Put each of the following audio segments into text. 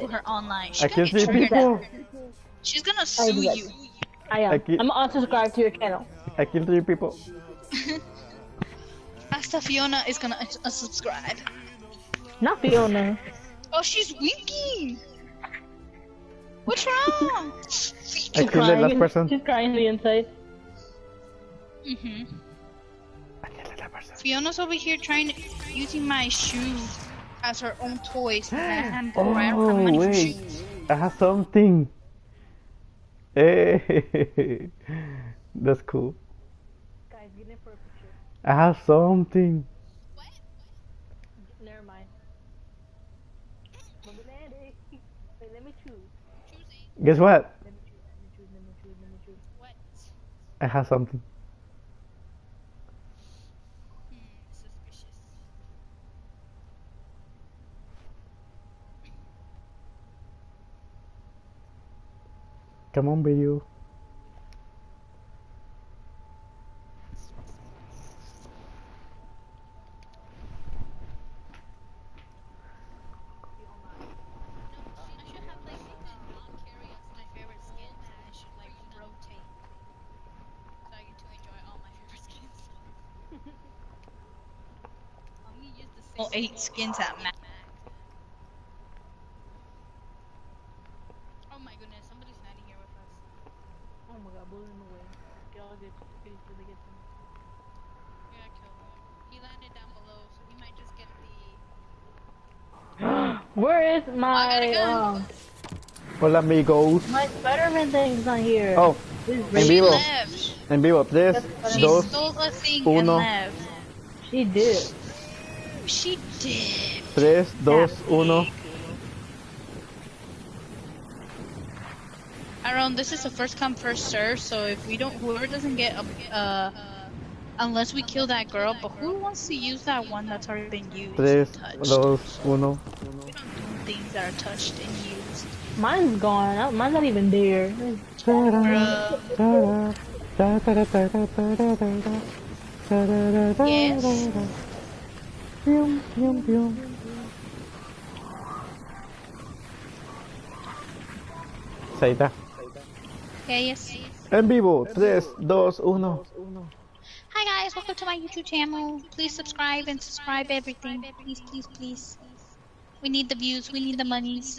her online. I can see people. She's gonna sue you. I am. I'm unsubscribed to your channel. I killed 3 people. Hasta Fiona is gonna unsubscribe. Not Fiona. Oh, she's winking. What's wrong? I killed the last person. She's crying on the inside. I killed that person. Fiona's over here using my shoes as her own toys. And I don't have money for shoes. I have something. Hey, that's cool. Guys, get in for a picture. I have something. What? Never mind. Wait, let me choose. Choosing. Guess what? Let me choose. What? I have something. Suspicious. Come on, video. Oh, 8 skins at max. Oh my goodness, somebody's standing here with us. Oh my god, blew him away. Y'all get pretty sure they get them. Yeah, I killed him. He landed down below, so he might just get the... Where is I my Hola, amigos. my Spider-Man thing's not here? Oh, She Envivo. left. Envivo. 3, She 2, stole a thing 1. and left. She did. She did. 3, 2, 1. Aaron, this is a first come first serve, so if we don't, whoever doesn't get unless we kill that girl, but who wants to use that one that's already been used? 3, and touched? 2, 1. We don't do things that are touched and used. Mine's gone. Mine's not even there. Yes. Saita. Yeah, yes. En vivo. 3, 2, 1. Hi guys, welcome to my YouTube channel. Please subscribe and subscribe everything. Please, please, please. We need the views, we need the monies,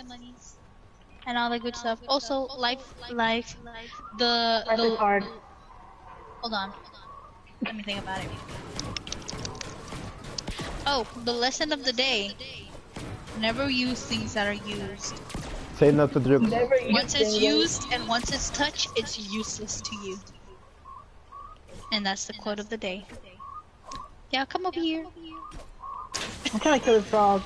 and all the good stuff. Also, life, the hard. Hold on. Let me think about it. Oh, the lesson of the day. Never use things that are used. Say no to drugs. Once it's used and once it's touched, it's useless to you. And that's the quote of the day. Yeah, come over here. I'm trying to kill this frog.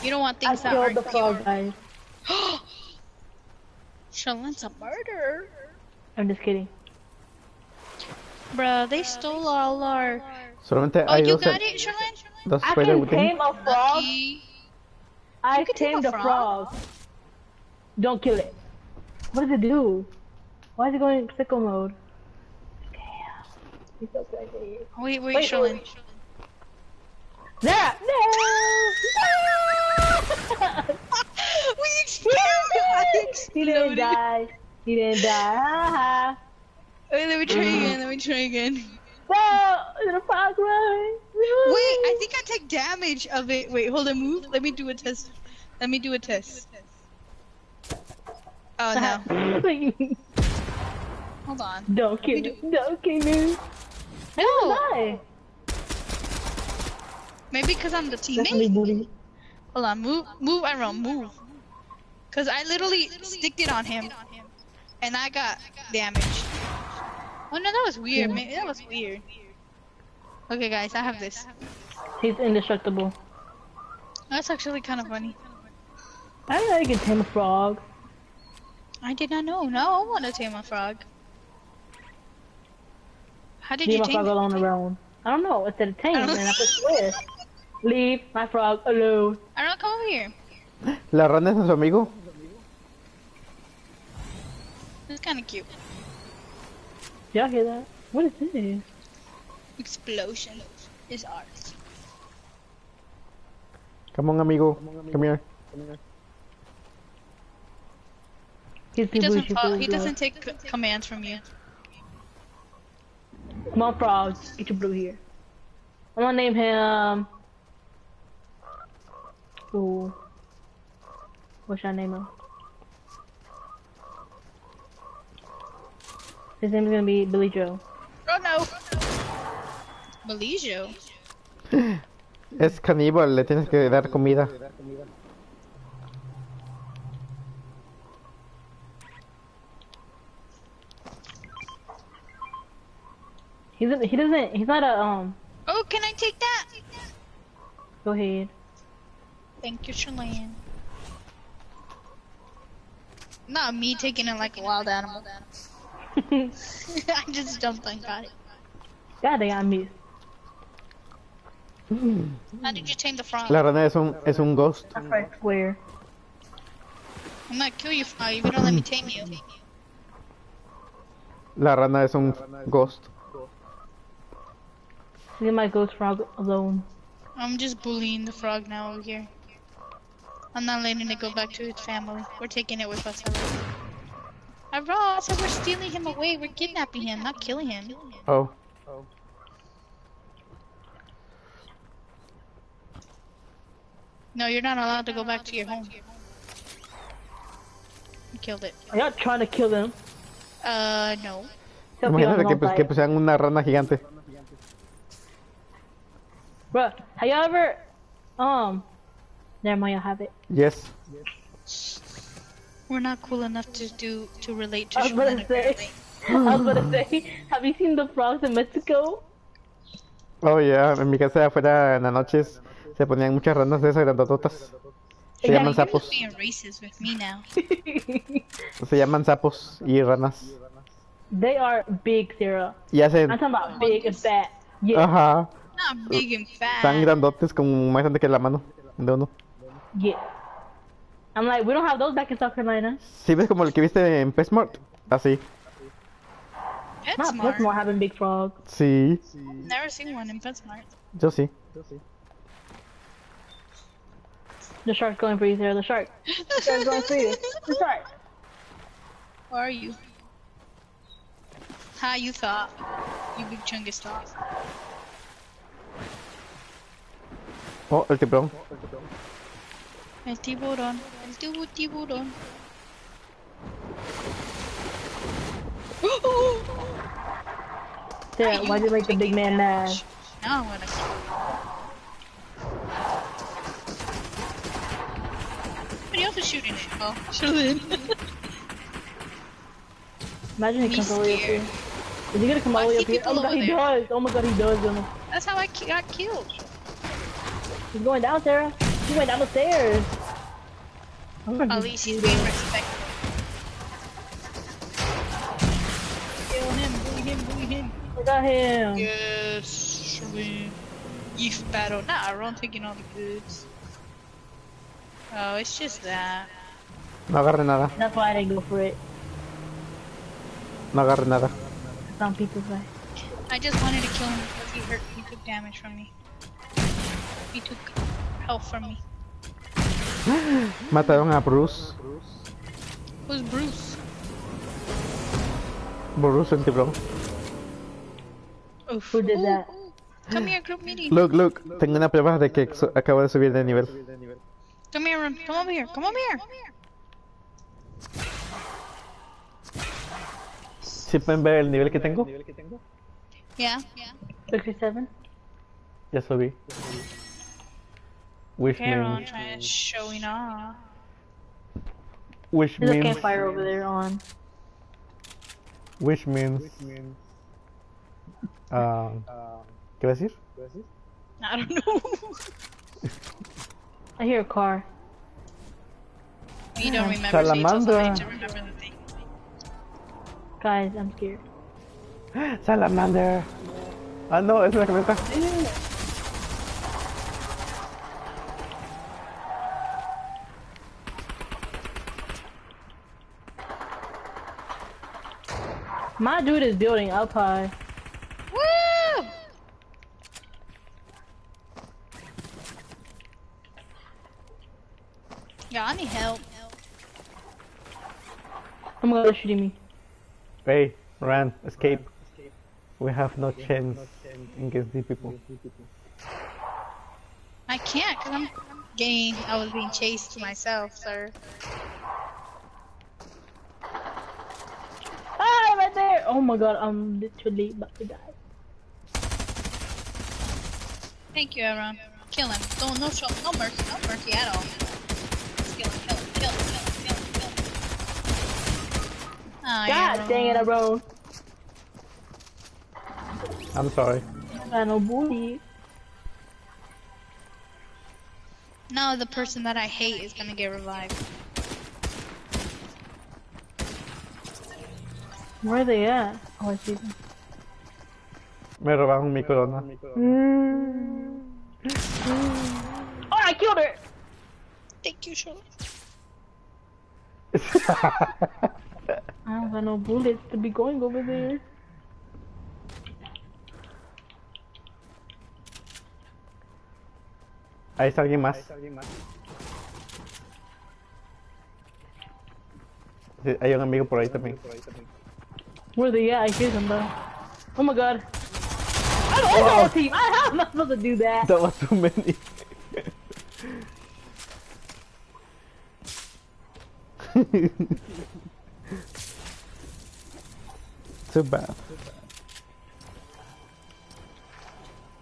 You don't want things that killed aren't the frog, pure. guys. Charlene's a murderer. I'm just kidding. Bruh, they stole all our... Solamente Oh, hay you 2 got it, Charlene? I spider can within. tame a frog. Lucky. I can tame tamed a a frog. Don't kill it. What does it do? Why is it going sicko mode? Damn. He's so crazy. Wait, Charlene. That! No! We experiment! He didn't die. He didn't die. Ha Wait, let me try again. No! Is it a frog run? Wait, I think I take damage of it. Wait, hold on, move. Let me do a test. Oh no. Hold on. Don't kill me. Don't kill me. No! Why? Maybe because I'm the Definitely teammate? booty. Hold on, move, Iron, move. Because I literally sticked it on him. And I got damaged. Oh no, that was weird. Maybe that was weird. Okay guys, I have this. He's indestructible. That's actually kind of funny. I don't know you can tame a frog. I did not know. Now I want to tame a frog. How did Leave you my tame frog it? alone around. I don't know. It said tame I don't and I put square. Leave my frog alone. I don't come over here. La rana es su amigo. It's kind of cute. Y'all hear that? What is this? Explosion is art. Come on, amigo. Come here. He's too bushy for He his doesn't life. take commands from you. Small frogs, get your blue here. I'm gonna name him. Ooh. What should I name him? His name is gonna be Billy Joe. Oh no. Malaysia. Es caníbal, le tienes que dar comida. He's not a Oh, can I take that? Go ahead. Thank you, Shalane. Not me taking it like a wild animal. I just jumped and got it. God, they got me. How did you tame the frog? La rana es un ghost. That's right, square. I'm gonna kill you, frog, if you don't let me tame you. La rana es un ghost. Leave my ghost frog alone. I'm just bullying the frog now over here. I'm not letting it go back to its family. We're taking it with us. I said we're stealing him away. We're kidnapping him, not killing him. Oh. No, you're not allowed to go back to your home. You killed it. Are y'all trying to kill them? No. Imagínate que sean una rana gigante. Bruh, have y'all ever never mind, I have it. Yes. We're not cool enough to relate to I was gonna say, have you seen the frogs in Mexico? Oh yeah, en mi casa de afuera en las noches se ponían muchas ranas de esas grandototas. Se llaman You're sapos. just being racist with me now. Se llaman sapos y ranas. They are big, Sarah. Y hacen... I'm talking about big and fat. Yeah, Ajá. Not big and fat. Tan grandotes como más grande que la mano de uno. yeah. I'm like, we don't have those back in South Carolina. ¿Sí ves como el que viste en PetSmart? Así. PetSmart. Not Baltimore having big frogs. Sí. Never seen one in PetSmart. Yo sí. The shark's going for you, Sarah. The shark. The shark's going for you. The shark. Where are you? How you thought? You big chungus thought. Oh, el tiburón. El tiburón. El tiburón. Sarah, why'd you make the big man mad? Now I'm gonna kill Somebody else is shooting it. Oh, Shalyn. Imagine he comes all the way up here. Is he gonna come all the way I up see here? Oh people my god, over he there. does! Oh my god, he does. That's how I got killed. He's going down, Sarah. He went down the stairs. At least he's being respectful. Kill him, bully him. I got him. Yes, Shalyn. Beef battle. Nah, Ron taking all the goods. Oh, it's just that. No agarre nada. That's why I didn't go for it. No agarre nada. Some people's way. I just wanted to kill him because he took damage from me. He took health from me. Mataron a Bruce. Who's Bruce? Bruce el tiburón. Oof. Who did that? Come here, group meeting. Look. Tengo una prueba de que acabo de subir de nivel. Come here, Ron. Come over here. Come over here. ¿Sí pueden ver el nivel que tengo? Yeah. 67? Ya subí. Which Okay, Ron, means... trying showing off. Which There's a means... campfire over there on. Which means... ¿Qué va a decir? I don't know. I hear a car. You don't remember, so you tell Salamandra. somebody to remember the thing. Guys, I'm scared. Salamander. Ah, no, es una camioneta. My dude is building up high. Woo! Yeah, I need help. Oh my god, they're shooting me. Hey, run, escape. We have no chance against these people. I can't because I'm getting. I was being chased myself, sir. Ah, right there! Oh my god, I'm literally about to die. Thank you, Aaron. Kill him. Don't no show, no mercy at all. Just kill him, kill him, kill him, kill him, kill him, kill him. Oh, God dang it, Aaron. I'm sorry. I got no booty. Now the person that I hate is gonna get revived. Where are they at? Oh, I see them. Me robaron mi corona. Oh, I killed her! Thank you, Charlotte. I don't got no bullets to be going over there. Ahí está alguien más. Sí, hay un amigo por ahí también. Where are they at? I hear them though. Oh my god. I don't know that team. How am I supposed to do that? That was too many. Too bad.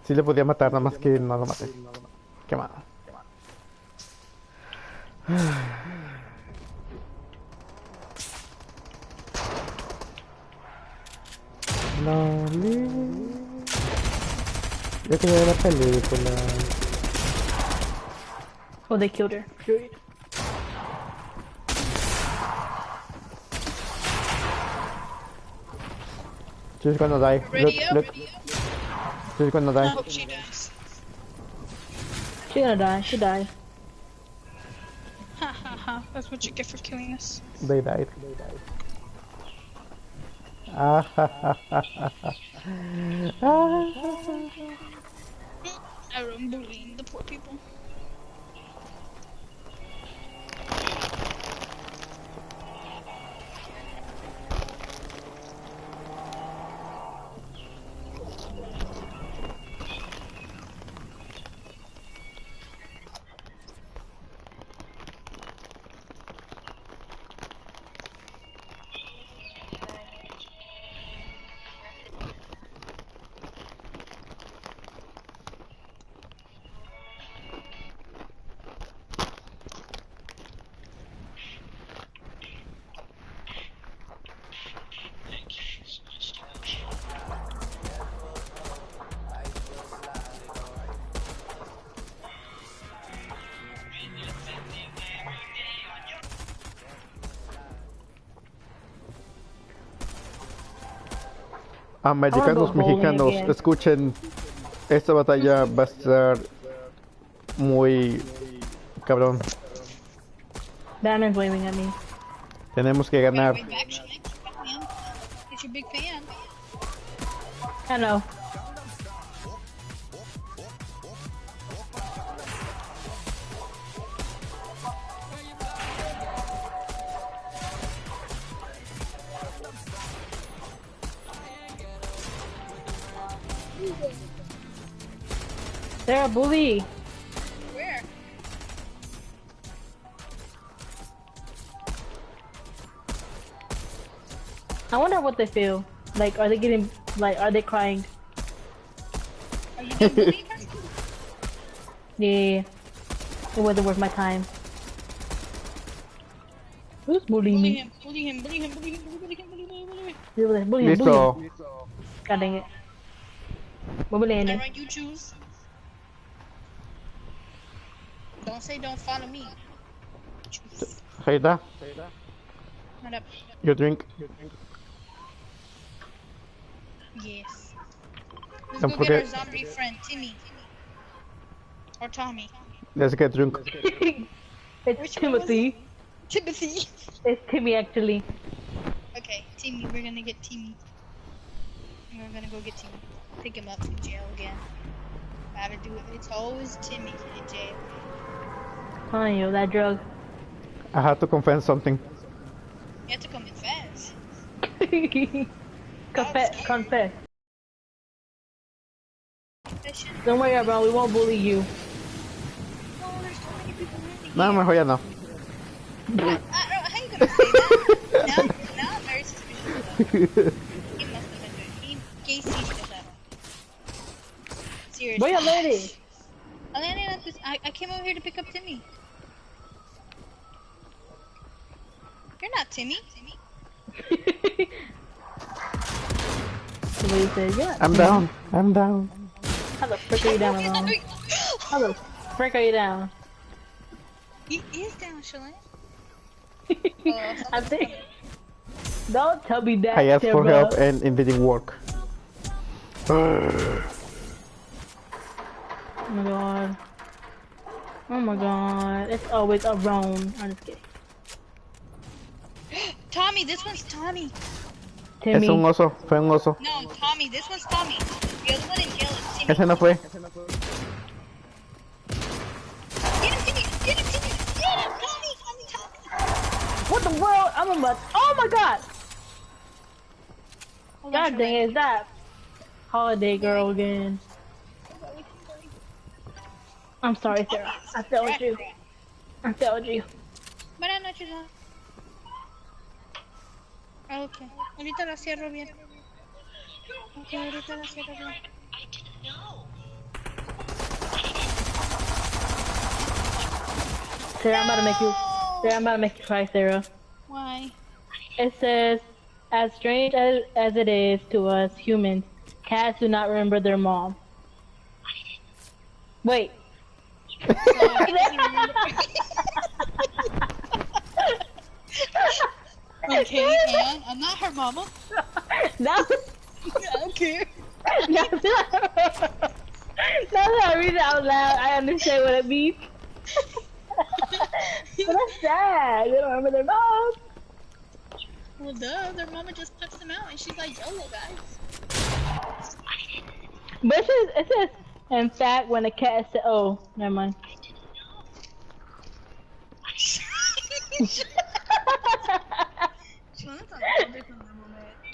Sí le podía matar, nada más que no lo maté. Qué malo. Loli. Yo quería ver la película. Oh, they killed her. Period. She's gonna die. Look. She's gonna die. I hope she dies. She's gonna die. She died. Ha ha ha. That's what you get for killing us. They died. Ah ha ha ha ha ha. Aaron bullying the poor people. Americanos, mexicanos, escuchen, esta batalla va a estar muy cabrón. Batman's waving at me. Tenemos que ganar. He's your big fan. I know. They're a bully. Where? I wonder what they feel. Like, are they getting, like, are they crying? Are you getting bullied? Yeah. It wasn't worth my time. Who's bullying Bully me? him, bully him, bully him, bully him, bully him, bully him, bully him. Bully him, bully him. Listo. God dang it. What bullying him? Alright, you choose. Don't say don't follow me. Choose. Heida, Not up. you drink. Yes. Let's Don't go forget- get our zombie friend, Timmy. Or Tommy. Let's get drunk. It's Which one was Timothy. Timothy. It's Timmy, actually. Okay, Timmy, we're gonna get Timmy. We're gonna go get Timmy. Pick him up from jail again. Gotta do it. It's always Timmy in jail. Telling you, that drug. I had to confess something. You have to confess. Confess. Confession. Don't worry, bro. We won't bully you. No, there's so many people in No, here. mejor ya no. How you gonna say that? Now I'm very suspicious of that. He must have been doing. Casey did that. Seriously. Where your lady? I landed at this. I came over here to pick up Timmy. You're not Timmy. Somebody said, yeah. I'm down. I'm down. How the frick are you down, alone? How the frick are you down? He is down, Shalane. I think. Don't tell me that. I asked for Timber. help and it didn't work. Oh my god. Oh my god. It's always a roan. I'm just kidding. Tommy, this one's Tommy. Timmy. Es un oso, fue un oso. No, Tommy, this one's Tommy. The other one in jail is Timmy. Ese no fue. Get him, Timmy! Get him, Timmy! Get him, Tommy! Tommy! What the world? I'm a mutt. Oh my god! Hold on, God dang it, is that holiday girl again? I'm sorry, Sarah. I failed you. I failed you. Buenas noches, ¿no? Ah, ok. Ahorita la cierro bien. Ok, ahorita la cierro bien. Sarah, I'm about to make you. Sarah, I'm about to make you cry, Sarah. Why? It says, as strange as it is to us humans, cats do not remember their mom. Wait. Okay, and I'm not her mama. Now, I don't care. now that I read it out loud, I understand what it means. But that's sad. They don't remember their mom. Well, duh, their mama just puts them out and she's like, YOLO, guys. But it says, in fact, when a cat said, oh, never mind.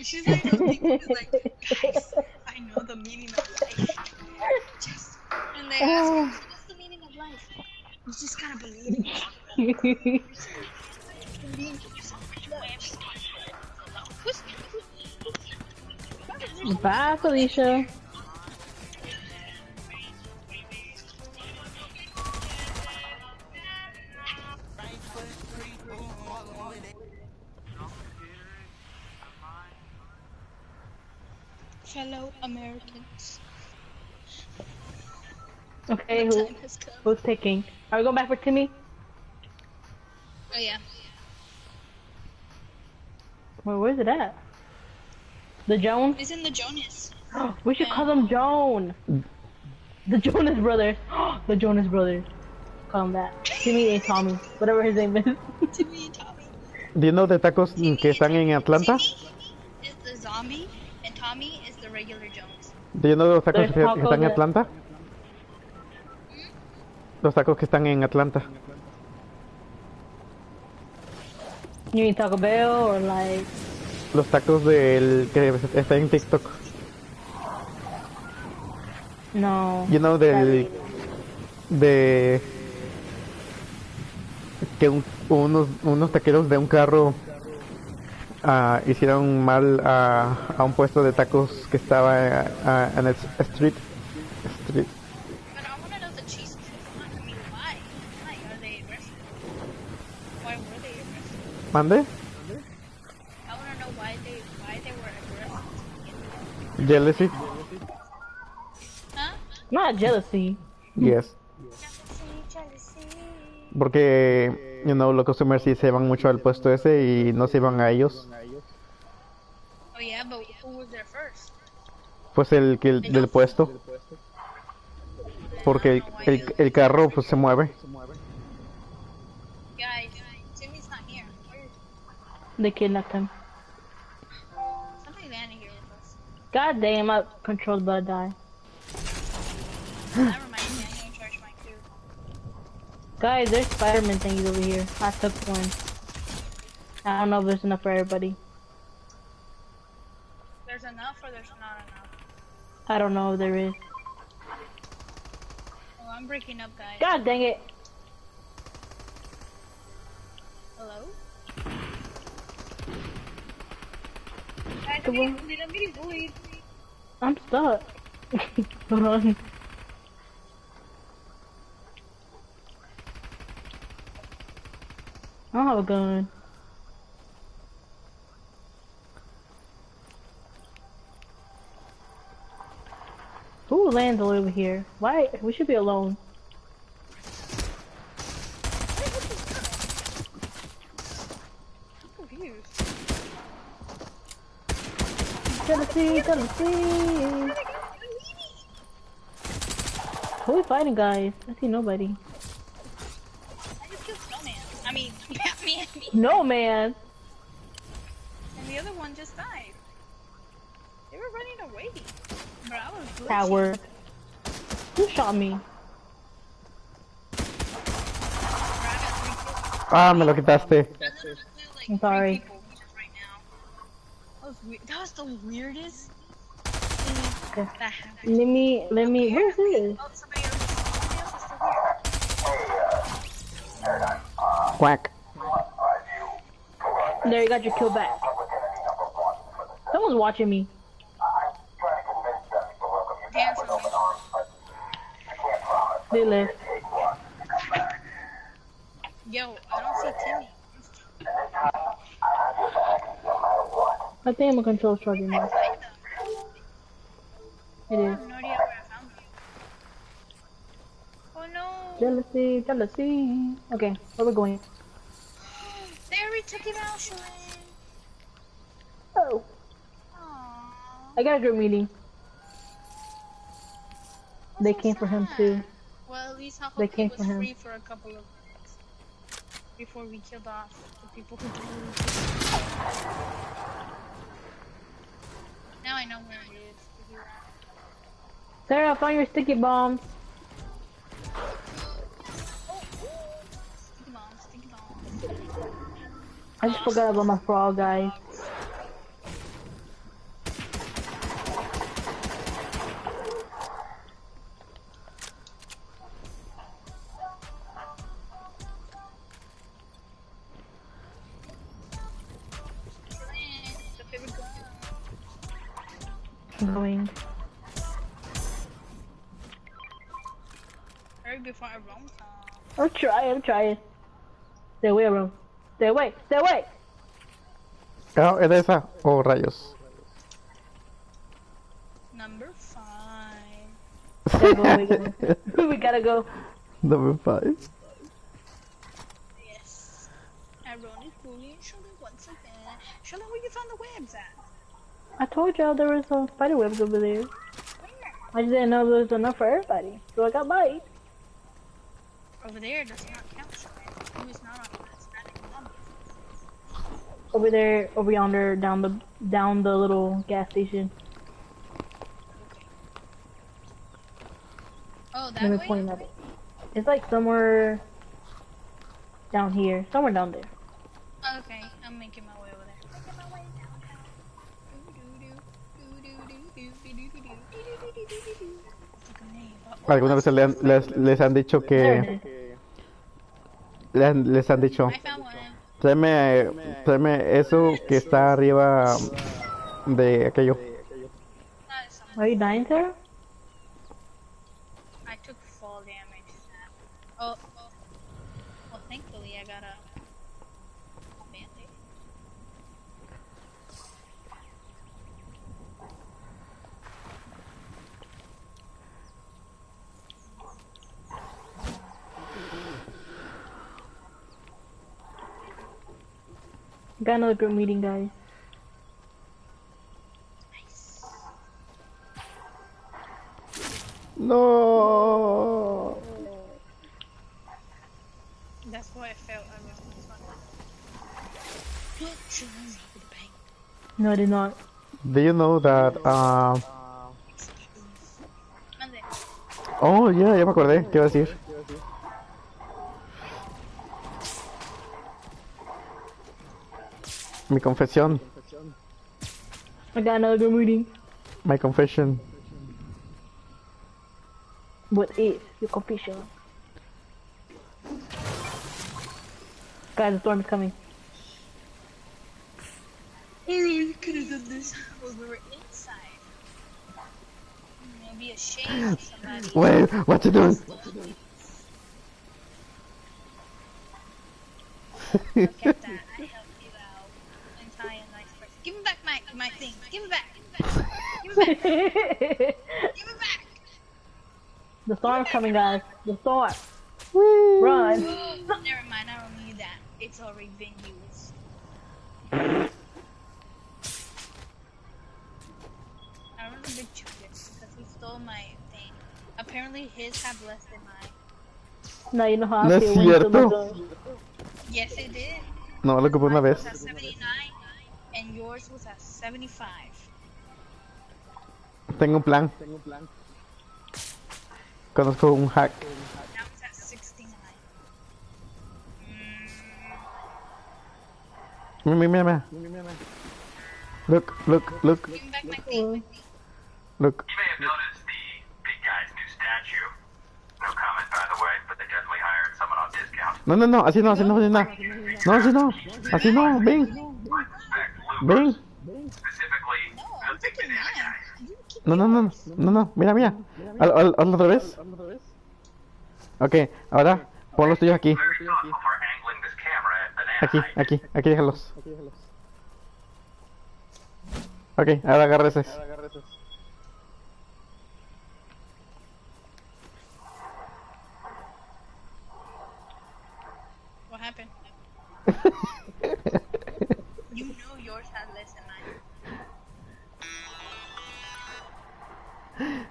She's like, guys, I know the meaning of life. Just, and they ask her, what's the meaning of life? You just gotta believe it. Bye, Felicia. Fellow Americans. Okay, The time has come. who's picking? Are we going back for Timmy? Oh yeah. Where's it at? The Jones? It's in the Jonas. We should call them Joan. The Jonas Brothers. The Jonas Brothers. Call them that. Timmy and Tommy. Whatever his name is. Timmy and Tommy. Do you know the tacos Timmy que están en Atlanta? Timmy is the zombie, and Tommy is the regular Jones. Do you know los tacos There's que tacos están en that- Atlanta? Los tacos que están en Atlanta. You mean Taco Bell or like... Los tacos del que está en TikTok. No. You know del de que unos taqueros de un carro hicieron mal a un puesto de tacos que estaba en el street. But I want to know the cheese. I mean, why? Why are they arrested? Why were they arrested? ¿Mande? I want to know why they were arrested. Jealousy? Huh? Not jealousy. Yes. Jealousy. Porque, los customers sí se van mucho al puesto ese y no se iban a ellos. Oh yeah, but who was there first? Pues el del puesto. Porque el carro pues se mueve. Guys, Timmy's not here. Where is They kidnapped him. somebody landing here with us? God damn, I'm controlled by a die. That reminds me, I need to charge mine too. Guys, there's Spider-Man thingies over here. I took one. I don't know if there's enough for everybody. There's enough or there's not enough? I don't know if there is. Oh, I'm breaking up, guys. God dang it! Hello? Guys, I'm getting bullied. I'm stuck. Hold on. I don't have a gun. Who lands over here? Why? We should be alone. I'm confused. Jealousy. Who we fighting, guys? I see nobody. I just killed Snowman. I mean, yeah, me. No, man. And the other one just died. They were running away. But I was glitching. Coward. Who shot me? Ah, me lo quitaste. I'm sorry. That was the weirdest thing that happened. Let me, where's this? Oh, somebody else is still here. Quack. There, you got your kill back. Someone's watching me. Dance with me. They left. Yo, I don't see Timmy. I think my control's charging now. It I is. have no idea where I found them. Oh no! Jealousy, jealousy. Okay, where we going? They already took him out, Shalane. Oh, Aww. I got a group meeting. They came for him too. Well, at least I They hope he came was for him. free for a couple of minutes before we killed off the people who did. Now I know where it is. Sarah, find your sticky bombs. Oh, sticky bombs, sticky bombs. I just forgot about my frog, guys. The favorite gun. I'm going. Hurry before I roam some. I'm trying. Stay away, bro. Stay away, stay away. Ah, ¿es de esa? Oh, rayos. Number 5. Gotta go, we gotta go. We gotta go. Number 5. Yes. Ironic bullying Charlotte once again. Charlotte, where you found the webs at? I told y'all there was some spider webs over there. Where? I just didn't know there was enough for everybody. So I got bite. Over there does not count, Charlotte. Who is not on the static number? Over there, over yonder, down the little gas station. Oh, that Let me way? point at it. It's like somewhere down here. Somewhere down there. Oh, okay, I'm making my way over there. Making my way downtown. ¿Alguna vez les han dicho There it que... is. Les han dicho... I found one. Tráeme eso que está arriba de aquello. That is someone. Are you dying, Sarah? I took fall damage. Oh, well, thankfully I got a band-aid. Got another group meeting, guys. Nice. No. That's why I felt I was fun. No, I did not. Do you know that... Mande. Oh, ya me acordé. ¿Qué iba a decir? Mi confesión. I got another good reading. My confession. What is your confession? Guys, the storm is coming. You could have done this when we were inside. It'd be a shame if somebody. Wait, what you doing? Look at that. I helped you out. And tie a nice person. Give me back my thing. Give it back. Give it back. Give it back. The storm's coming, guys. The storm. Run. Never mind. I don't need that. It's already been used. I remember Big Chungus because he stole my thing. Apparently his have less than mine. No, you know how No I es feel when you cierto. do Yes, it did. No, lo ocupé una Mine vez. was at 79 and yours was at 75. Tengo un plan. Conozco un hack. Now it's at 69. Mira. Look. Give me back my thing. Look. You may have noticed the big guy's new statue. No comment, by the way, but they definitely hired someone on discount. No, así no. No, así no, ven. Respect Ven. specifically No, the I'm big taking banana mine. guy. You keep No, mira. Hazlo otra vez. Ok, ahora pon los tuyos aquí. Very thoughtful for angling this camera at banana height. Aquí déjalos. Ok, ahora agarra ese. What happened? You know yours had less than mine.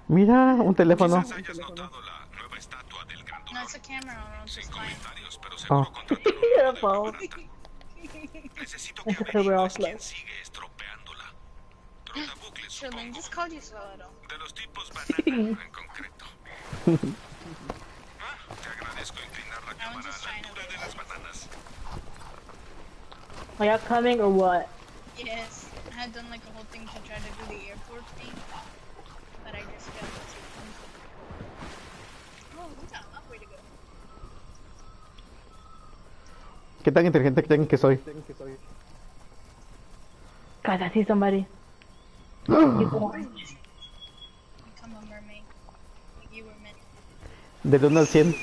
Mira, un teléfono. Quizás hayas notado la nueva estatua del gran No, dolor. it's a camera, no, it's Sin just fine. comentarios, pero Oh. seguro contrataron Shut una up, de Paul. muy barata. Necesito que It's okay, we're all averigües slow. quién sigue estropeándola. Trotabucles, Sherlyn, supongo. just called you Swallow. De los tipos banana en concreto. Te agradezco inclinar la cámara just a la trying to altura de las bananas. Are y'all coming or what? Yes, I had done like a whole thing to try to do the airport thing, but I just failed to see. Oh, we got a long way to go. ¿Qué tan inteligente creen que soy? Guys, I see somebody. He's orange. Become a mermaid. Like you were meant. Del 1 al 100.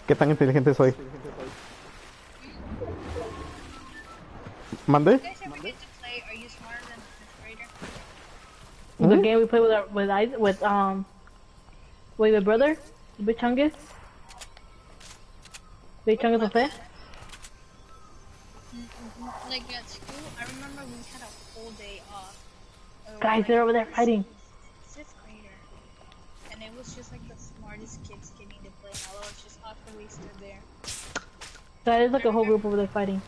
¿Qué tan inteligente soy? ¿Mande? You guys ever get to play Are You Smarter Than the Fifth Grader? The game we play with my brother, Big Chungus. Big Chungus Jose. Like at school, I remember we had a whole day off. Guys, they're over there fighting. Fifth grader. And it was just like the smartest kids getting to play. And I was just awkwardly stood there. Guys, there's like a whole group over there fighting.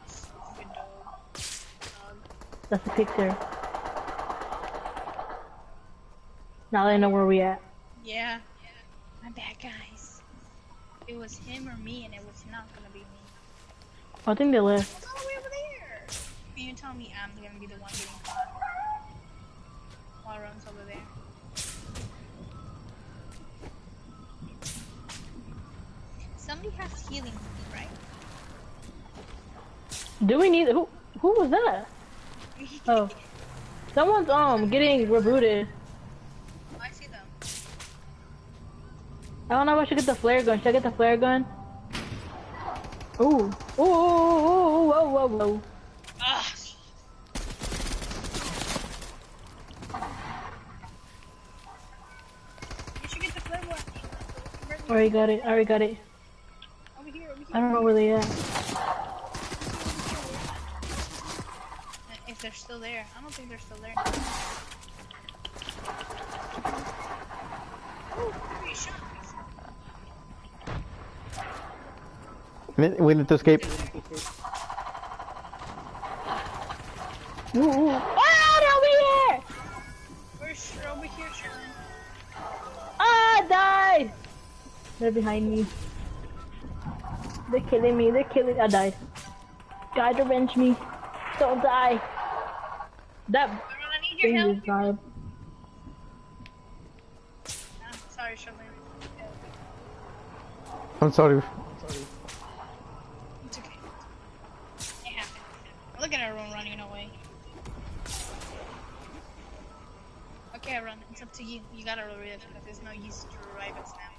Stupid dog. That's the picture. Now they know where we at. Yeah. My bad, guys. It was him or me, and it was not gonna be me. I think they left. It's all the way over there. And you tell me I'm gonna be the one getting caught. While Ron's over there. Somebody has healing, right? Do we need who was that? Oh. Someone's getting rebooted. I see them. I don't know if I should get the flare gun. Should I get the flare gun? Ooh. Ooh, whoa. Ugh. You should get the flare one. Already got it. Over here. I don't know where they at. If they're still there. I don't think they're still there. Ooh, pretty shot. We need to escape. Ooh. Ah, they're over here! Where's over here, Sherlyn? Ah, I died! They're behind me. They're killing me. They're killing. I died. God avenge me. Don't die. That Everyone, I need thing your help. just died. Sorry, Charlene. I'm sorry. It's okay. It happened. Look at everyone running away. Okay, everyone, it's up to you. You gotta revive because there's no use to revive us now.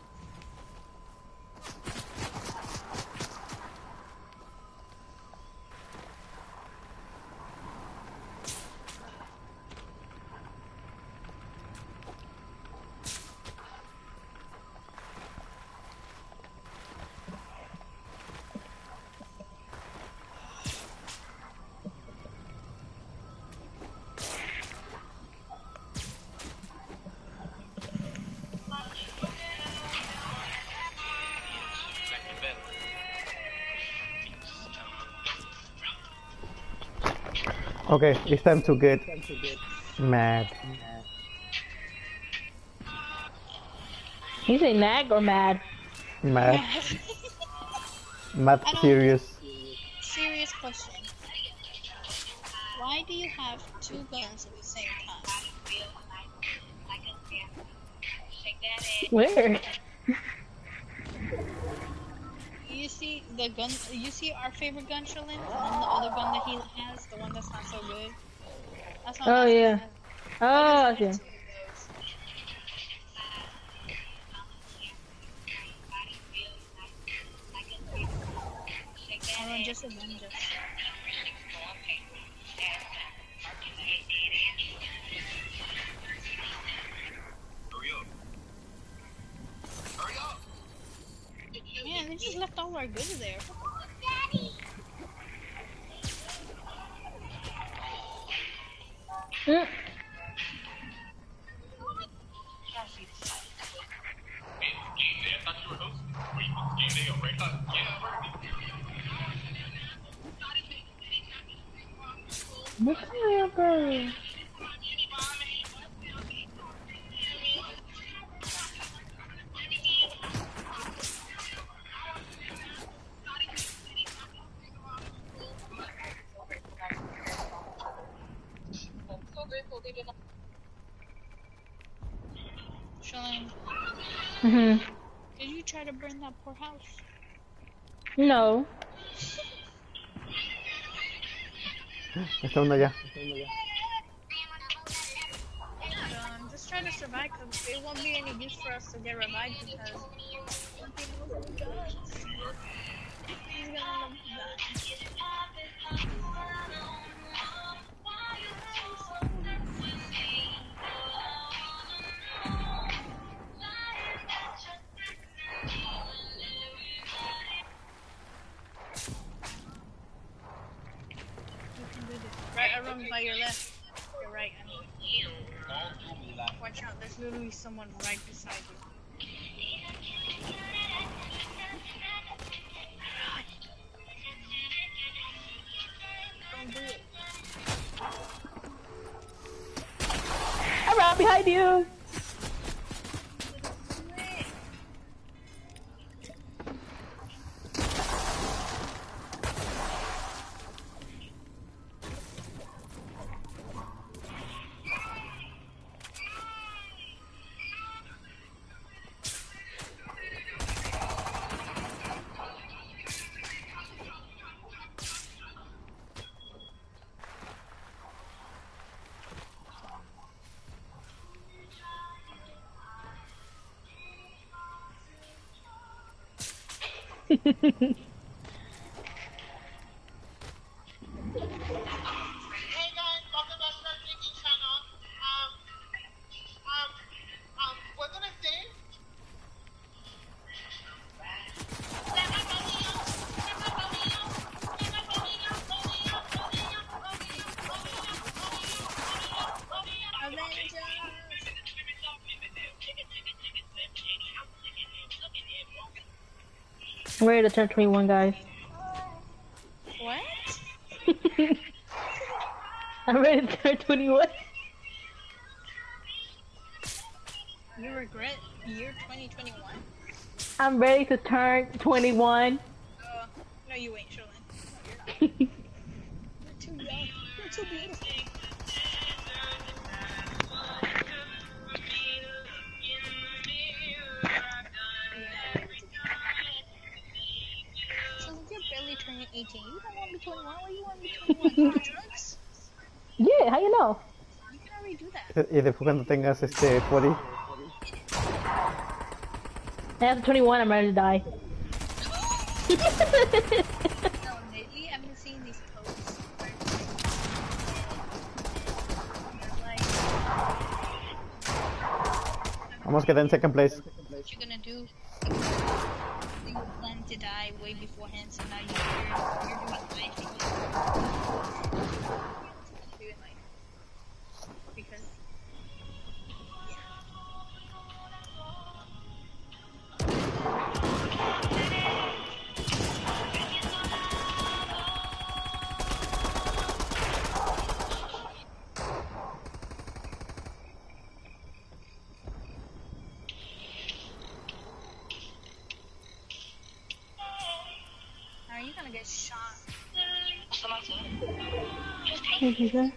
Okay, it's time to get mad. He say nag or mad? Mad. Mad I don't. serious. Serious question. Why do you have two guns at the same time? Where? You see the gun. You see our favorite gun, Shalin, and the other gun that he has, the one that's not so good. That's what I'm Oh asking. yeah. What Oh, is there okay. to those? Everyone, just avenge us. Man, they just left all our goods there. Mm. What's the other? Shalin, Mhm. did you try to burn that poor house? No. Está uno allá. Just try to survive because it won't be any use for us to get revived because one thing knows any guns. He's gonna love that. You can do this. Right, everyone's by your left. You're right, I mean. Watch out, there's literally someone right beside you. Don't do it. I'm right behind you. Just do it. Hey guys, welcome back to our drinking channel. We're gonna sing. Avengers! I'm ready to turn 21, guys. What? I'm ready to turn 21. You regret year 2021? I'm ready to turn 21. you ain't, Sherlyn. No, you're not. You're too young. You're too beautiful. So if you're barely turning 18, you don't want to be 21. Why you want to be 21? You do drugs? Yeah, how you know? You can already do that. Y después cuando tengas 40. After 21, I'm ready to die. No, lately I've been seeing these posts where they're like, Vamos a quedar en second place. what you're gonna do? You were planning to die way beforehand, so now you're doing life again. Doing life. Because, yeah. Are you gonna get shot? Thank you, sir.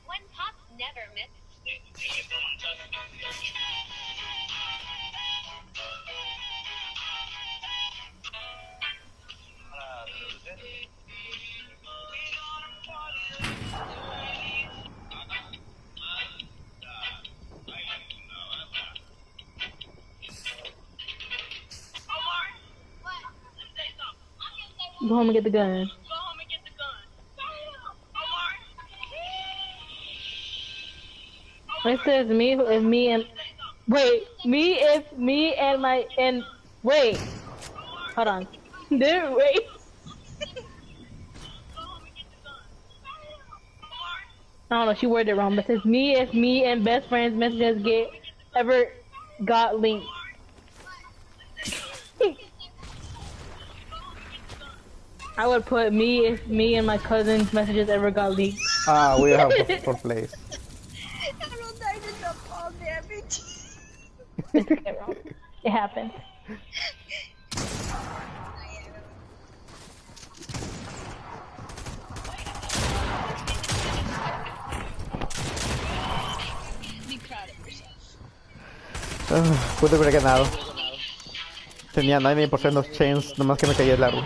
One pop never missed. Go home and get the gun. It says me if me and wait me if me and my and wait hold on dude wait I don't know she worded it wrong but it says me if me and best friends messages get ever got linked. I would put me if me and my cousin's messages ever got leaked. We have fourth place. I don't die to jump all damage. It's okay, wrong. It happened. Be proud of yourself. Pude haber ganado. Tenía 90% of chance, nomás que me caía el árbol.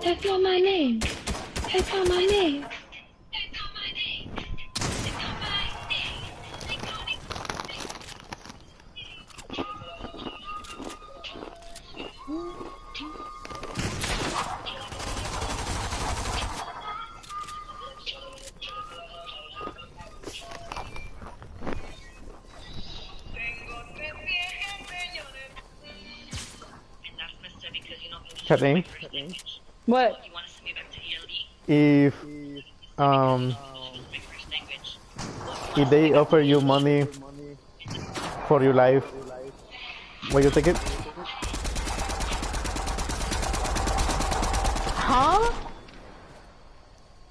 That's not my name. That's not my name. Kathleen, What? if if they offer you money for your life, will you take it? Huh?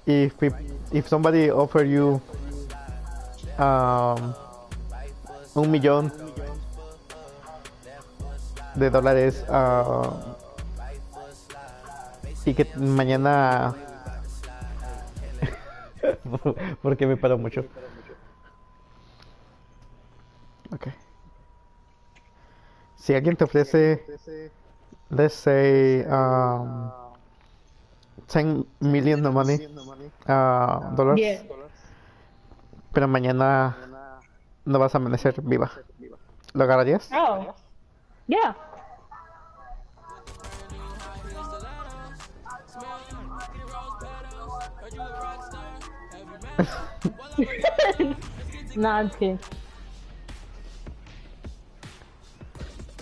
If somebody offer you $1 millón de dólares y que mañana porque me paro mucho. Okay. Si alguien te ofrece, let's say, 10 million of money, dólares, Yeah. pero mañana no vas a amanecer viva, ¿lo agarrarías? Oh. Yeah. Nah, I'm just kidding.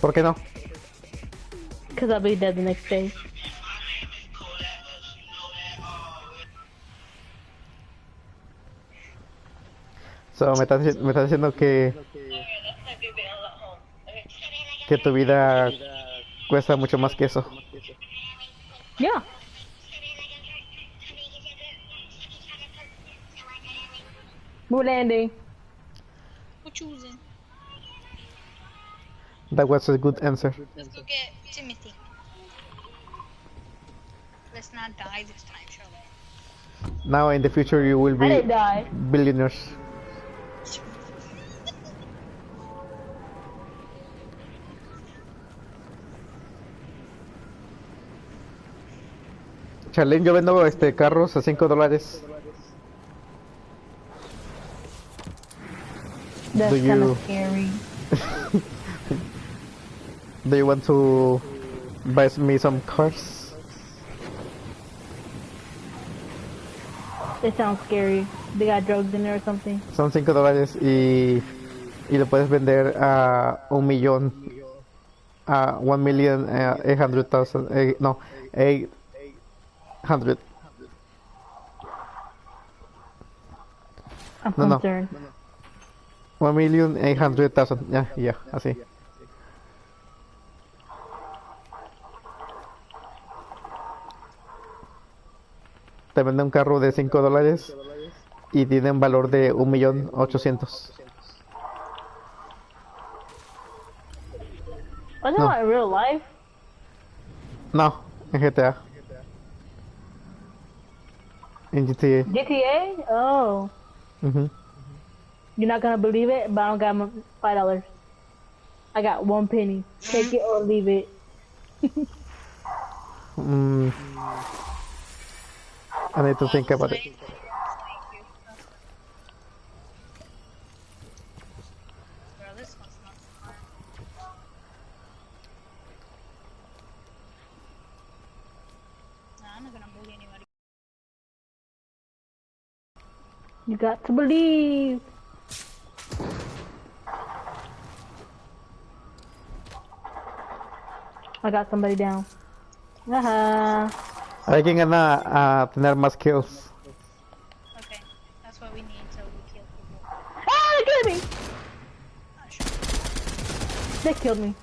¿Por qué no? Because I'll be dead the next day. So, me estás diciendo que tu vida cuesta mucho más que eso. Yeah. We're landing. We're choosing. That was a good answer. Let's go get Timothy. Let's not die this time, surely. Now in the future you will I be didn't die. billionaires. Charlene, yo vendo carros a $5. That's Do kind you of scary. do you want to buy me some cars? It sounds scary. They got drugs in there or something. Son $5 y lo puedes vender a 1 millón, a 1,800,000, no, 800. I'm No, no. concerned. 1,800,000, ya, así. Te vende un carro de $5 y tiene un valor de 1,800,000. Was that No. in real life? No, en GTA. En GTA. GTA? Oh. Ujú. You're not gonna believe it, but I don't got $5. I got 1 penny. Take it or leave it. Mm, I need to think about it. Bro, this one's not smart. Nah, I'm not gonna bully anybody. You got to believe. I got somebody down. Haha. Hay quien gana a tener más kills. Okay, that's what we need till we kill people. Ah, they killed me! Not sure. They killed me.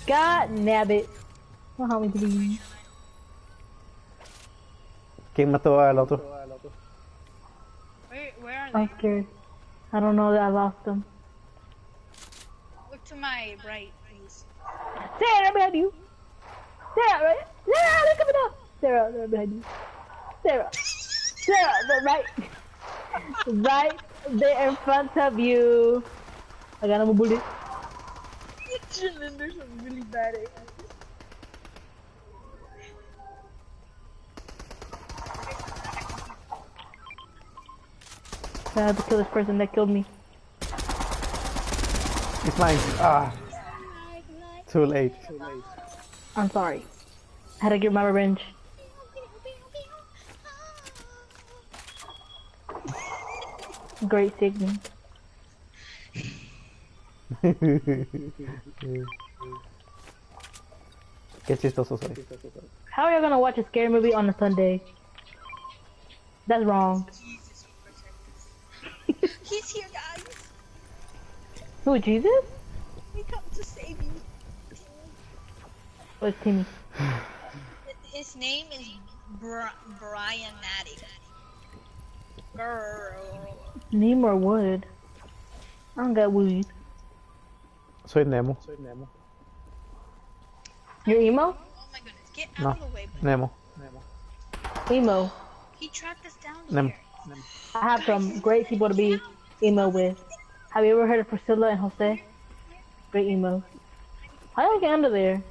God nabbit. Don't help me, please. ¿Quién mató al otro? Where are I'm they? scared. I don't know that I lost them. Look to my right, please. Sarah, right behind you. Sarah, right? Sarah, they're coming up. Sarah, they're behind you. Sarah. Sarah, they're right. Right there in front of you. I got him a bullet. There's some really bad aim. I have to kill this person that killed me. It's mine. Ah, too late. I'm sorry. I had to get my revenge. Great signal. Qué chistoso soy. How are you gonna watch a scary movie on a Sunday? That's wrong. Jesus, we protect us. He's here, guys. Who, Jesus? We come to save you. Or Timmy? His name is Brian Maddie. Girl. Need more wood. I don't got wood. Soy Nemo. You're emo? Oh my goodness, get out No, of the way, buddy. Nemo. Emo. He tracked us down Nem. here. I have some great people to be emo with. Have you ever heard of Priscilla and Jose? Great emo. How do I get under there?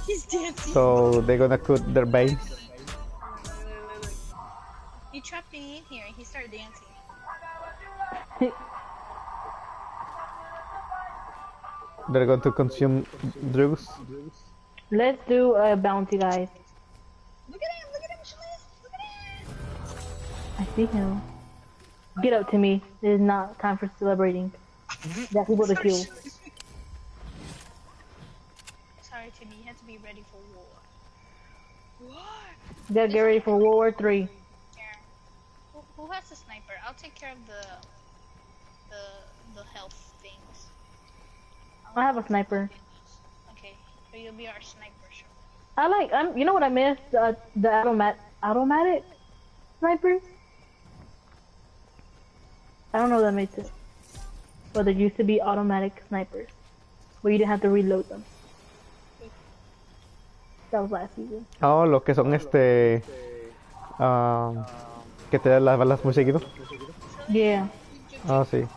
He's dancing. So they're gonna cut their base. He trapped me in here and he started dancing. They're going to consume drugs. Let's do a bounty, guys. Look at him, Shalane. Look at him. I see him. Get up to me. It is not time for celebrating. Got people to kill. Sorry, Timmy, you have to be ready for war. War? You gotta get ready for World War III. Here. Who has the sniper? I'll take care of the health things. I have a sniper. Okay, so you'll be our sniper, sure. I like. You know what I miss? The automatic sniper. I don't know what that makes it. But there used to be automatic snipers, where you didn't have to reload them. That was last season. Oh, los que son que te dan las balas muy seguido. Yeah. Ah, sí.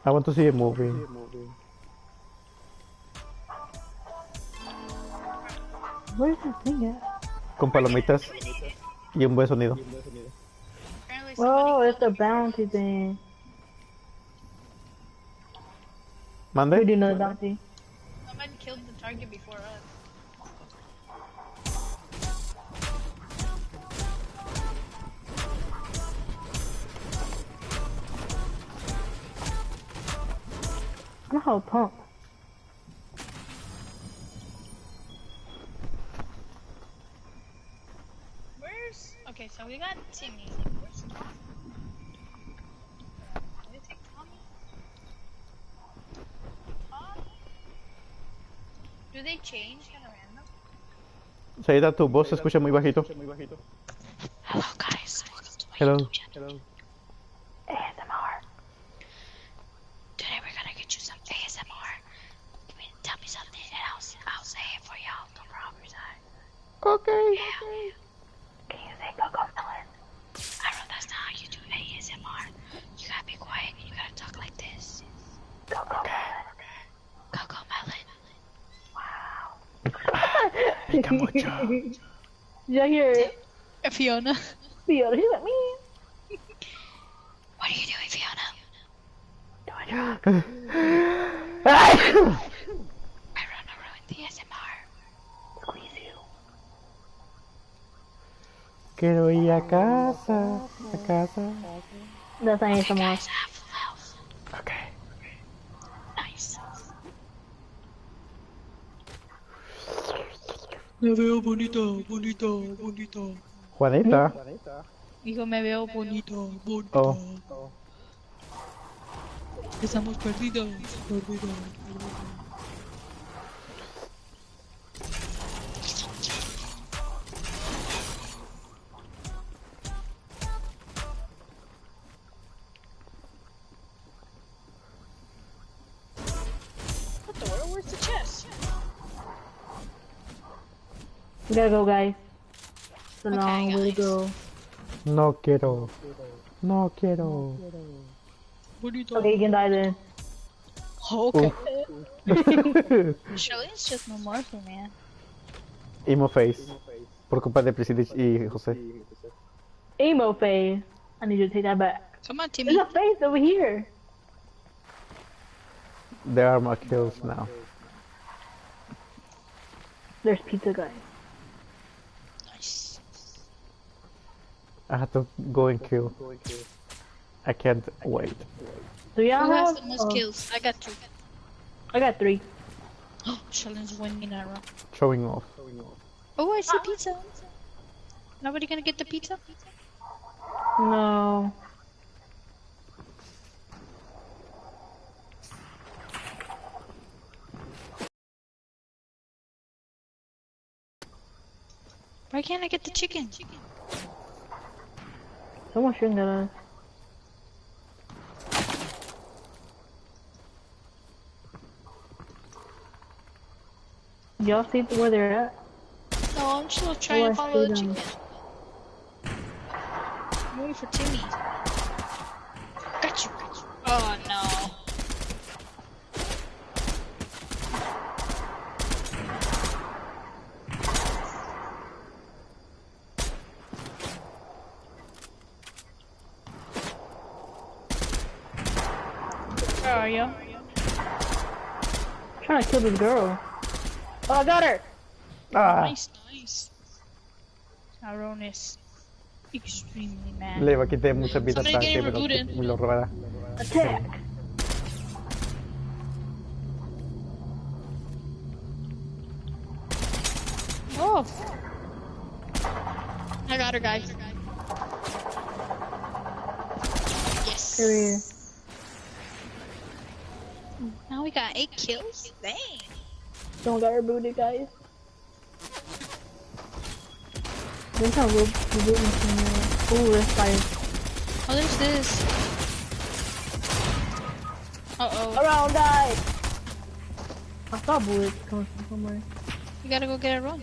I want to see a movie. Where's that thing at? Con palomitas y un buen sonido. Apparently Oh, somebody it's the bounty thing. We ¿Mande? do another bounty. killed the target before us. I'm a pump. Where's... Okay, so we got Timmy. Where's Tommy? Did it take Tommy? Tommy? Do they change kind of random? Saida, tu voz se escucha muy bajito. Hello guys, welcome to my Hello. YouTube channel. ASMR. Today we're gonna get you some ASMR. Tell me something and I'll say it for y'all. Don't prophesy. Okay. Yeah. Can you say Coco Melon? I know that's not how you do ASMR. You gotta be quiet and you gotta talk like this. Coco Melon. Coco Melon. Pica mucho. Did y'all hear it? Fiona. Fiona, she's like me. What are you doing, Fiona? Ay! I wanna ruin the ASMR. Squeeze you. Quiero ir a casa. A casa. That's not ASMR. Guys, have full health. Okay. Nice. Me veo bonita, bonita, bonita. Juanita. Dijo, me veo Bonita, bonita. Oh. Estamos perdidos, perdidos. What the world? Where's the chest? We gotta go, guys. It's a Okay, long way to guys. go. No quiero. No quiero. Bonita. Okay, you can die then. Okay. Shirley's just no Martha, man. Emo face. Por culpa de Priscilla y José. Emo phase. I need you to take that back. Come on, Timmy. There's a face over here. There are more kills now. There's pizza, guys. Nice. I have to go and kill. I can't wait. Do y'all Who has have? the most kills? I got 2. I got 3. Shirley's winning that round. Showing off. Oh, I see pizza. Nobody gonna get the pizza? No. Why can't I get the chicken? Someone shooting at us. Y'all see where they're at? No, I'm still trying to I follow the see chicken. them. I'm waiting for Timmy. Got you. Oh no. Where are you? Trying to kill this girl. Oh, I got her. Ah, Nice, nice. Tyrone is extremely mad. le quité mucha vida Somebody tanque, getting me rebooted. me lo robará. Attack. Oh, I got her, guys. Yes. Here. Now we got 8 kills. Dang. Don't got her booted, guys. There's no reboot machine there. Ooh, there's fire. Oh, there's this. Uh-oh. Around, die! I saw bullets coming from somewhere. You gotta go get a run.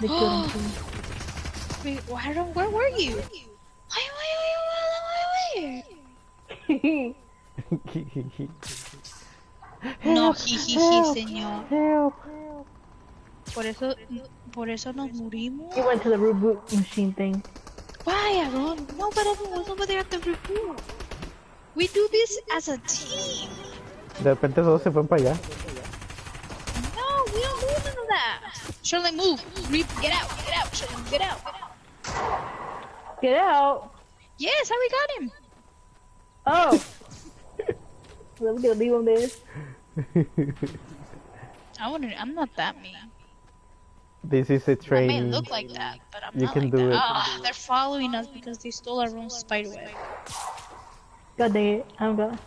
They killed him Wait, where were you? Where? too. No, jijiji, señor. Help! Por eso nos morimos. He went to the reboot machine thing. Why, Aaron? No, but everyone was over there at the reboot. We do this as a team. De repente todos se fueron para allá. No, we don't do none of that. Shirley, move. Get out, Shirley, get out. Get out! Yes, I already got him. Oh! Well, we're gonna leave him there. I'm not that mean. This is a I may training. look like that, but I'm You not can like do that. it. Ah, they're following us because they stole our own spider web. God dang it, I'm gone.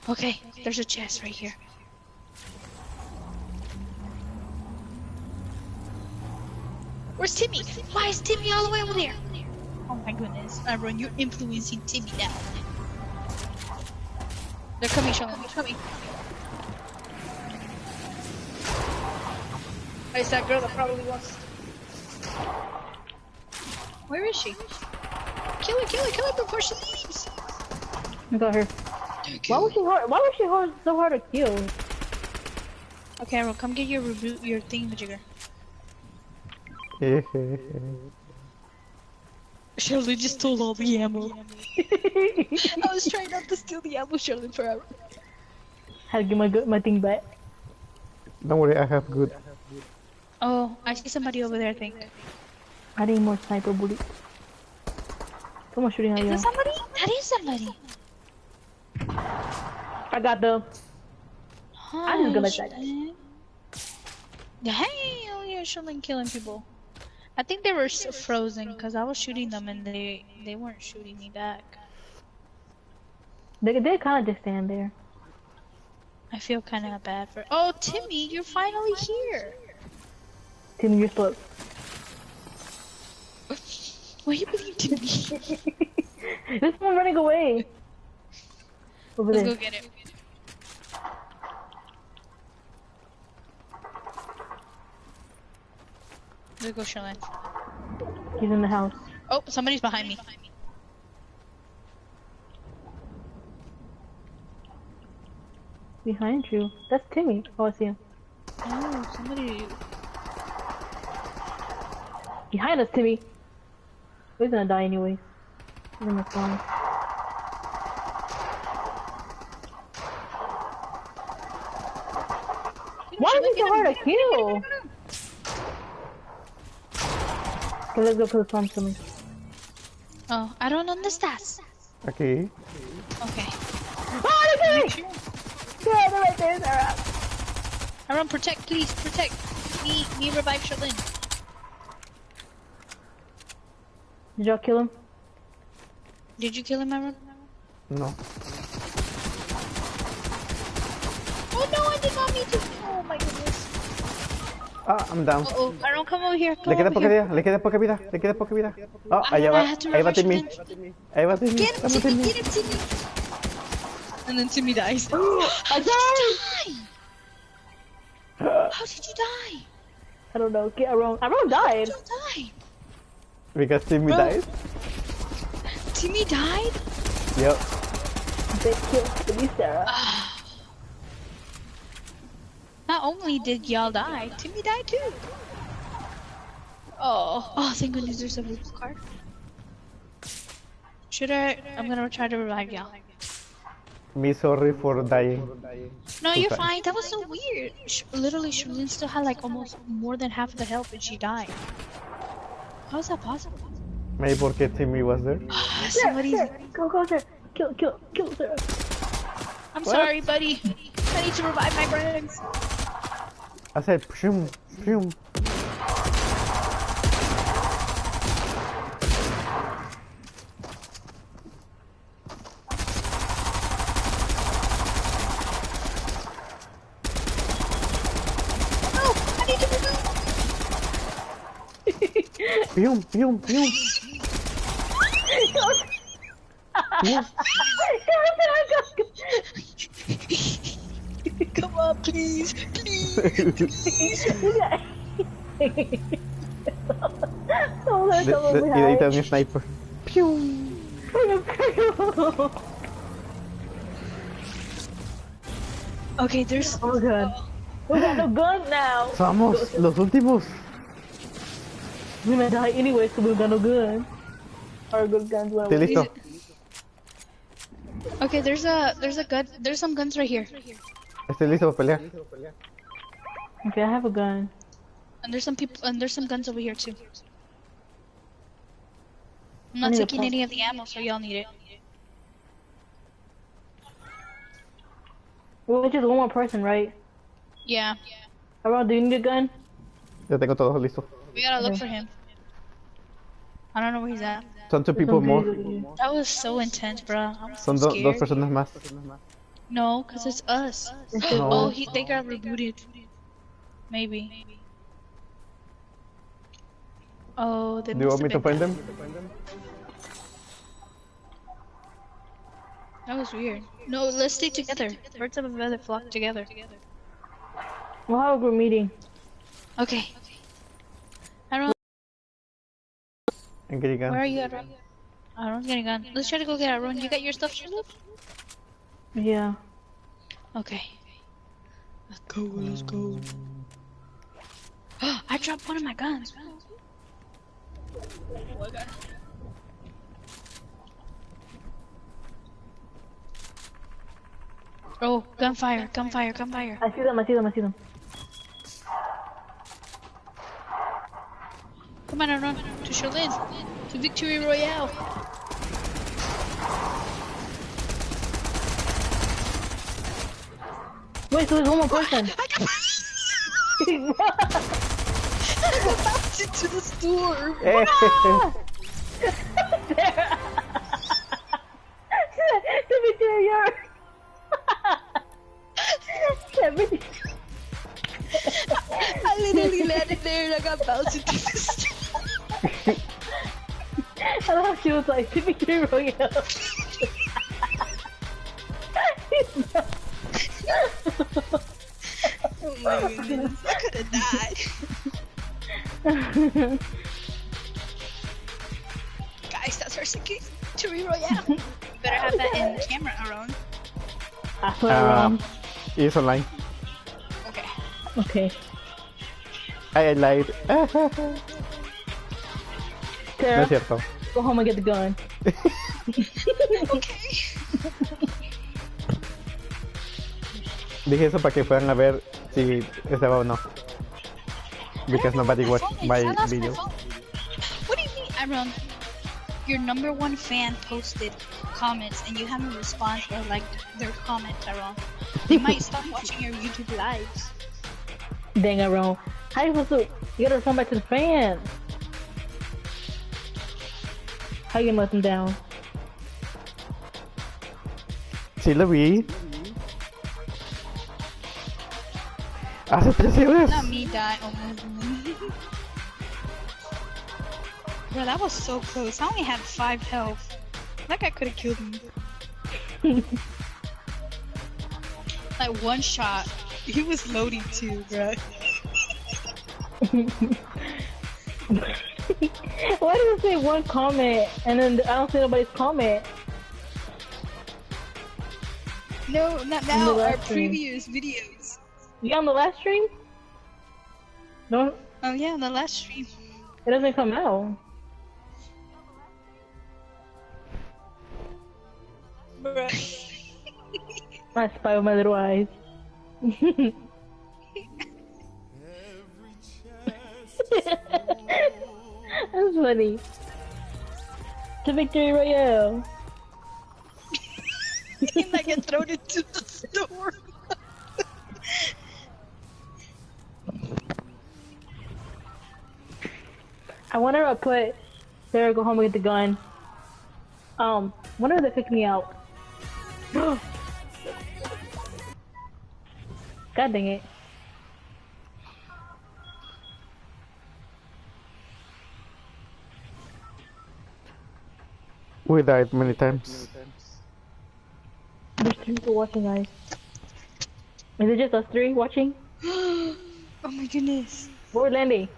Okay, there's a chest right here. Where's Timmy? Why is Timmy all the way over there? Oh my goodness, Aaron, you're influencing Timmy now. They're coming, Sean. They're coming. It's that girl that probably wants. Where is she? Kill her before she leaves. I got her. Why was she so hard to kill? Okay, Aaron, come get your thingamajigger. Shirley just stole all the ammo. I was trying not to steal the ammo, Shirley, forever. Had to get my thing back. Don't worry, I have good. Oh, I see somebody over there, I think. I need more sniper bullets. Someone shooting at Is you. that somebody? That is somebody. I got them. I'm just gonna let that guy. Hey, oh yeah, Shirley killing people. I think they were frozen because I was shooting them and they weren't shooting me back. They kind of just stand there. I feel kind of bad for. Oh, Timmy, you're finally here. Timmy, you're slow. Why you believe Timmy? This one running away. Over Let's there. go get it. Let's go, Shirley. He's in the house. Oh, somebody's behind me. Behind you. That's Timmy. Oh, I see him. Oh, somebody. Behind us, Timmy. He's gonna die anyway. He's in the spawn. Why is it so hard to kill? Okay, let's go for the spawn coming. Oh, I don't understand. Okay. Okay. Oh, look at me! Yeah, they're right there. They're up. Aaron, protect, please, protect. Me revive Shirley. Did y'all kill him? Did you kill him, Aaron? No. Oh no, I did not mean to. Oh my goodness. Ah, I'm down. Oh, Aaron, come over here. Le Come queda over poca here. vida, le queda poca vida, le queda poca vida. Oh, I allá va, had to ahí va reverse Timmy. him. Ahí va Timmy. Get him, Vamos, Timmy, Timmy. get him, Timmy. And then Timmy dies. I died! How did you die? I don't know. Get Aaron. Aaron died. You died. Because Timmy Bro. died? Timmy died? Yep. They killed Timmy, Sarah. Not only did y'all die, Timmy died too. Oh, thank goodness there's a blue card. Should I? I'm gonna try to revive y'all. Me sorry for dying. No, Two you're times. fine. That was so weird. Literally, Shalene still had like almost more than half of the health and she died. How is that possible? Maybe porque Timmy was there. Somebody's. Sarah, go, Sarah. Kill, Sarah. I'm sorry, buddy. I need to revive my friends. I said, pshum, pshum. No, I need to revive. Pium, pium, pium. Pium. Come on, please, please, please. Don't let them Y de ahí te da behind. un sniper. Pium. Okay, there's. Oh my god. We got no guns now. Somos los últimos. We might die anyway, so we got no guns. Or good guns, Estoy whatever. listo. Okay, there's a gun. There's some guns right here, Estoy listo para pelear. Okay, I have a gun. and there's some people, and there's some guns over here too. I'm I not need a taking pump. any of the ammo, so y'all need it. Well, it's just one more person, right? Yeah, Around, do you need a gun? Ya tengo todo listo. we gotta look for him. I don't know where he's at. Son 2 people more. That was so intense, bro. I was Son so dos scared. personas más. No, cause it's us. No. Oh, they got rebooted. Maybe. Oh, they Do you must want me have to been find down. them? That was weird. No, let's stay together. Birds of a feather flock together. We'll have a group meeting. Okay. I don't know. And get your gun. Where are you at, Ron? Aaron's getting gun. Let's try to go get Aaron. You got your stuff, Charlotte? Yeah. Okay. Let's go, let's go. I dropped one of my guns. Oh, gunfire, gunfire, gunfire. I see them, I see them, I see them. Come on, Aaron. To Charlene. To Victory Royale. Wait, so there's one more person. Into the storm. Eh. I literally landed there and I got bounced into the storm. I thought she was like, Victory Royale. Oh my goodness. I could have died. Guys, that's our second Victory Royale. You better have that in camera, Aaron. I put it wrong. It's online. Okay. Okay. I lied. No Tara, es cierto. go home and get the gun. Okay. Dije eso para que puedan a ver si estaba o no. Because nobody watched my I lost video. my phone. What do you mean, Aaron? Your #1 fan posted comments and you haven't responded or liked their comment, Aaron. They might stop watching your YouTube lives. Dang it, wrong. How you supposed to? You gotta respond back to the fans. How you gonna let them down? Sí lo vi. Hace 3 horas. Not me die. Oh my god. Bro, that was so close. I only had 5 health. That guy could have killed me. Like one shot. He was loading too, bro. Why did it say one comment and then I don't see nobody's comment? No, not the now. Our last stream. previous videos. You on the last stream? No, Oh yeah, on the last stream. it doesn't come out. Bro. I spy with my little eyes. That's funny. To Victory Royale. And I get thrown into the storm. I wonder if I put Sarah go home and get the gun. Wonder if they kick me out. God dang it. We died many times. There's 3 people watching, guys. Is it just us 3 watching? Oh my goodness. Where we're landing?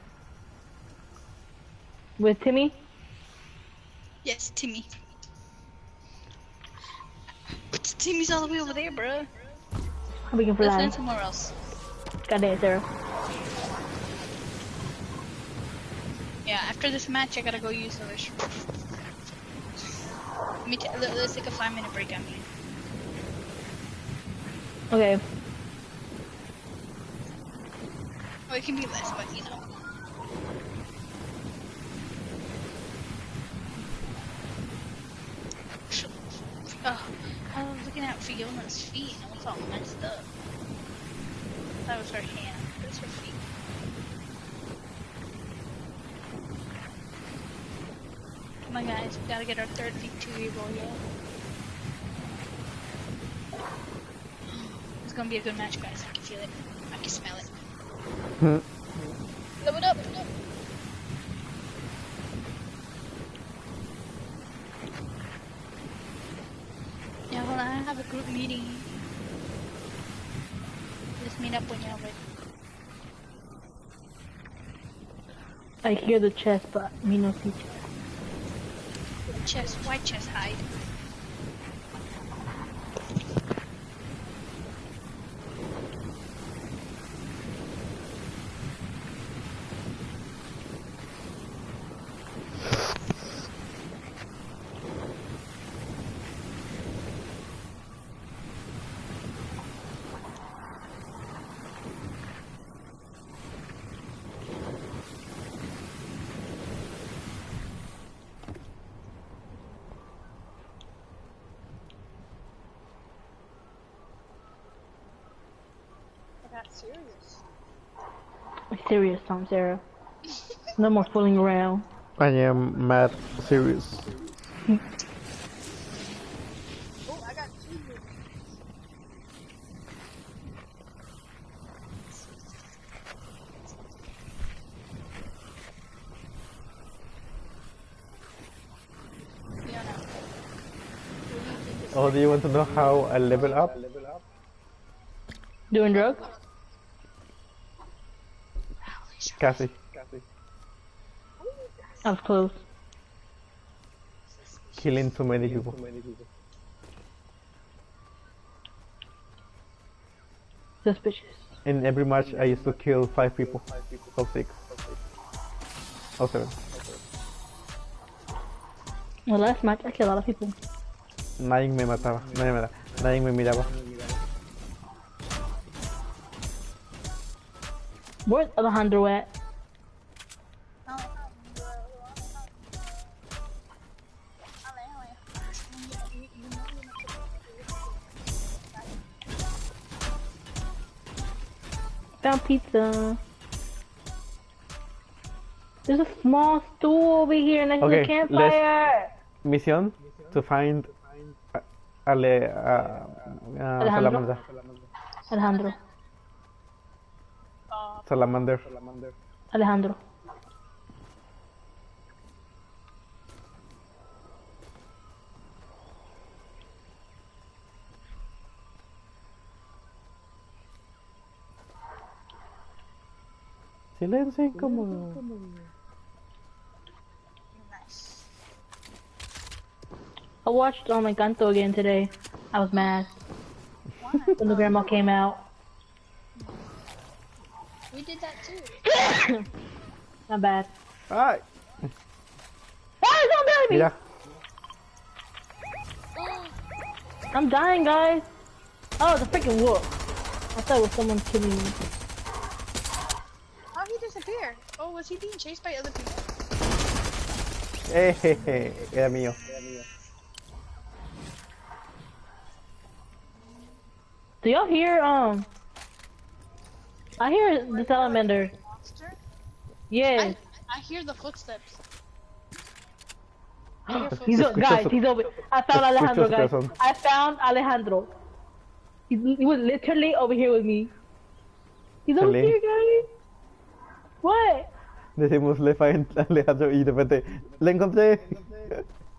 With Timmy? Yes, Timmy. But Timmy's all the way over there, bro. We can Let's fly. land somewhere else. God dang it, Sarah. Yeah, after this match, I gotta go use the restroom. Let's take a 5-minute break, I mean. Okay. Oh, it can be less, but you know. Oh, I was looking at Fiona's feet and it was all messed up. That was her hand. That's her feet. Come on, guys. We gotta get our 3rd victory royale. It's gonna be a good match, guys. I can feel it. I can smell it. Blow it up! Yeah, hold on. I have a group meeting. Let's meet up when you're ready. I hear the chest, but me no see chest. White chest hide. I got serious. Serious time, Sarah. No more fooling around. I am mad serious. Oh, I got 2 here. Fiona, what do you think is Oh, do you want to know how I level up? Doing drugs? Cassie. I was close. Killing too many people. Suspicious. In every match, I used to kill 5 people. Or 6. Or 7. The last match, I killed a lot of people. Nadie me mataba. Nadie me miraba. Where's Alejandro at? Found pizza. There's a small stool over here next to the Okay, campfire. Mission to find Salamander. Alejandro. Salamander. Alejandro. Silencio incómodo. nice? I watched Encanto again today. I was mad Why? when the grandma came out. We did that too. Not bad. Ay, Ah, don't belly me! mira. I'm dying, guys. Oh, it's a freaking wolf. I thought it was someone killing me. How'd he disappear? Oh, was he being chased by other people? Era mío. Do y'all hear, I hear the salamander. Monster? Yes. I hear the footsteps. I hear He's footsteps. guys. He's over. I found Alejandro, guys. corazón. I found Alejandro. He was literally over here with me. He's over Chale. here, guys. What? Decimos le find Alejandro y de repente le encontré.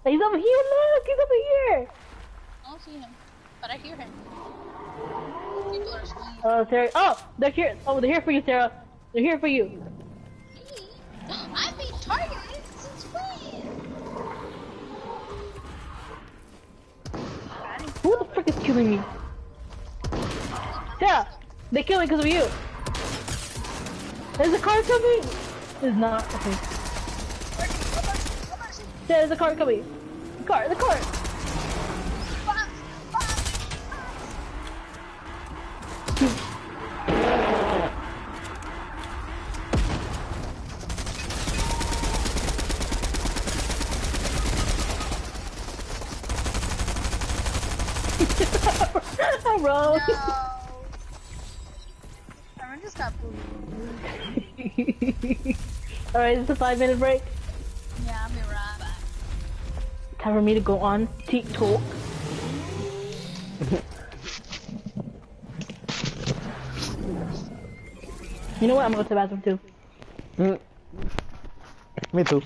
He's over here. Look, he's over here. I don't see him, but I hear him. People are screaming. Sarah. Oh, they're here. Oh, they're here for you, Sarah. They're here for you. I'm being targeted since when? Who the frick is killing me? Sarah, they killed me because of you. There's a car coming. There's not. Okay. Sarah, there's a car coming. The car. I wrong. I just got booed. Alright, it's a 5-minute break. Yeah, I'll be right back. Time for me to go on TikTok. You know what? I'm gonna go to the bathroom too. Me too.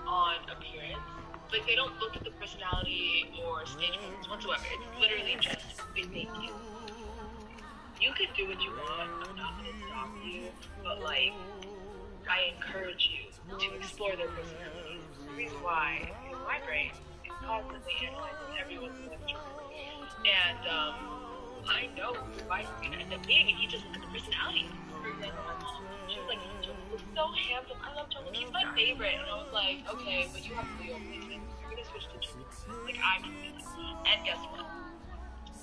On appearance, like they don't look at the personality or stage presence whatsoever. It's literally just they make you. You can do what you want. I'm not gonna stop you, but like I encourage you to explore their personalities. The reason why is my brain is constantly analyzing everyone's lecture, and I know who my gonna end up being if you just look at the personality. For example, my mom, she was like, "He's so handsome. I love Jungkook. He's my favorite." And I was like, "Okay, but you have Leo placement. You're gonna switch to Jungkook. Like I'm doing it." And guess what?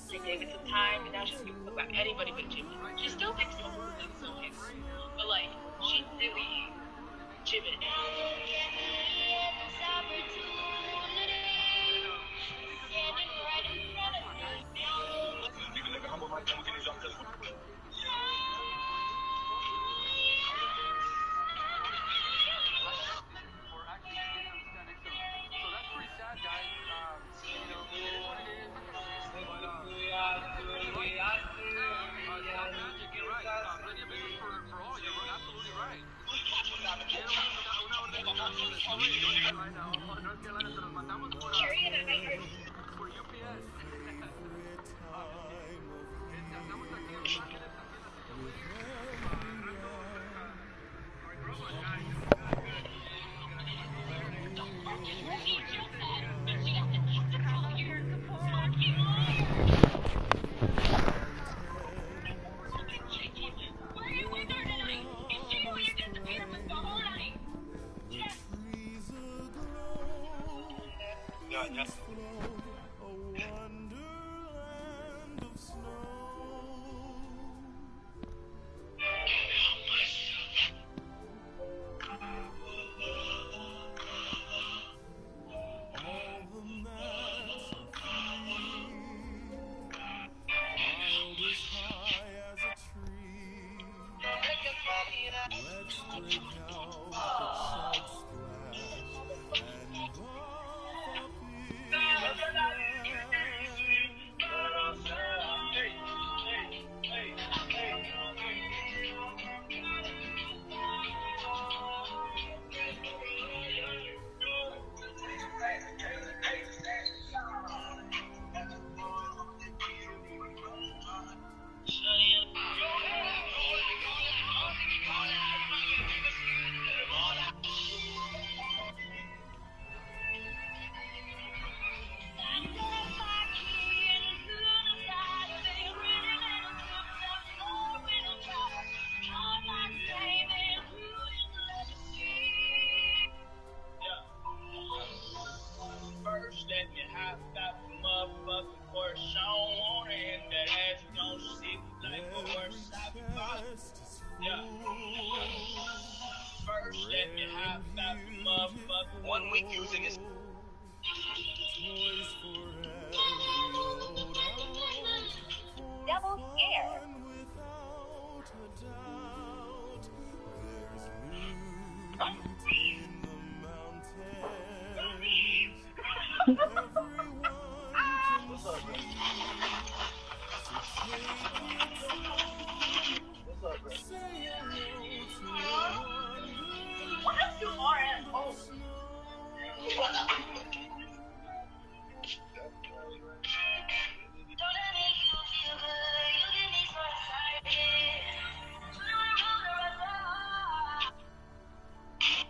They gave it some time, and now she's gonna talk about anybody but Jimin. She still thinks Jungkook is so handsome, but like she's really Jimin.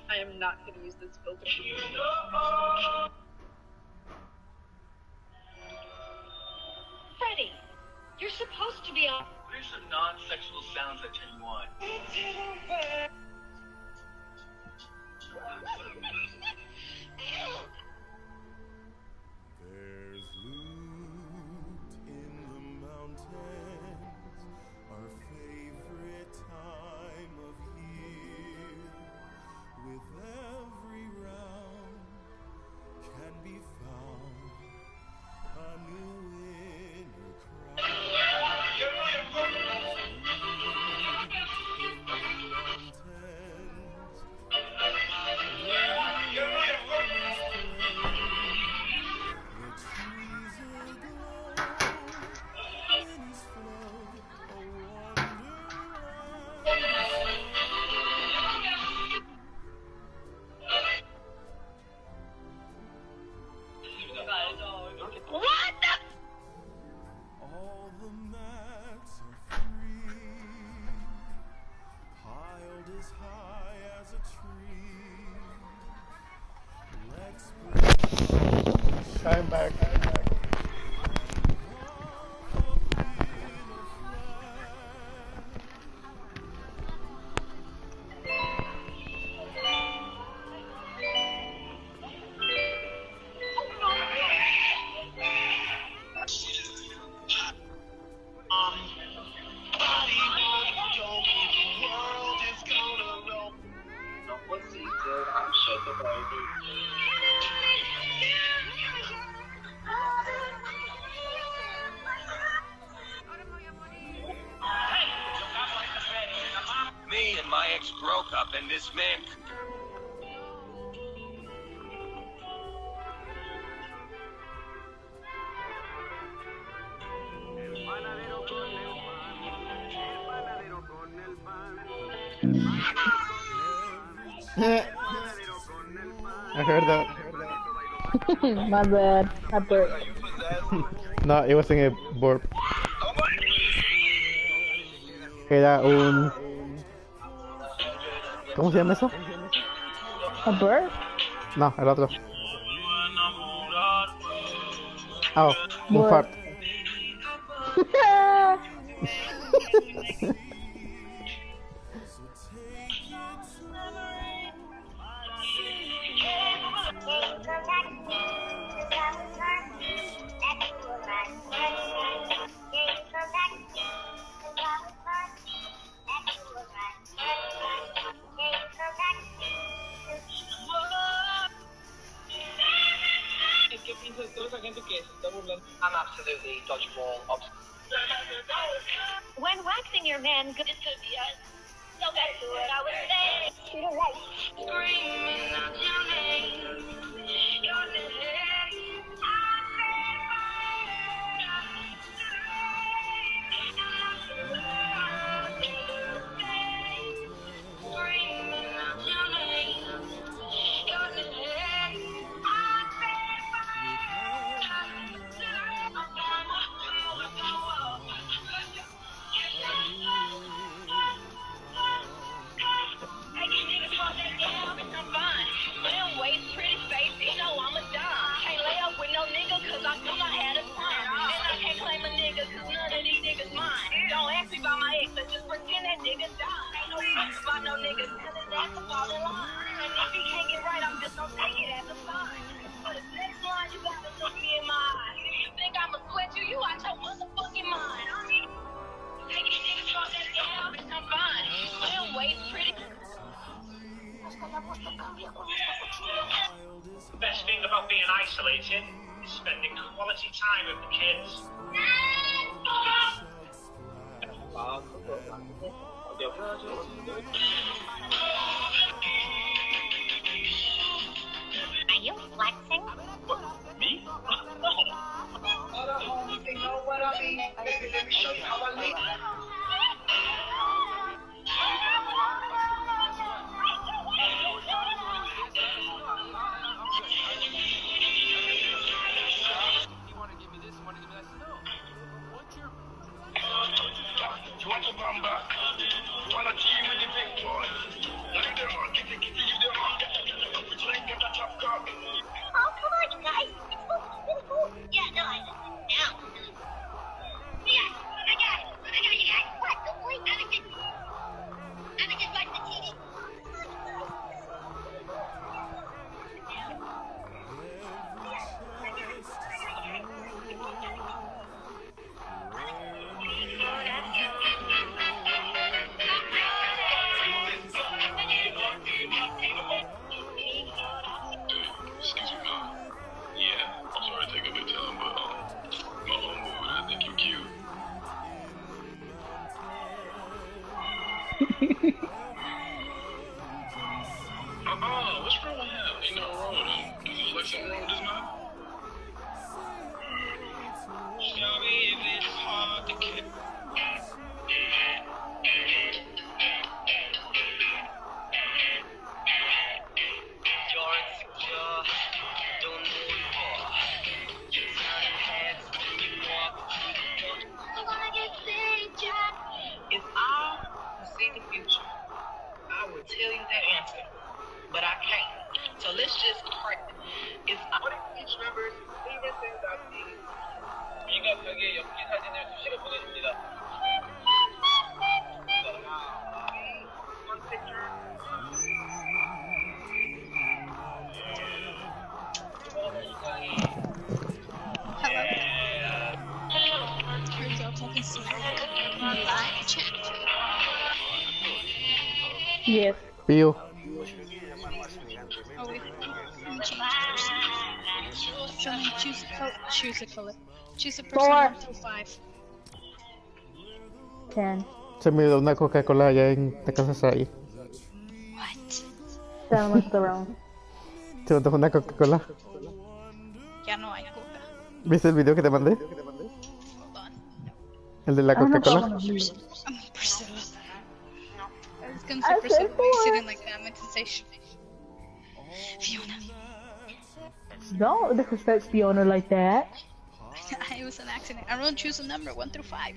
I am not going to use this filter. Freddy, you're supposed to be on. What are some non-sexual sounds that turn you on? There's loot in the mountains, our favorite time of year. With every round can be found a new winner crown. All the mats are free, piled as high as a tree. Let's break I'm back. Me and my ex broke up, and this man. I heard that. My bad. I put. No, it wasn't a burp. Era un... ¿Cómo se llama eso? A bird? No, el otro. Oh, un What? fart. I'm absolutely dodgeball obsessed. When waxing your man, this could be us. So back to what I was saying. Shoot it right. Screaming out your name. Your name. Screaming out your name. Your name. Don't ask me about my ex, let's just pretend that nigga died. Ain't no fuss about no niggas, cause his ass will fall in line. And if he can't get right, I'm just gonna take it as a sign. For the next line, you gotta look me in my eye. If you think I'ma sweat you, you out your motherfucking mind. Hey, these niggas fuck that down, bitch, I'm fine. Well, wait, pretty. The best thing about being isolated is spending quality time with the kids. Are you flexing? What, me? You know what I mean? Baby, let me show you how I live. You want to come back? You want to team with the big boys? Like them on, kitty, you them on. Which like get a top cup. Oh, come on, you guys. It's cool. Yeah, no, I know. Yeah, I got it, you guys. What? Don't worry. I'm just watch the TV. Excuse me, Mom. Yeah, I'm sorry to take a bit time, but my own mood, I think you're cute. What's wrong with him? Ain't nothing wrong with him. Is there like something wrong with his mouth? Sorry if it's hard to get. You're insecure, don't know it all. You're not hands when you walk through the door. I wanna get picture. If I could see the future, I would tell you that answer, but I can't. So let's just pray. If I what if each member's favorite things I see? 이가 벽에 연기 사진을 수시로 보내줍니다. One picture. Turns out I can see my live chat. Yes. Pío. Oh wait, let me change person. Show me, choose a color. Choose a color. Choose a person 4. 1 through 5. 10. Se me dio una Coca-Cola allá en la casa de Sai. What? 7 was the round. ¿Se me antojó una Coca-Cola? Ya no hay coca. ¿Viste el video que te mandé? Hold on. El de la I don't know if I Coca-Cola. wanna use. I'm Priscilla. I was gonna I say Priscilla, said but you four. said it like that. I meant to say Fiona. Don't disrespect Fiona like that. I It was an accident. Everyone choose a number 1 through 5.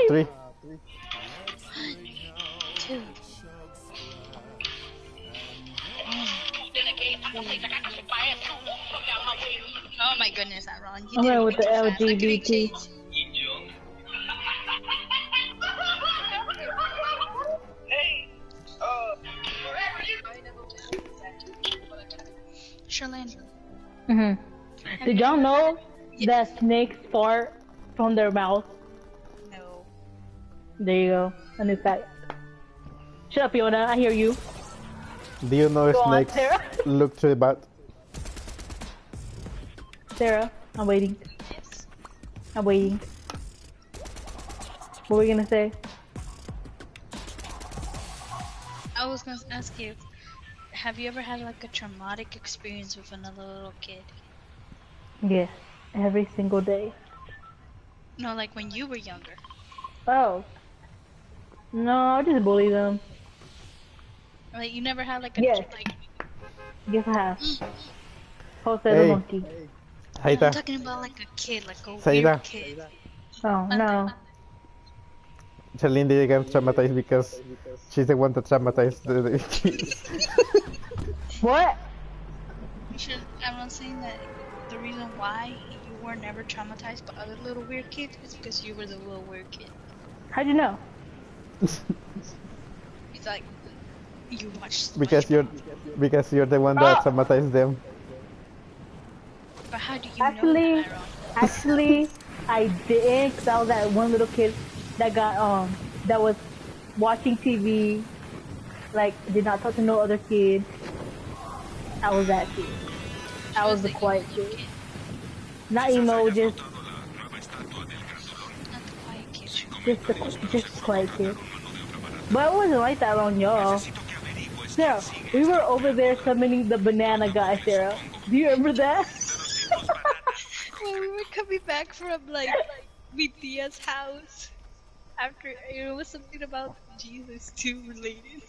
3. 2. Oh my goodness, I'm wrong. You I'm did it going way with the too fast. I couldn't LGBT. change. Hey, Charlene. Did y'all know that snakes fart from their mouth? No. There you go. A new fact. Shut up, Fiona. I hear you. Do you know Go on, snakes Sarah. look to the butt? Sarah, I'm waiting. Yes. I'm waiting. What were we gonna say? I was gonna ask you, have you ever had like a traumatic experience with another little kid? Yes. Every single day. No, like when you were younger. Oh. No, I just bully them. Like you never had like a Yes. like. Yes, I have. Jose the Hey. monkey. I'm Saita. talking about like a kid, like a Saida. weird kid. Oh, no. Charlene did get traumatized because she's the one that traumatized the kids. What? You should. I'm not saying that the reason why you were never traumatized by other little weird kids is because you were the little weird kid. How'd you know? It's like you watched. because you're the one Oh. that traumatized them. But how do you Actually, know that, Aaron? actually, I didn't, cause I was that one little kid that got that was watching TV, like did not talk to no other kid. I was that kid. I was the quiet kid. Not emo, just Not the quiet kid. just the quiet kid. But it wasn't like that on y'all. Sarah, we were over there summoning the banana guy, Sarah. Do you remember that? When we were coming back from like Vitia's house after it was something about Jesus too related.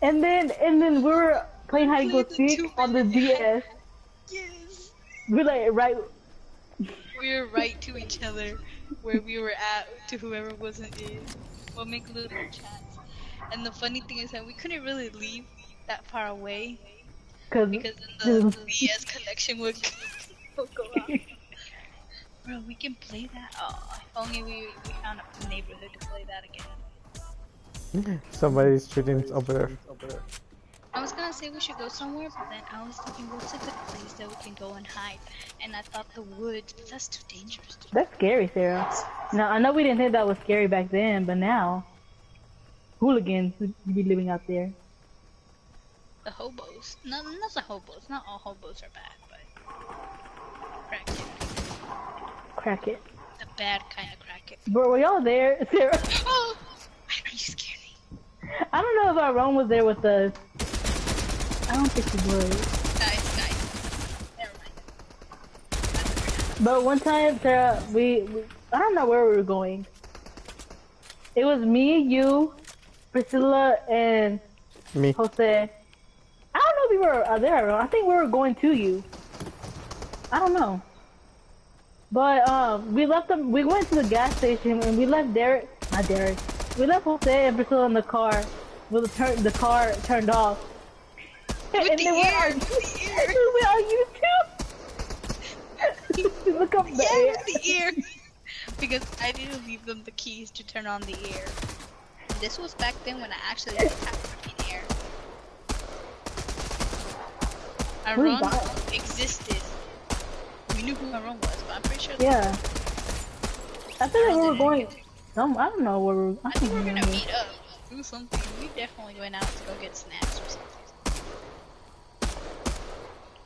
And then we were playing hide and go Played the seek on the 2-minute DS. Yes. We're like right. We were right to each other where we were at to whoever wasn't in. We'll make little chats. And the funny thing is that we couldn't really leave that far away Cause because then the DS connection would go out. Bro, we can play that. Oh, if only we found a neighborhood to play that again. Somebody's shooting over there. I was gonna say we should go somewhere, but then I was thinking what's a good place that we can go and hide? And I thought the woods, but that's too dangerous. that's scary, Sarah. Now I know we didn't think that was scary back then, but now hooligans would be living out there. The hobos. No, not the hobos. Not all hobos are bad, but crack it. Crack it. The bad kind of crack it. Bro, were y'all there, Sarah? Oh! Why are you scared me? I don't know if our Ron was there with us. I don't think he was. Guys. Never mind. But one time, Sarah, we I don't know where we were going. It was me, you, Priscilla, and Me. Jose. I don't know if we were there. I think we were going to you. I don't know. But we left them. We went to the gas station and we left Derek. Not Derek. We left Jose and Priscilla in the car. With the car turned off. With and the then ear, we on YouTube. Look up the yeah, ear. with the ear. Because I didn't leave them the keys to turn on the air. This was back then when I actually did have freaking air. Who's Aaron that? existed. We knew who Aaron was, but I'm pretty sure. Yeah. I feel like we were going. I don't know where we were. I think we're gonna meet up, do something. We definitely went out to go get snacks or something.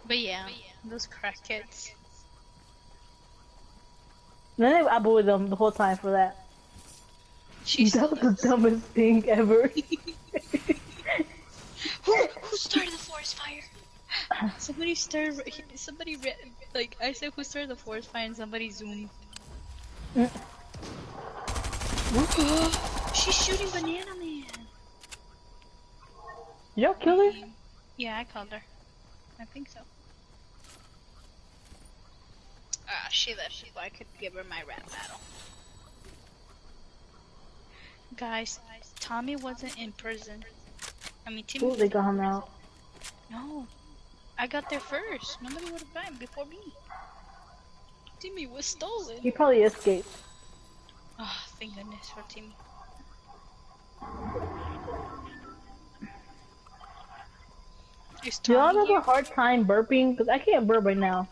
But yeah, those crackheads. Then I bullied them the whole time for that. That was the dumbest thing ever. Who started the forest fire? Somebody started. Like I said, who started the forest fire? And somebody zoomed. What the hell? She's shooting Banana Man. Did y'all kill her? Yeah, I called her. I think so. Ah, she left before I could give her my rap battle. Guys, Tommy wasn't in prison. I mean, Timmy. Ooh, they got him out. No, I got there first. Nobody would have gotten before me. Timmy was stolen. He probably escaped. Oh, thank goodness for Timmy. Is Do y'all Tommy have here? a hard time burping? Because I can't burp right now.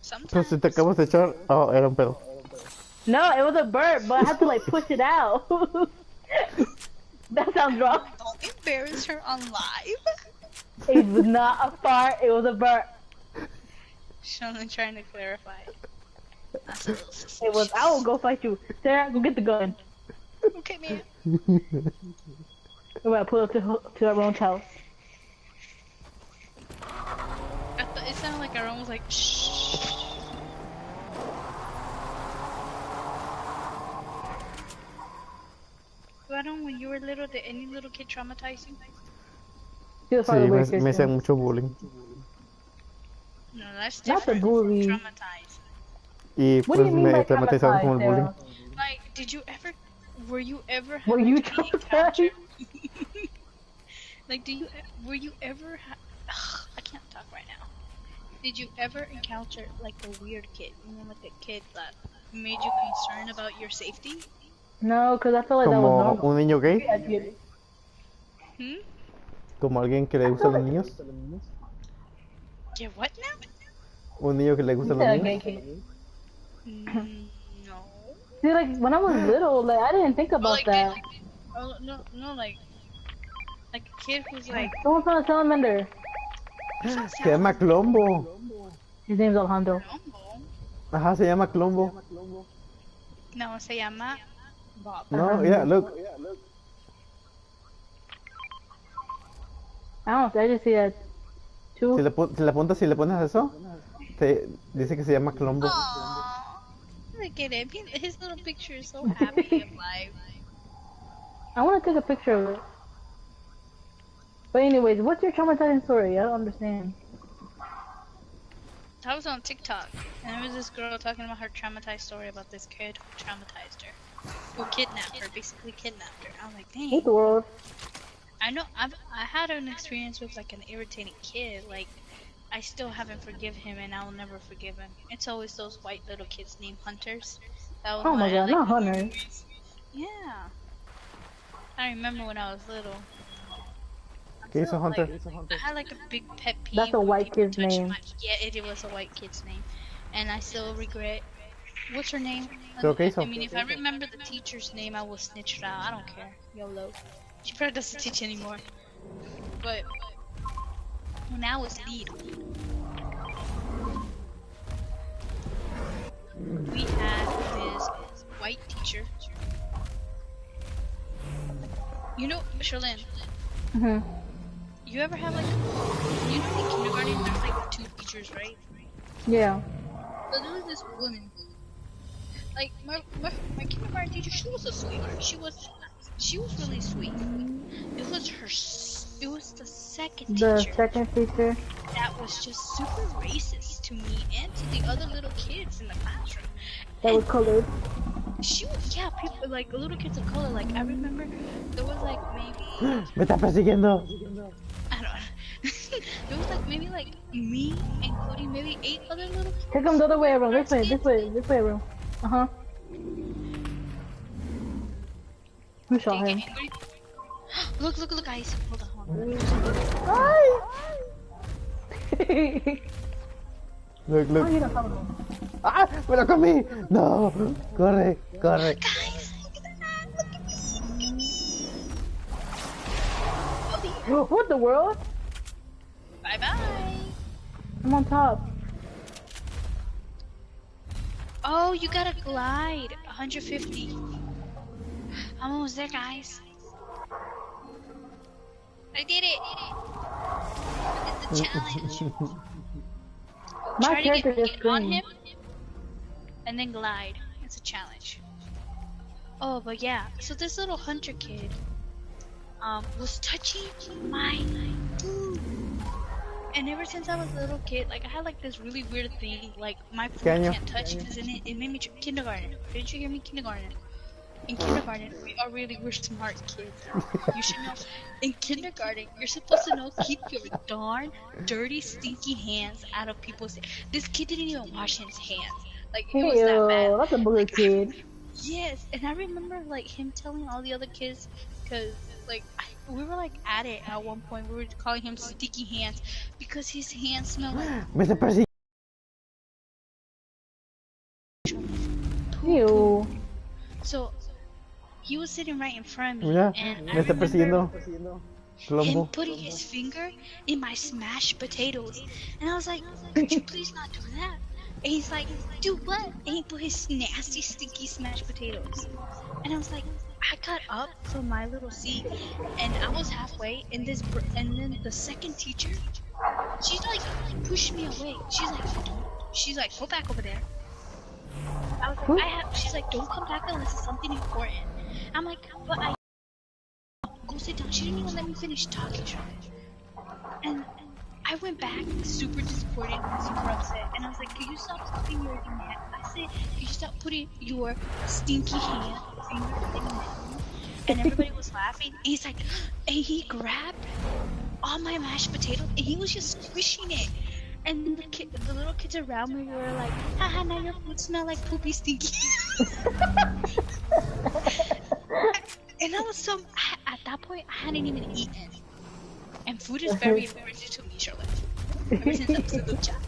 Pues Sometimes. si te acabas de echar. Oh, era un pedo. No, it was a burp, but I had to like push it out. That sounds wrong. Don't embarrass her on live. It was not a fart, it was a burp. She's only trying to clarify. That's a little suspicious. It was, I will go fight you. Sarah, go get the gun. Okay, man. We're about to pull up to our own house. I thought it sounded like our own was like, shh. Aaron, when you were little, did any little kid traumatize you? She was Sí, probably me weird kid, hacían too. mucho bullying. No, that's Not the different. bully. Traumatized. Y What do pues you mean me by traumatizaron con el bullying. Sarah? Like, were you ever Were having you to be encountered? traumatized? Like, were you ever I can't talk right now. Did you ever encounter, like, a weird kid? You know, like a kid that made you concerned about your safety? No, because I feel like that was Como normal. un niño gay. I get it. Hmm? Como alguien que le gustan los niños. Yeah, what now? Un niño que le You gustan said los a gay niños. kid. No. See, like, when I was little, like, I didn't think about Like, that. no, like a kid who's like, Someone's trying to salamander. Se llama Clombo. His name's Alejandro. Ajá, se llama Clombo. no, se llama Bob. No, yeah, look. I don't know, I just see that. Two. Si le apuntas y le pones eso, te dice que se llama Clombo. Aww. Look at him. His little picture is so happy and alive. I want to take a picture of it. But anyways, what's your traumatizing story? I don't understand. I was on TikTok, and there was this girl talking about her traumatized story about this kid who traumatized her. Who kidnapped her, basically kidnapped her. I was like, What dang. the world? I know, I had an experience with like an irritating kid, like, I still haven't forgive him and I'll never forgive him. It's always those white little kids named Hunters. That was Oh my god, like, not Hunter. yeah. I remember when I was little. ¿Qué hizo Hunter? I had like a big pet peeve. That's a when white people kid's touched name. Yeah, it was a white kid's name. And I still regret. What's her name? ¿Pero qué hizo? I mean, if I remember the teacher's name, I will snitch it out. I don't care. YOLO. She probably doesn't teach anymore. But when I was little, we had this white teacher. You know, Charlene, Mhm. you ever have like, you know, in kindergarten there's like 2 teachers, right? Yeah. So there was this woman. Like my kindergarten teacher, she was a sweetheart. She was really sweet. It was the second The teacher second teacher. that was just super racist to me and to the other little kids in the classroom. That was colored. She was, yeah, people like little kids of color. Like I remember there was like maybe Me está persiguiendo. I don't know. There was like maybe like me, including maybe 8 other little kids. Take them the other way around. This way around. Uh-huh. Who shot him? Look, guys. Hold on. Hi! Look, Oh, look. you don't follow him. ¡Ah! ¡Me lo comí! ¡No! ¡Corre! ¡Corre! Guys, look at that. Look at me. What the world? Bye bye. I'm on top. Oh, you gotta glide. 150. I'm almost there, guys. I did it. I did the challenge. My Try to character get just on screamed. him and then glide. It's a challenge. Oh, but yeah. So this little hunter kid was touching my food. And ever since I was a little kid, like I had like this really weird thing, like my food año? can't touch because it made me kindergarten. Didn't you hear me? Kindergarten. In kindergarten, we're smart kids. You should know. In kindergarten, you're supposed to know keep your darn dirty, stinky hands out of people's. This kid didn't even wash his hands. Like it was that bad. Ew, that's a booger kid. Yes, and I remember like him telling all the other kids, cause like we were like at it at one point. We were calling him sticky hands because his hands smell like Me está persiguiendo. poo. Ew. So he was sitting right in front of me, Mira, and I me está remember persiguiendo. him Colombo. putting his finger in my smashed potatoes, and I was like, "Could you please not do that?" And he's like, "Do what?" And he put his nasty, stinky smashed potatoes, and I was like, I got up from my little seat, and I was halfway, and and then the second teacher, she like pushed me away. She's like, go back over there. I was like, she's like, don't come back unless it's something important. I'm like, but I go sit down. She didn't even let me finish talking, and I went back super disappointed, super upset, and I was like, can you stop putting your hand? I said, can you stop putting your stinky hand finger in my hand? And everybody was laughing. And he's like, and he grabbed all my mashed potatoes, and he was just squishing it. And the little kids around me were like, haha, now your food smell like poopy stinky. And I was so, at that point, I hadn't even eaten. And food is very important to me, Charlotte. Ever since I was a little child.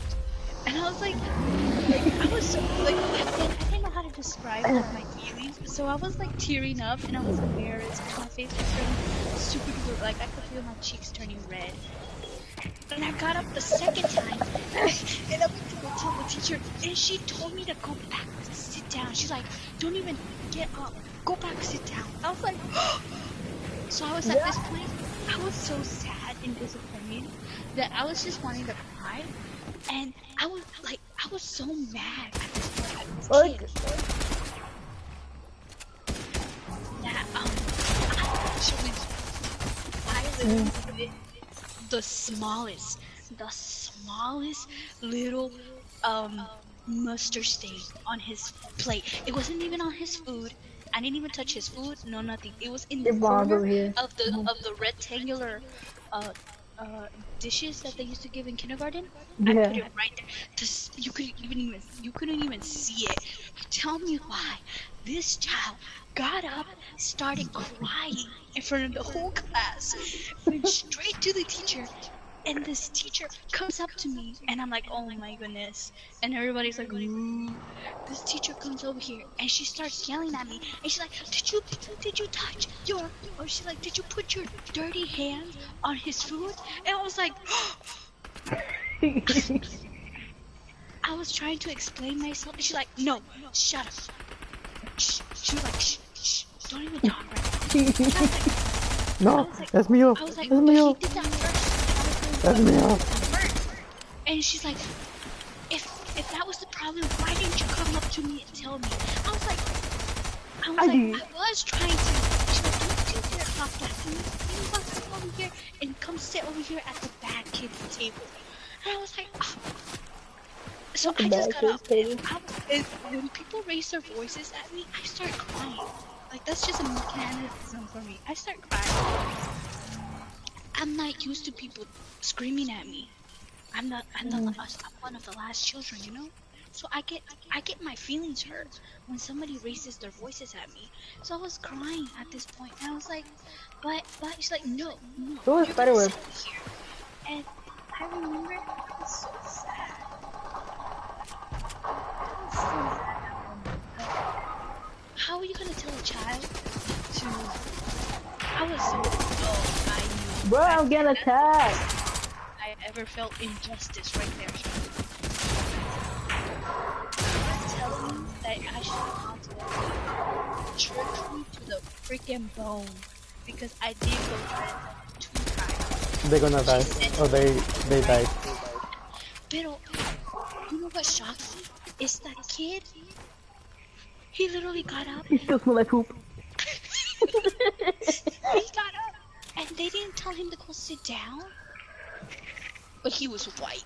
And I was like I was so, like, I didn't know how to describe like, my feelings. So I was like tearing up, and I was embarrassed because my face was turning super duper, like I could feel my cheeks turning red. And I got up the second time, and I went to go tell the teacher, and she told me to go back and sit down. She's like, don't even get up, go back, sit down. I was like, so I was at this point, I was so sad and disappointed that I was just wanting to cry, and I was so mad at this point, at this kid, that I literally put the smallest little mustard stain on his plate. It wasn't even on his food. I didn't even touch his food. No, nothing. It was in the corner of the rectangular dishes that they used to give in kindergarten. I put it right there. You couldn't even see it. Tell me why this child got up, started crying in front of the whole class, went straight to the teacher. And this teacher comes up to me, and I'm like, oh my goodness. And everybody's like, ooh. This teacher comes over here, and she starts yelling at me. And she's like, did you touch your, or she's like, did you put your dirty hands on his food? And I was like, I was trying to explain myself. And she's like, no, shut up. Shh. She was like, shh, don't even talk right now. No, that's mío. I was like, that's but mío. he did that first. That's mío. And she's like, if that was the problem, why didn't you come up to me and tell me? I was like, I was trying to. She's like, don't you dare talk that to me. You want to come over here and come sit over here at the bad kid's table. And I was like, oh. So I just got up. And when people raise their voices at me, I start crying. Like, that's just a mechanism for me. I start crying. I'm not used to people screaming at me. I'm one of the last children, you know? So I get my feelings hurt when somebody raises their voices at me. So I was crying at this point, and I was like, but she's like, no. Who was better with? Here. And I remember I was so sad. How are you gonna tell a child to? I was so I knew. Bro, I'm getting attacked. I ever felt injustice right there. Telling me that I should have gone to church me to the freaking bone because I did go to 2 times. They're gonna die. Or they died. Pero, you know what shocked me? Is that kid. He literally got up. He still smells like poop. He got up, and they didn't tell him to go sit down. but he was white.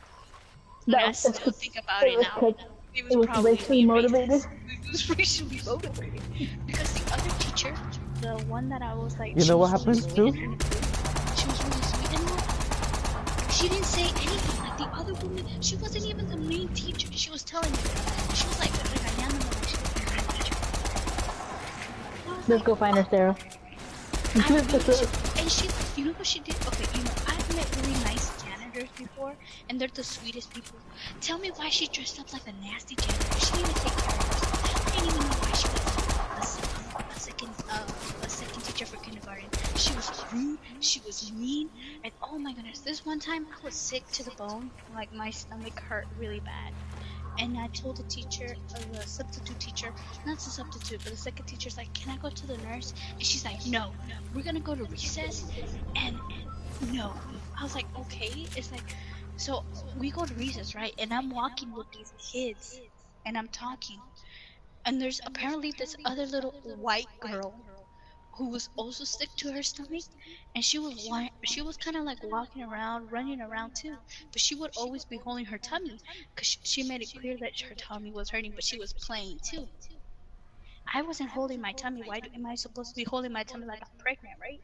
No, And I it's still 'cause think about it it was now. 'cause It it was was probably racially motivated. It was racially motivated. Because the other teacher, the one that I was like, You she know what was really happens sweet too? and she was really sweet and all. She didn't say anything. Like the other woman, she wasn't even the main teacher. She was telling me, she was like regañándome like she was the main teacher. And I was Let's like, go find her, Sarah. and she, you know what she did? Okay, you know, I've met really nice janitors before, and they're the sweetest people. Tell me why she dressed up like a nasty janitor. She didn't even take care of herself. I didn't even know why she was a second teacher for kindergarten. She was rude, she was mean, and oh my goodness, this one time I was sick to the bone, like my stomach hurt really bad. And I told the teacher, the substitute teacher, not the substitute, but the second teacher's like, can I go to the nurse? And she's like, no, we're gonna go to recess, and no. I was like, okay. It's like, so we go to recess, right? And I'm walking with these kids, and I'm talking. And there's apparently this other little white girl who was also sick to her stomach, and she was kind of like walking around, running around too, but she would always be holding her tummy because she made it clear that her tummy was hurting, but she was playing too. I wasn't holding my tummy. Am I supposed to be holding my tummy like I'm pregnant, right?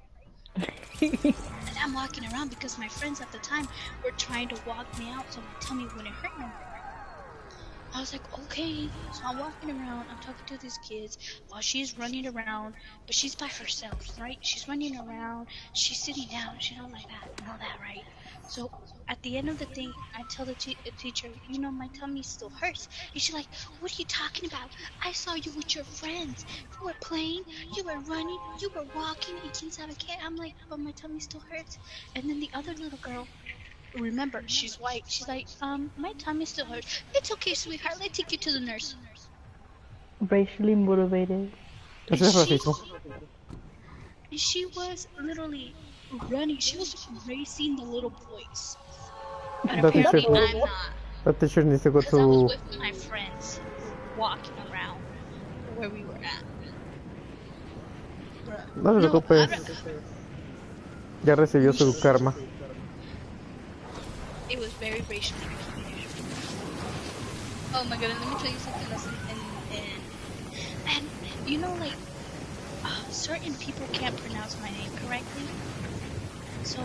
And I'm walking around because my friends at the time were trying to walk me out so my tummy wouldn't hurt no more. I was like, okay. So I'm walking around, I'm talking to these kids while she's running around, but she's by herself, right? She's running around, she's sitting down, she's all like that, and all that, right? So at the end of the thing, I tell the teacher, you know, my tummy still hurts. And she's like, what are you talking about? I saw you with your friends. You were playing, you were running, you were walking, and quién sabe qué. I'm like, but my tummy still hurts. And then the other little girl, remember, she's white. She's like, my tummy still hurts. It's okay, sweetheart. Let's take you to the nurse. Racially motivated. And Eso es racismo. she was literally running. She was racing the little boys. But That teacher, apparently I'm not. that teacher needs to go Because I was to. with my friends walking around where we were at. No se No, preocupes, ya recibió su karma. it was very racially motivated. Oh my god, let me tell you something else. And you know, like, certain people can't pronounce my name correctly. So,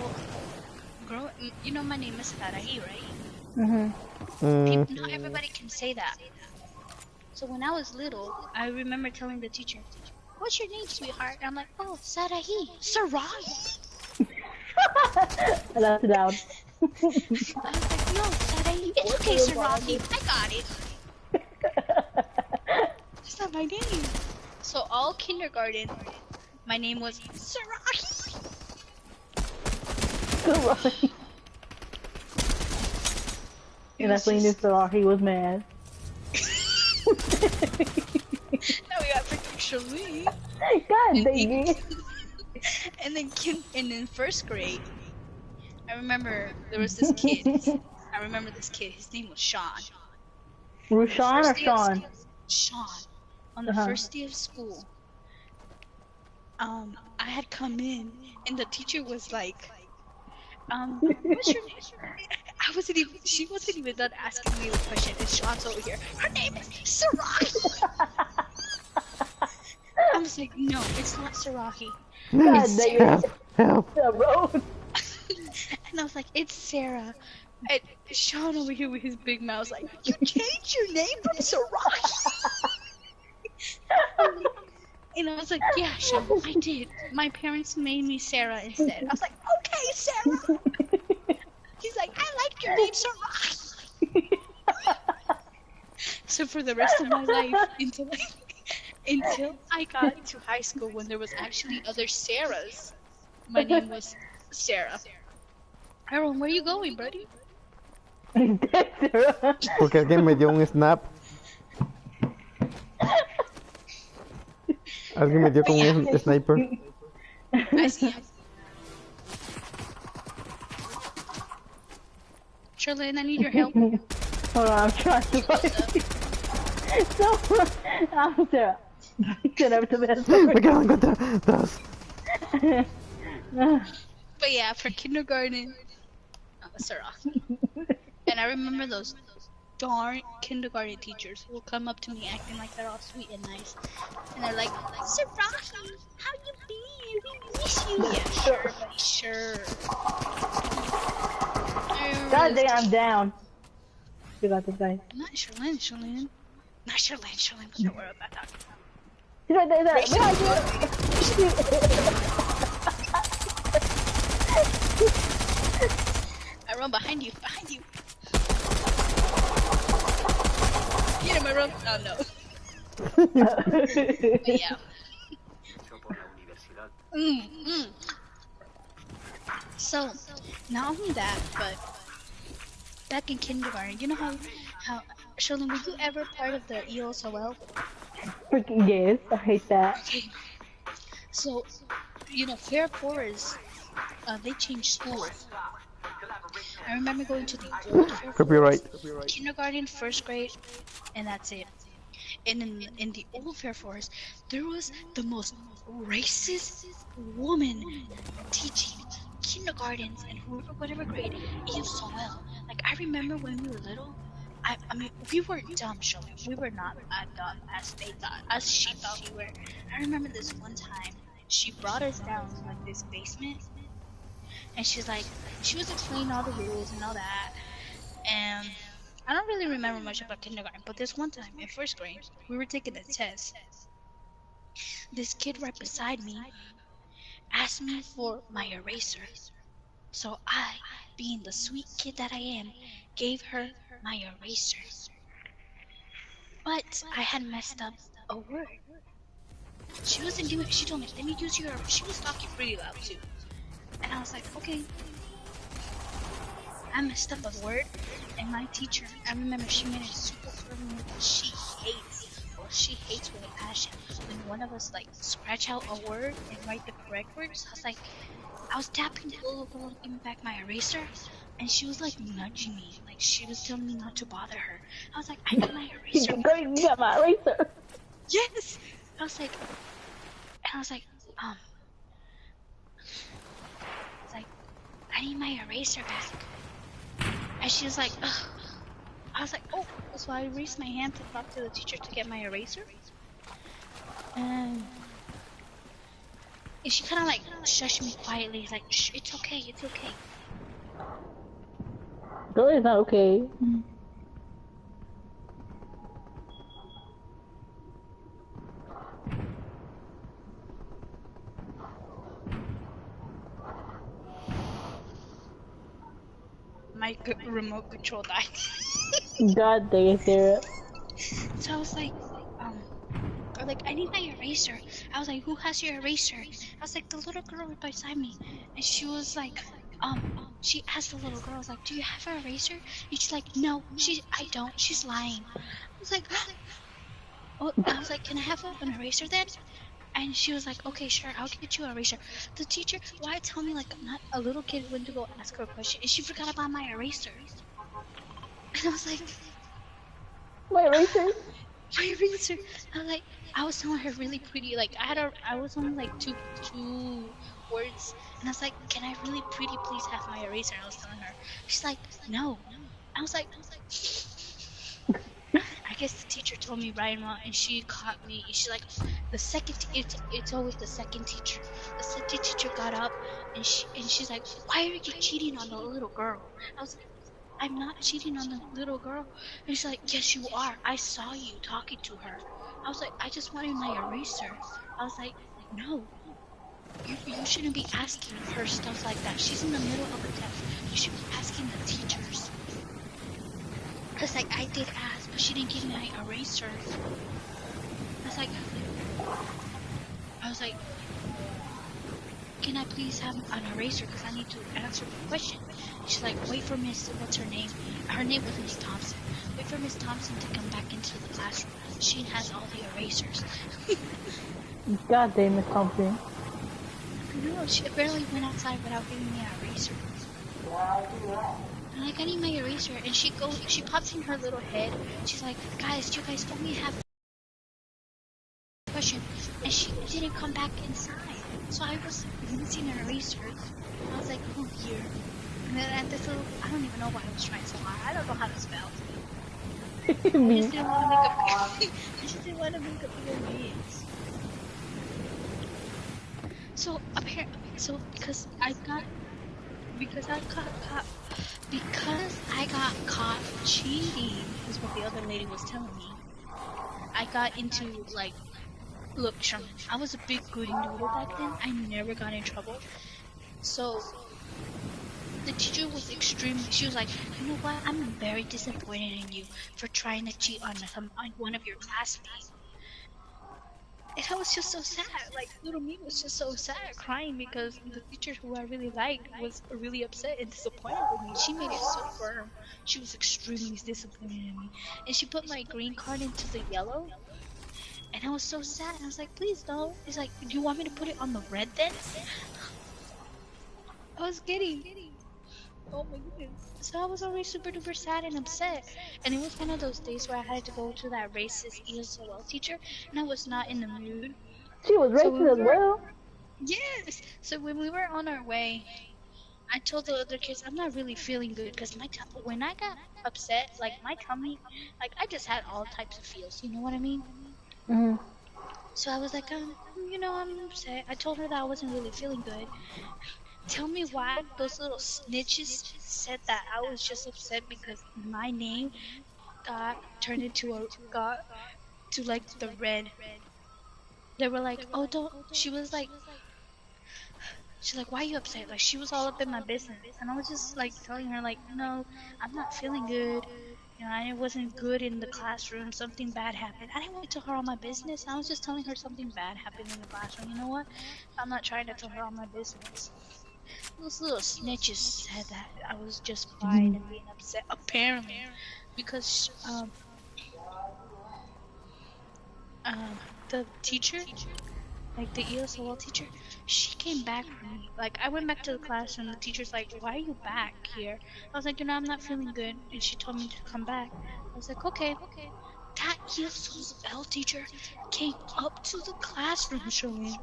you know my name is Sarahi, right? Not everybody can say that. So when I was little, I remember telling the teacher, what's your name, sweetheart? And I'm like, oh, Sarahi. Sarahi? I left it out. I was like, no, Sarahi. It's okay, Sarahi. I got it. That's not my name. So all kindergarten, my name was Sarahi. And that's when you saw he was mad. Now we got picture me. God dang it. And then first grade, I remember there was this kid. I remember this kid. His name was Sean. Rushan or Sean? Sean. On the first day of school, I had come in, and the teacher was like, what's your name? She wasn't even done asking me the question, and Sean's over here. Her name is Sarahi. I was like, no, it's not Sarahi. God It's dang Sarah. it. Help! And I was like, it's Sarah. And Sean over here with his big mouth was like, you changed your name from Sarahi? And I was like, yeah, Sean, I did. My parents made me Sarah instead. I was like, okay, Sarah. He's like, I like your name, Sarahi. So for the rest of my life, until I got to high school when there was actually other Sarahs, my name was Sarah. Aaron, where are you going, buddy? Porque alguien me dio un snap. Alguien me dio con un sniper. I see him. Charlene, I need your help. Hold on, I'm trying to find no, I'm Sarah. Sarah, to best. Me quedan contra dos. But yeah, for kindergarten, a Sarahi. And I remember those darn kindergarten teachers will come up to me acting like they're all sweet and nice. And they're like, Sarahi, how you been? We miss you. Yeah, sure, buddy, sure. God dang, I'm down. You got this guy. Not Shalyn. Not Shalyn. Don't worry about that. He's right there, Rachel, behind you. I run behind you. Get him, I run. Oh no. But yeah. So, not only that, but back in kindergarten, you know how Shalyn, were you ever part of the EOSOL? Freaking yes, I hate that. Okay. So, you know, Fair Forest, they changed schools. I remember going to the old Fair Copyright. Forest, kindergarten, first grade, and that's it. And in the old Fair Forest, there was the most racist woman teaching kindergartens and whatever grade ESOL. Like, I remember when we were little, I mean, we weren't dumb, Shelly. We were not as dumb as they thought, as she thought we were. I remember this one time, she brought us down to like this basement, and she was explaining all the rules and all that, and I don't really remember much about kindergarten, but this one time in first grade, we were taking a test. This kid right beside me asked me for my eraser. So I, being the sweet kid that I am, gave her my eraser. But I had messed up a word. She wasn't doing it. She told me, let me use your, she was talking pretty loud too. And I was like, okay. I messed up a word, and my teacher, I remember she made it super clear to me that she hates with a passion when one of us like scratch out a word and write the correct words. I was tapping the little girl to give me back my eraser, and she was like nudging me, like she was telling me not to bother her. I was like, I need my eraser. You got my eraser. Yes. I was like, I need my eraser back. And she was like, ugh. I was like, oh. So I raised my hand to talk to the teacher to get my eraser. And she kind of like shushed me quietly. Like, shh, it's okay. Girl, it's not okay. My remote control died. God dang it, Sarah. So I was like, I need my eraser. I was like, who has your eraser? I was like, the little girl right beside me. And she was like, she asked the little girl, I was like, do you have her eraser? And she's like, no, I don't. She's lying. I was like, oh, I was like, can I have an eraser then? And she was like, okay, sure, I'll get you an eraser. The teacher, why tell me like I'm not a little kid went to go ask her a question and she forgot about my eraser. And I was like, my eraser? My eraser. I was telling her really pretty, like I was only like two words, and I was like, can I really pretty please have my eraser? And I was telling her. She's like, no. I was like, I guess the teacher told me right and wrong, and she caught me. She's like, the second, it's always the second teacher. The second teacher got up, and she's like, why are you cheating on the little girl? I was like, I'm not cheating on the little girl. And she's like, yes, you are. I saw you talking to her. I was like, I just wanted my eraser. I was like, no. You shouldn't be asking her stuff like that. She's in the middle of a test. You should be asking the teachers. Cause like I did ask, but she didn't give me my eraser. I was like, can I please have an eraser? Cause I need to answer the question. She's like, wait for Miss, what's her name? Her name was Miss Thompson. Wait for Miss Thompson to come back into the classroom. She has all the erasers. God damn Miss Thompson. No, she barely went outside without giving me an eraser. I'm like, I need my eraser. And she pops in her little head. She's like, guys, you guys only have a question. And she didn't come back inside. So I was missing an eraser. I was like, oh dear. And then at this little, I don't even know why I was trying so hard. I don't know how to spell. I Me. just didn't want to make a I just didn't want to make a bigger mess. So because I got caught cheating is what the other lady was telling me. I got into like, look, Sherman, I was a big goody noodle back then. I never got in trouble. So the teacher was she was like, you know what? I'm very disappointed in you for trying to cheat on one of your classmates. And I was just so sad. Like, little me was just so sad, crying because the teacher who I really liked was really upset and disappointed with me. She made it so firm. She was extremely disappointed in me. And she put my green card into the yellow. And I was so sad. And I was like, please don't. It's like, do you want me to put it on the red then? I was kidding. Oh my goodness. So I was already super duper sad and upset. And it was one of those days where I had to go to that racist ESOL teacher. And I was not in the mood. She was So racist as well. Yes. So when we were on our way, I told the other kids I'm not really feeling good because when I got upset, like my tummy, like I just had all types of feels. You know what I mean? Mhm. So I was like, I'm upset. I told her that I wasn't really feeling good. Tell me why those little snitches said that I was just upset because my name got got to like the red. They were like, oh, don't. She's like, why are you upset? Like, she was all up in my business. And I was just, like, telling her, like, no, I'm not feeling good. You know, I wasn't good in the classroom. Something bad happened. I didn't want to tell her all my business. I was just telling her something bad happened in the classroom. You know what? I'm not trying to tell her all my business. Those little snitches said that I was just crying and being upset, apparently. Because, the teacher, like the ESOL teacher, she came back for me. Like, I went back to the classroom, the teacher's like, why are you back here? I was like, I'm not feeling good, and she told me to come back. I was like, okay. That ESOL teacher came up to the classroom, showing.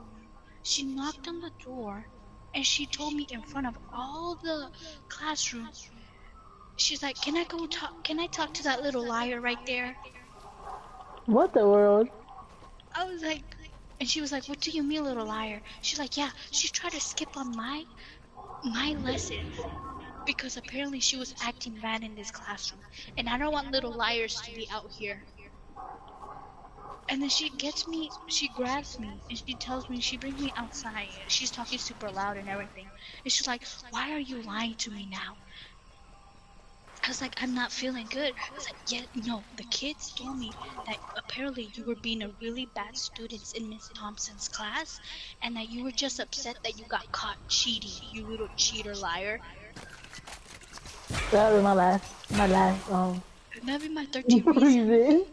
She knocked on the door, and she told me in front of all the classroom, she's like, can I talk to that little liar right there? What the world? I was like, and she was like, what do you mean, little liar? She's like, yeah, she tried to skip on my lessons because apparently she was acting bad in this classroom, and I don't want little liars to be out here. And then she grabs me, and she tells me, she brings me outside. She's talking super loud and everything. And she's like, why are you lying to me now? I was like, I'm not feeling good. I was like, yeah, no, the kids told me that apparently you were being a really bad student in Miss Thompson's class, and that you were just upset that you got caught cheating, you little cheater liar. That was my last, That'd be my 13th reason. reason.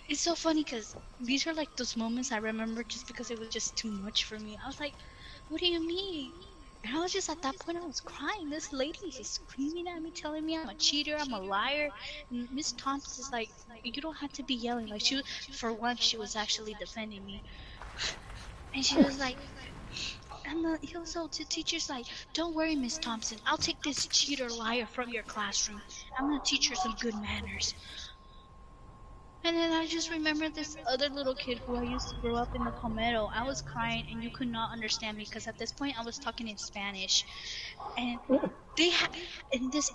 It's so funny because these are like those moments I remember just because it was just too much for me. I was like, what do you mean? And I was just, at that point, I was crying. This lady is screaming at me, telling me I'm a cheater, I'm a liar. And Miss Thompson is like, you don't have to be yelling. Like, for once, she was actually defending me. And she was like, and the ESOL teacher's like, don't worry, Miss Thompson. I'll take this cheater liar from your classroom. I'm gonna teach her some good manners. And then I just remember this other little kid who I used to grow up in the Palmetto. I was crying and you could not understand me because at this point I was talking in Spanish. And this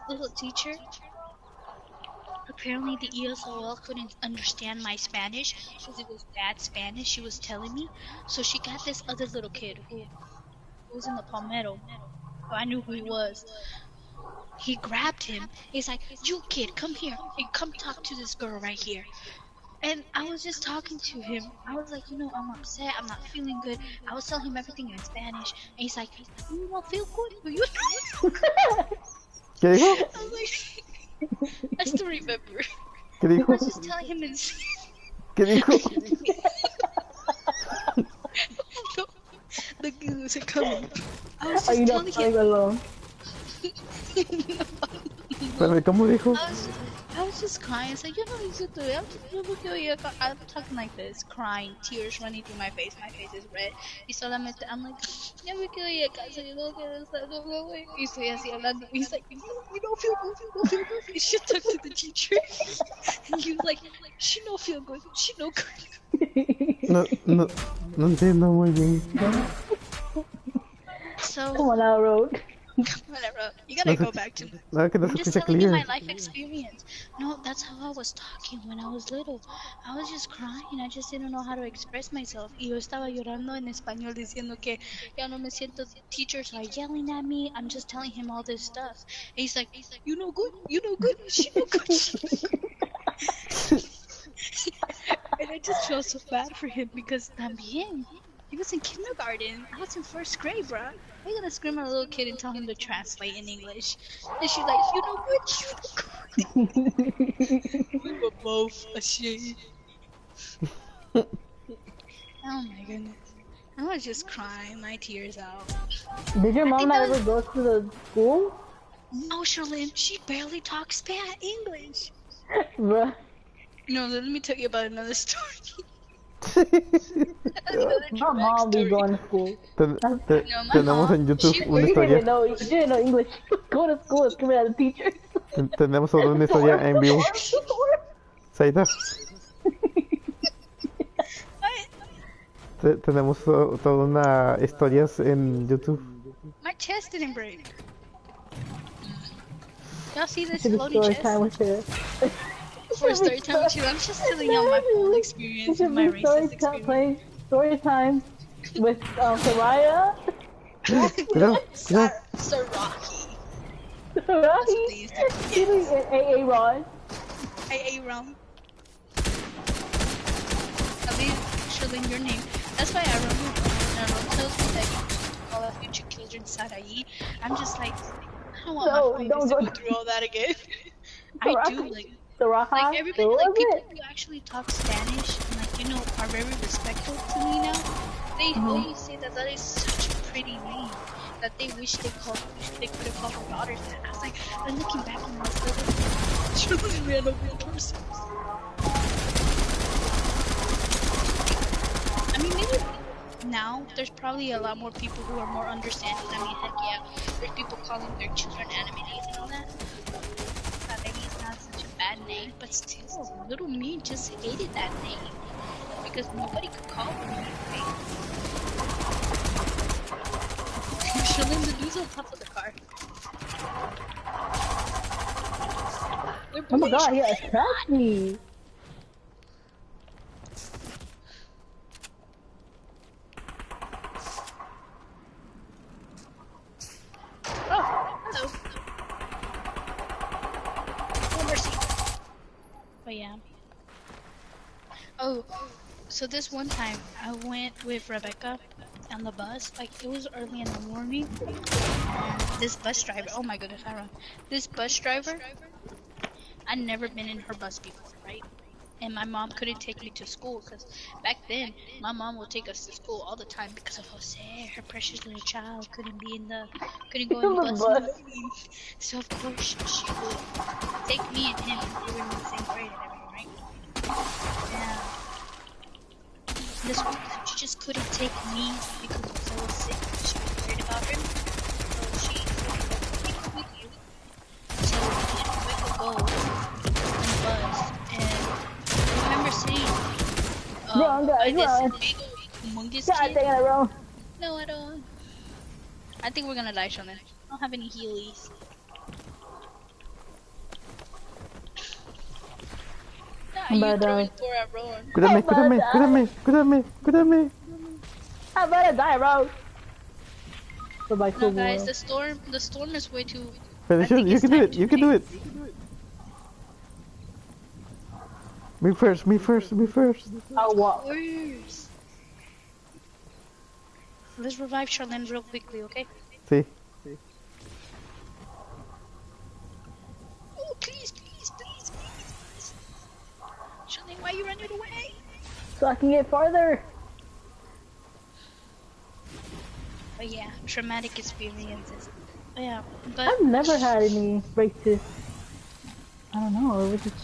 little teacher, apparently the ESOL couldn't understand my Spanish because it was bad Spanish she was telling me. So she got this other little kid who was in the Palmetto, who I knew who he was. He grabbed him. He's like, you kid, come here and come talk to this girl right here. And I was just talking to him. I was like, I'm upset. I'm not feeling good. I was telling him everything in Spanish. And he's like, you don't feel good? Do you? ¿Qué dijo? I was like, I still remember. ¿Qué I dijo? was just telling him in ¿Qué dijo? No, the goose are coming. I was Are just you telling not him. playing alone? Pero, ¿cómo dijo? I was was just crying. It's like, you know, you should do it. I'm talking like this, crying, tears running through my face. My face is red. Y solamente, I'm like, ya me quiero ir a casa. You know, que no, güey. Y estoy así hablando. He's like, you don't feel good. You don't feel good. You should talk to the teacher. And he was like, she don't feel good. She no good. No, no, no entiendo muy bien. So, Come on now, Road. whatever. You gotta go back to. No, que no I'm se just escucha telling you my clear. life experience. No, that's how I was talking when I was little. I was just crying. I just didn't know how to express myself. Y yo estaba llorando en español diciendo que ya no me siento. Teachers are yelling at me. I'm just telling him all this stuff. And he's like, you know good. You know good. She know good. And I just felt so bad for him because también. He was in kindergarten. I was in first grade, bruh. How you gonna scream at a little kid and tell him to translate in English? And she's like, you know what? You know good. We were both ashamed. Oh my goodness. I was just crying my tears out. Did your I mom think not that ever go to the school? No, Charlene, she barely talks English. Bruh. No, let me tell you about another story. My mom be going to school. Tenemos en YouTube una historia. She didn't know English. Go to school and screaming at the teacher. Tenemos sobre una historia en vivo. Saida. Tenemos toda una historias en YouTube. My chest didn't break. Y'all see this Should be floating story chest? time with her. For story time with you, I'm just telling y'all my full experience and my racist experience. Story time with Soraya. Saraki. Soraya. Yes. AA Ron. AA Ron. I'll leave Charlene your name. That's why I removed Ron tells me that you call out future children sayaying. I'm just like, I don't want my friends to go through all that again. I do, like everybody, like people who actually talk Spanish and like, you know, are very respectful to me now, they always say that that is such a pretty name that they wish they could have called their daughters that. I was like, I'm looking back and I was like, she was a real person. I mean, maybe now there's probably a lot more people who are more understanding. I mean, heck yeah, there's people calling their children animes and all that. Maybe it's not such a bad name, but still, little me just hated that name because nobody could call me anything. Showing the news on top of the car. Oh my god, he attacked me. Oh, hello. Oh, mercy. But yeah. Oh, so this one time I went with Rebecca on the bus. Like, it was early in the morning. And this bus driver, oh my goodness, I run. This bus driver, I'd never been in her bus before, right? And my mom couldn't take me to school because back then my mom would take us to school all the time because of Jose, her precious little child couldn't go in the bus. So of course she would take me and him, and we were in the same grade and everything, right? Yeah. This week she just couldn't take me because Jose was sick. She was worried about him, so she said, "I'll with you." So me and Rebecca go on the bus, and I remember seeing this big humongous kid. No, I don't. I think we're gonna die, Shonen. I don't have any healies. You throwing Thor at Rowan. Cuídame. I'm about to die, bro. No, guys, the storm is way too. You can do it. Me first. I'll walk. Let's revive Charlene real quickly, okay? Sí. Oh, please. Charlene, why are you running away? So I can get farther. But yeah, traumatic experiences. Yeah, but I've never had any racist I don't know. It was just,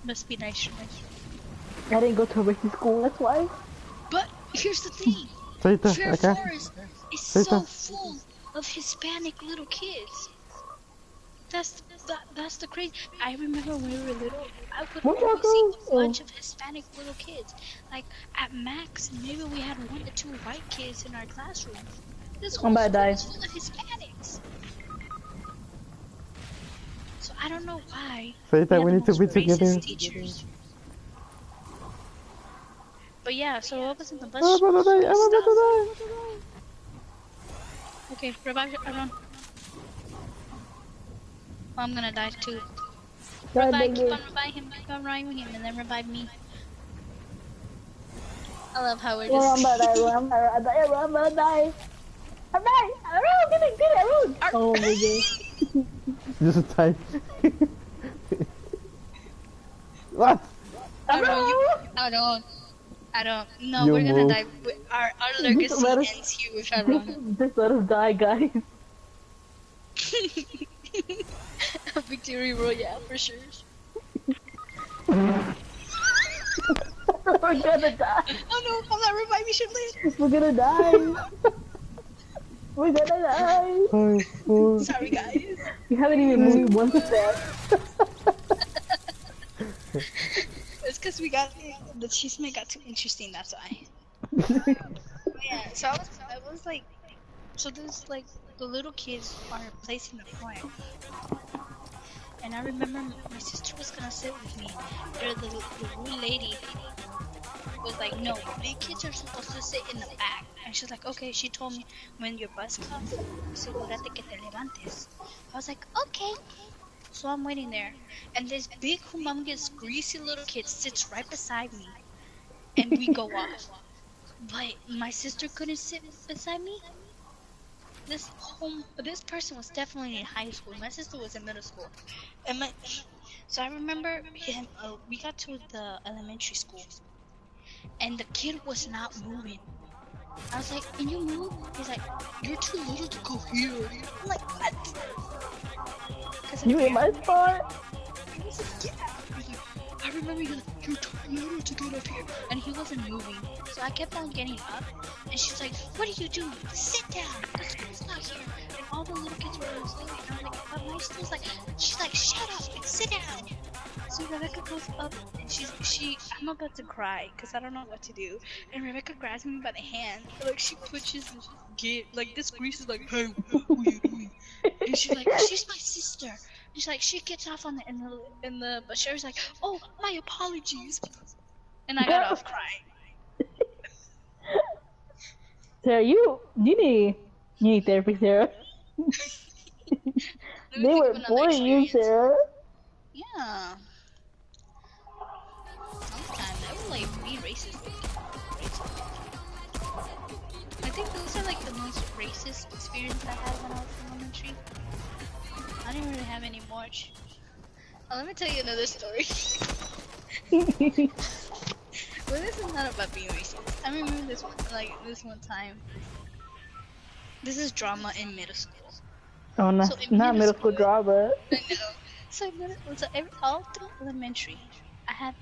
Must be nice. I didn't go to a racing school, that's why. But here's the thing. Solita, Fair acá. Forest is Solita. so full of Hispanic little kids. That's the crazy. I remember when we were little, I would always see a bunch of Hispanic little kids. Like at max, maybe we had 1 to 2 white kids in our classroom. This I'm whole about to school die. is full of Hispanics. So I don't know why. Solita, we had need to the be most together. racist teachers. But yeah, so I was in the bus I'm about to die. I'm about to die. Okay, revive everyone. Oh, I'm gonna die too. God Revive, dang keep it. on reviving him, and then revive me. I love how we're Well, I'm just. about to die, I'm about to die, I'm about to die. I'm dying! Get it, Arun! Oh my god. Just die. What? I don't. No, You we're gonna move. die. Our legacy ends here with Aaron. Just let us die, guys. Victory Royale for sure. We're gonna die. Oh no, I'm not reviving Shipley. We're gonna die. We're gonna die. 5, 4. Sorry guys. We haven't even moved 1%. It's because the chisme got too interesting. That's why. Yeah. So I was like, so there's like the little kids are placing the point. And I remember my sister was gonna sit with me. The rude lady was like, no, big kids are supposed to sit in the back. And she's like, okay. She told me, when your bus comes, asegúrate que te levantes. I was like, okay. So I'm waiting there. And this big, humongous, greasy little kid sits right beside me. And we go off. But my sister couldn't sit beside me. This person was definitely in high school. My sister was in middle school. So I remember him, we got to the elementary school. And the kid was not moving. I was like, can you move? He's like, you're too little to go here. I'm like, what? You in my spot? I was like, yeah. I remember you're too little to get up here. And he wasn't moving. So I kept on getting up. And she's like, what are you doing? Sit down. The school's not here. And all the little kids were asleep. And I'm like, but my school's like, she's like, shut up and sit down. So Rebecca goes up and I'm about to cry because I don't know what to do. And Rebecca grabs me by the hand. Like she pushes like this grease is like, hey, what are you doing? And she's like, she's my sister. She's like, she gets off on but Sherry's like, oh, my apologies. And I got off crying. Sarah, you need therapy, Sarah. They were bullying you, Sarah. Yeah. Sometimes they were like being racist. I think those are like the most racist experience I had when I was in elementary. I didn't really have any much. Oh, let me tell you another story. Well, this is not about being racist. I remember this one time. This is drama in middle school. Oh, no, So not middle school drama. I know. So all through elementary, I had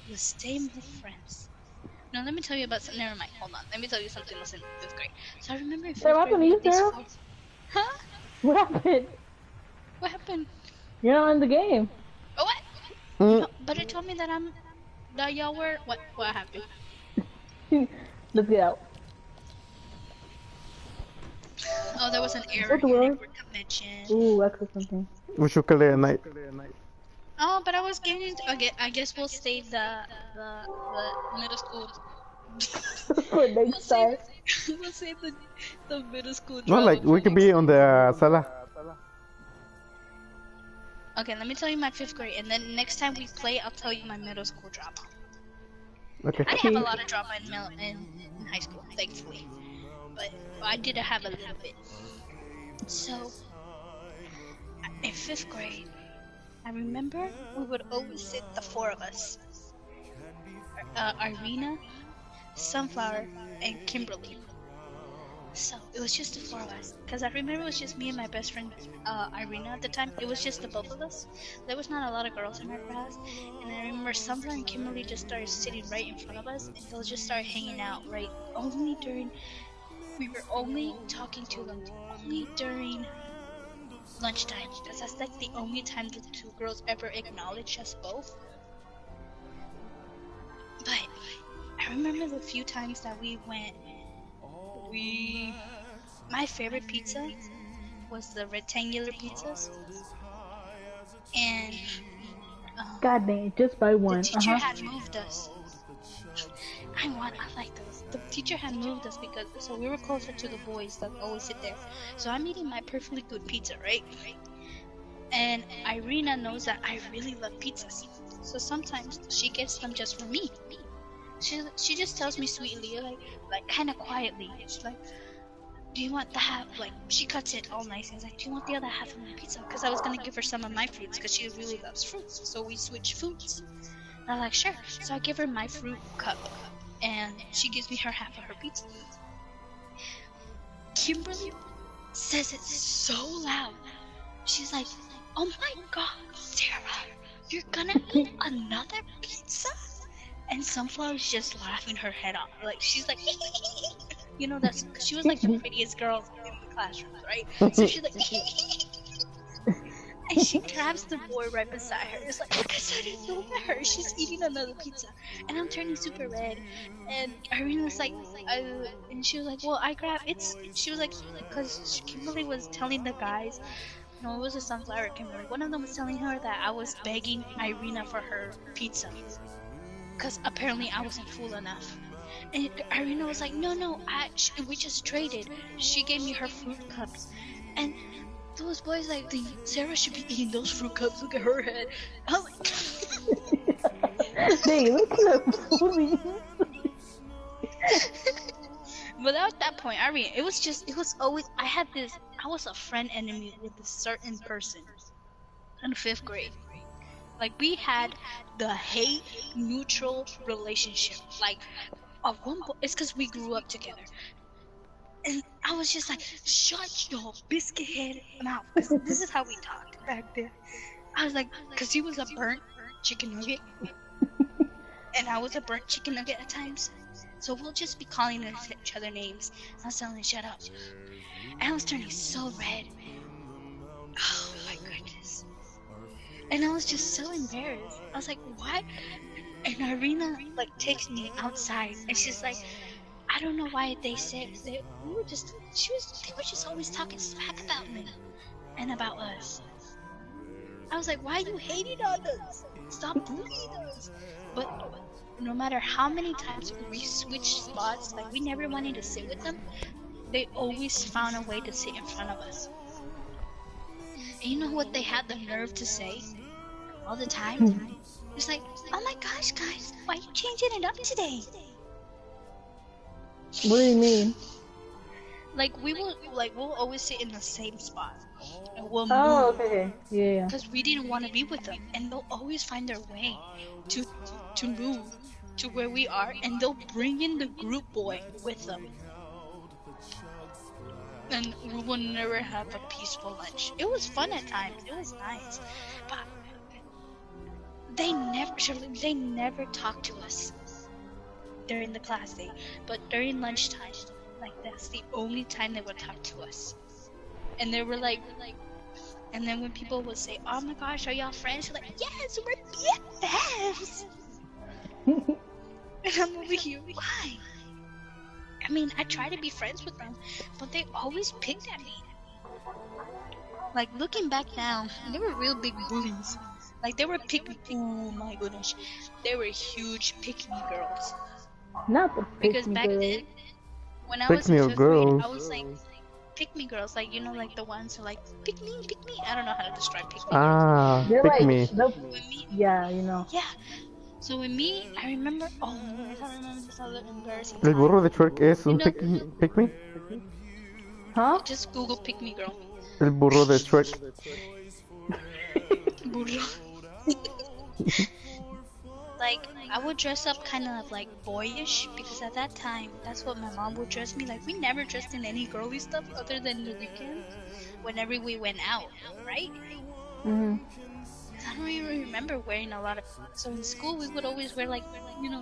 the same old friends. No, let me tell you about something. Never mind. Hold on. Let me tell you something else in 5th grade. So I remember in 5th Sarah, what grade, happened to you, Sarah? Huh? What happened? What happened? You're not in the game. Oh, what? No, but it told me that y'all were. What happened? Let's get out. Oh, there was an error in the convention. Ooh, I could something. We should call it a night. Oh, but I was getting. Okay, I guess we'll save the middle school. For next time. We'll save the middle school. No, like we could be on the sala. Okay, let me tell you my 5th grade, and then next time we play, I'll tell you my middle school drama. Okay. I didn't have a lot of drama in high school, thankfully, but I did have a little bit. So, in 5th grade, I remember we would always sit, the 4 of us, Irina, Sunflower, and Kimberly. So it was just the four of us. Because I remember it was just me and my best friend, Irina at the time. It was just the both of us. There was not a lot of girls in our class. And I remember Summer and Kimberly just started sitting right in front of us. And they'll just start hanging out, right? We were only talking to them only during lunchtime. Because that's like the only time the two girls ever acknowledged us both. But I remember the few times that we went, my favorite pizza was the rectangular pizzas, and God dang, just by the one. teacher had moved us. I like those. The teacher had moved us because so we were closer to the boys that always sit there. So I'm eating my perfectly good pizza, right? And Irina knows that I really love pizzas, so sometimes she gets them just for me. She just tells me sweetly, like kind of quietly. She's like, "Do you want the half?" Like she cuts it all nice and like, "Do you want the other half of my pizza?" Because I was gonna give her some of my fruits because she really loves fruits. So we switch foods. And I'm like, "Sure." So I give her my fruit cup, and she gives me her half of her pizza. Kimberly says it so loud. She's like, "Oh my God, Sarah, you're gonna eat another pizza?" And Sunflower's just laughing her head off. Like, she's like, you know, that's because she was like the prettiest girl in the classroom, right? So she's like, and she grabs the boy right beside her. It's like, I said it, look at her. She's eating another pizza. And I'm turning super red. And Irina's like, and she was like, well, she was like, because Kimberly was telling the guys, no, it was a Sunflower Kimberly. One of them was telling her that I was begging Irina for her pizza. Because apparently I wasn't fool enough. And Irina was like, no, we just traded. She gave me her fruit cups. And those boys like, Sarah should be eating those fruit cups. Look at her head. I'm like, Dang, look at that movie. but at that point, Irene, it was always, I was a friend enemy with a certain person in 5th grade. Like, we had the hate neutral relationship. Like, it's because we grew up together. And I was just like, shut your biscuit head mouth. This is how we talked back then. I was like, because he was a burnt chicken nugget. And I was a burnt chicken nugget at times. So we'll just be calling each other names. I was telling him, shut up. And I was turning so red. Oh my goodness. And I was just so embarrassed. I was like, what? And Irina like takes me outside and she's like, I don't know why they were just always talking smack about me and about us. I was like, why are you hating on us? Stop bullying us. But no matter how many times we switched spots, like we never wanted to sit with them, they always found a way to sit in front of us. And you know what they had the nerve to say all the time? It's like, oh my gosh, guys, why are you changing it up today? What do you mean? Like we'll always sit in the same spot. And we'll Oh, move. okay. Yeah. Because we didn't want to be with them, and they'll always find their way to move to where we are, and they'll bring in the group boy with them. And we will never have a peaceful lunch. It was fun at times. It was nice, but they never talked to us during the class day. But during lunchtime, like that's the only time they would talk to us. And they were like, and then when people would say, "Oh my gosh, are y'all friends?" We're like, "Yes, we're BFFs." And I'm over here, why? I mean, I try to be friends with them, but they always picked at me. Like, looking back now, they were real big bullies. Like, they were oh my goodness. They were huge pick-me girls. Not the Because back girl. then, when I was in Pick-me 5th grade, girls. I was like, pick-me girls. Like, you know, like the ones who like, pick me. I don't know how to describe pick-me girls. Ah, They're pick like, me. yeah, you know. Yeah. So with me, I remember, I remember this other embarrassing El time. burro de Shrek es un You know- pick me. Huh? Just Google pick me girl. El burro de Shrek. Burro. like I would dress up kind of like boyish because at that time that's what my mom would dress me like. We never dressed in any girly stuff other than the weekends whenever we went out, right? Mhm. I don't even remember wearing a lot of. So in school we would always wear like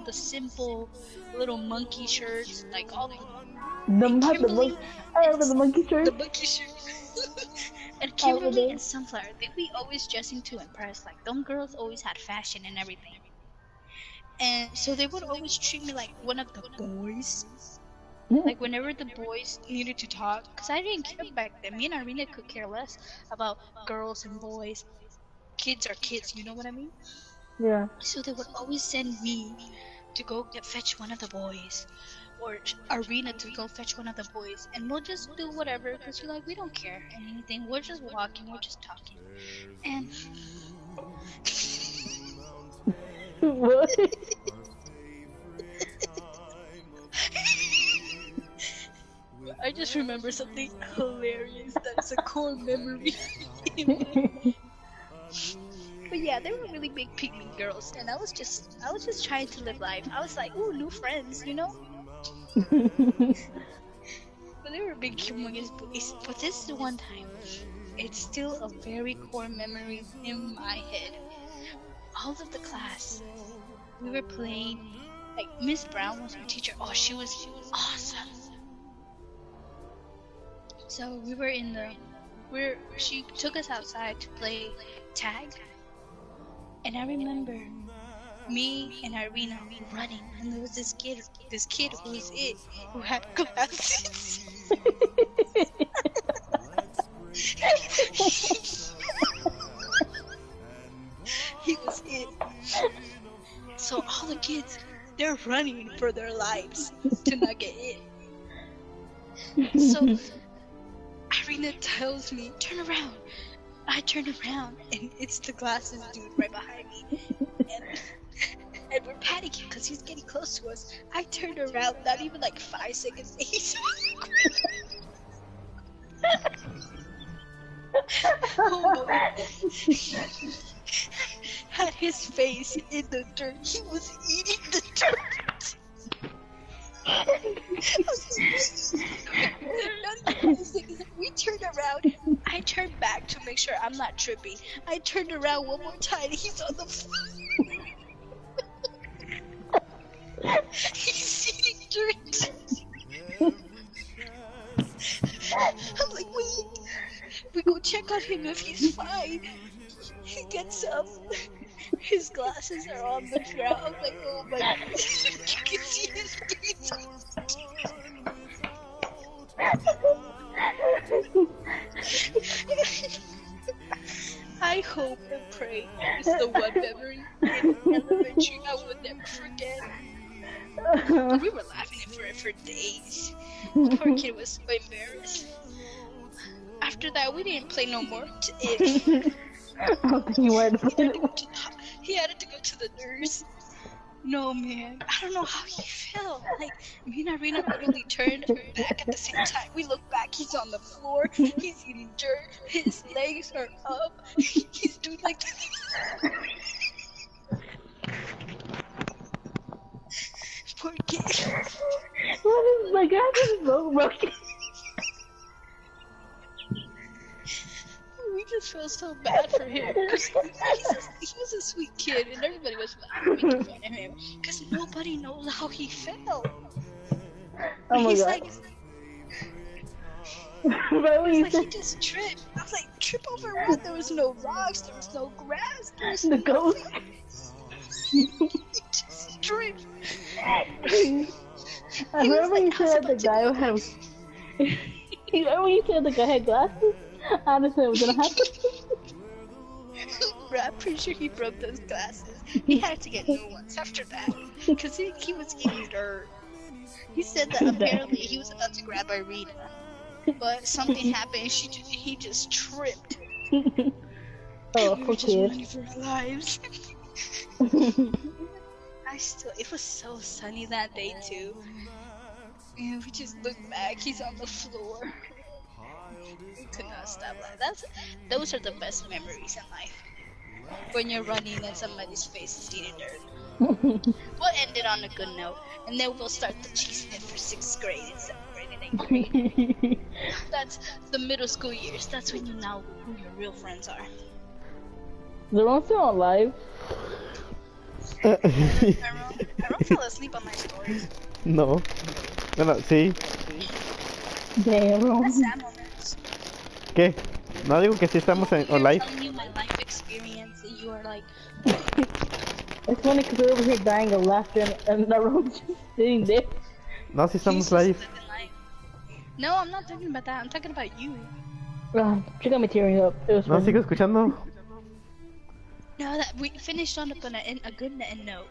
the simple little monkey shirts, like all the and Kimberly I remember the monkey shirt. the monkey shirt. And Kimberly and Sunflower, they be always dressing to impress. Like them girls always had fashion and everything. And so they would always treat me like one of the boys. Like whenever the boys needed to talk, because I didn't care back then. Me and Irina could care less about girls and boys. Kids are kids, you know what I mean? Yeah. So they would always send me to go fetch one of the boys, or Arena to go fetch one of the boys, and we'll just do whatever because we're like we don't care anything. We're just walking, we're just talking, and What? I just remember something hilarious that's a core memory. But yeah, they were really big pygmy girls, and I was just trying to live life. I was like, ooh, new friends, you know? But they were big humongous boys. But this is the one time, it's still a very core memory in my head. All of the class, we were playing, like Miss Brown was our teacher. Oh, she was awesome. So we were she took us outside to play tag. And I remember me and Irina running, and there was this kid who was it, who had glasses. He was it. So all the kids, they're running for their lives to not get it. So Irina tells me, turn around. I turn around and it's the glasses dude right behind me. And we're panicking because he's getting close to us. I turned around, not even like 5 seconds. He's oh, had his face in the dirt. He was eating the dirt. We turned around. I turned back to make sure I'm not tripping. I turned around one more time. He's on the floor. He's eating dirt. I'm like, wait. We go check on him if he's fine. He gets up. His glasses are on the ground. I'm like, oh my god. You can see his face. I hope and pray it's the one memory in elementary I would never forget. We were laughing at it for days. The poor kid was so embarrassed. After that, we didn't play no more. I don't think you wanted to play it. He had to go to the nurse. No, man. I don't know how he felt. Like, me and Irina literally turned back at the same time. We look back, he's on the floor. He's eating dirt. His legs are up. He's doing like this. Poor kid. What is my god? This is so broken. We just feel so bad for him. Cause he was a sweet kid, and everybody was making fun of him. Because nobody knows how he felt. Oh my he's god. Like he just tripped. I was like, trip over what? There was no rocks, there was no grass, there was The ghost. He just tripped. I remember you said the guy had. You remember you said the guy had glasses? I understand what's gonna happen. Bro, I'm pretty sure he broke those glasses. He had to get new ones after that. Because he was eating dirt. He said that apparently he was about to grab Irina. But something happened, he just tripped. Oh, we were poor just kid. running for our lives. It was so sunny that day too. And we just looked back, he's on the floor. We could not stop laughing. Those are the best memories in life. when you're running and somebody's face is eating dirt. We'll end it on a good note, and then we'll start the cheese sniff for 6th grade and 7th grade and 8th grade. That's the middle school years. That's when you know who your real friends are. The one still on live? I don't fall asleep on my stories. No. Bueno, sí. Damn, bro. That's sad moments. ¿Qué? No digo que sí estamos en You're live. telling you my life experience, and you are like, It's funny because we're over here dying of laughter and the room just sitting there. No, sí estamos "He's just live. living life." No, I'm not talking about that. I'm talking about you. She got me tearing up. It was No, funny. sigo escuchando. No, that we finished on a good end note.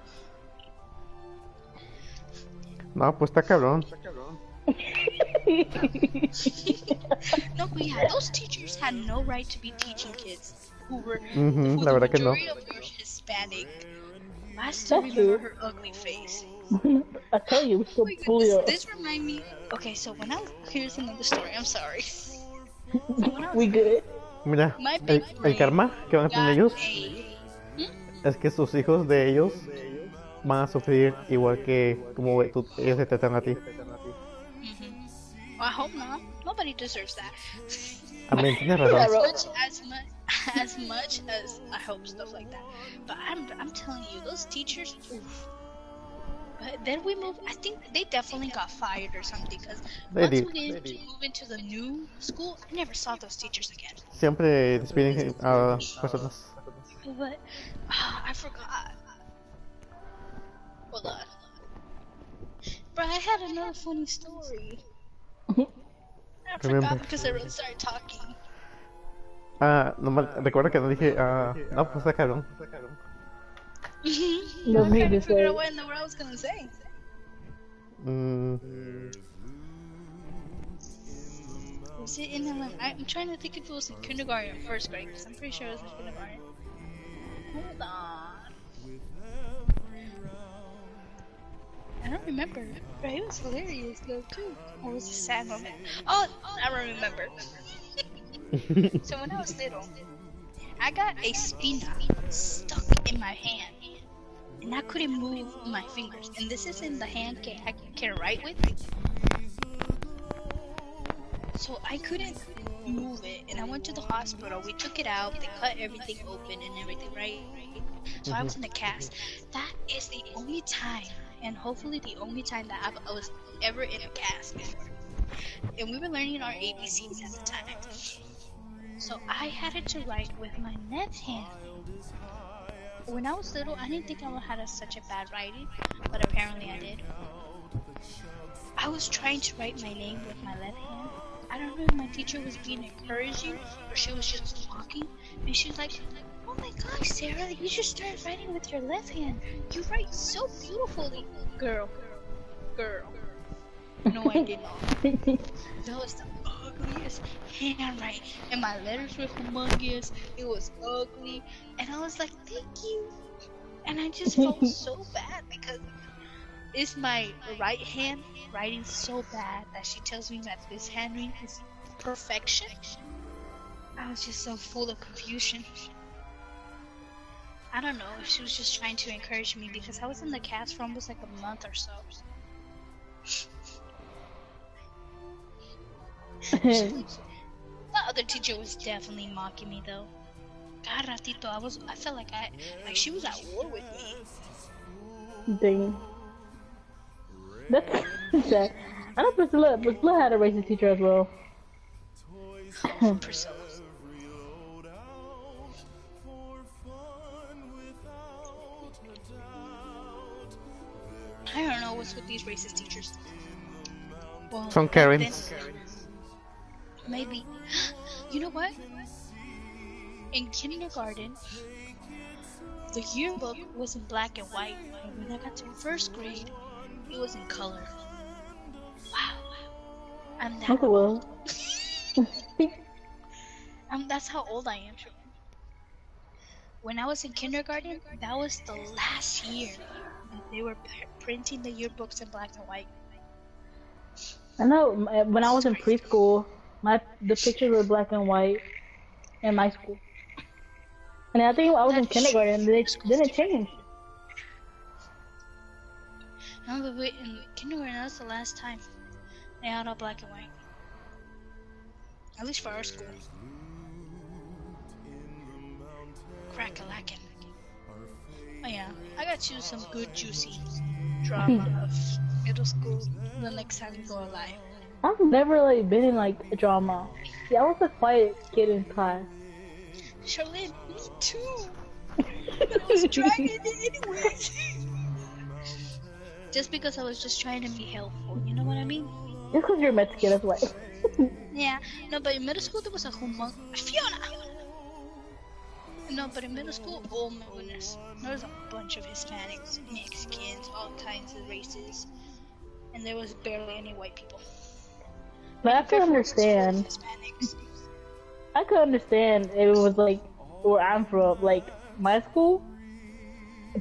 No, pues está cabrón. No, but yeah, those teachers had no right to be teaching kids who were Mhm, who la the verdad que no. majority of were Hispanic. I still That's remember true. her ugly face. I tell you, we still Oh my bully goodness, her. this remind me. Okay, so when I was here's another story. I'm sorry. So when I was We good. Mira, my big el brain karma que van a tener got ellos a es que sus hijos de ellos van a sufrir igual que como ellos se tratan a ti. Well, I hope not. Nobody deserves that. Amén, tienes Yeah, razón. bro. As much as I hope stuff like that. But I'm telling you, those teachers. Oof. But then we moved. I think they definitely got fired or something. Because They once did. we did move into the new school, I never saw those teachers again. Siempre despiden a personas. But I forgot. Hold on. Bro, I had another funny story. I Remember. forgot because everyone started talking. Ah, nomás recuerda que no dije, no, pues está cabrón. No, I'm me trying to just figure say- out what I was gonna say. Was it in I'm trying to think if it was in kindergarten or 1st grade, because I'm pretty sure it was in kindergarten. Hold on. I don't remember, but it was hilarious though too. Or was it a sad moment? Oh, I remember. So when I was little, I got a spina stuck in my hand, and I couldn't move my fingers. And this is in the hand I can write with. So I couldn't move it, and I went to the hospital. We took it out. They cut everything open and everything, right? So I was in a cast. That is the only time, and hopefully the only time that I was ever in a cast before. And we were learning our ABCs at the time. So I had to write with my left hand. When I was little, I didn't think I had such a bad writing, but apparently I did. I was trying to write my name with my left hand. I don't know if my teacher was being encouraging or she was just talking, and she was like, "Oh my gosh, Sarah, you should start writing with your left hand. You write so beautifully." Girl. No, I did not. That was the ugliest handwriting, and my letters were humongous. It was ugly, and I was like, "Thank you," and I just felt so bad because it's my right hand writing so bad that she tells me that this handwriting is perfection. I was just so full of confusion. I don't know if she was just trying to encourage me because I was in the cast for almost like a month or so. The other teacher was definitely mocking me though. God, ratito, I felt like she was at war with me. Dang. That's sad. I know Priscilla had a racist teacher as well. Priscilla. I don't know what's with these racist teachers. Well, Son back Karens. then, maybe. You know what? In kindergarten, the yearbook was in black and white, and when I got to 1st grade, it was in color. Wow. I'm that Okay, well. That's how old I am. When I was in kindergarten, that was the last year that they were printing the yearbooks in black and white. I know when I was in preschool, the pictures were black and white in my school. And I think I was in That kindergarten, and they didn't change. No, but wait, in kindergarten, that was the last time they had all black and white. At least for our school. Crack-a-lackin'. Oh yeah, I gotta choose some good juicy drama of middle school the next time we go live. I've never like been in like a drama. Yeah, I was a quiet kid in class. Charlene, me too. But I was trying it anyways. Just because I was just trying to be helpful, you know what I mean? Just because you're Mexican, that's why. Yeah, no, but in middle school there was a Fiona! No, but in middle school, oh my goodness, there was a bunch of Hispanics, Mexicans, all kinds of races, and there was barely any white people. But I could understand. I could understand if it was like where I'm from, like my school.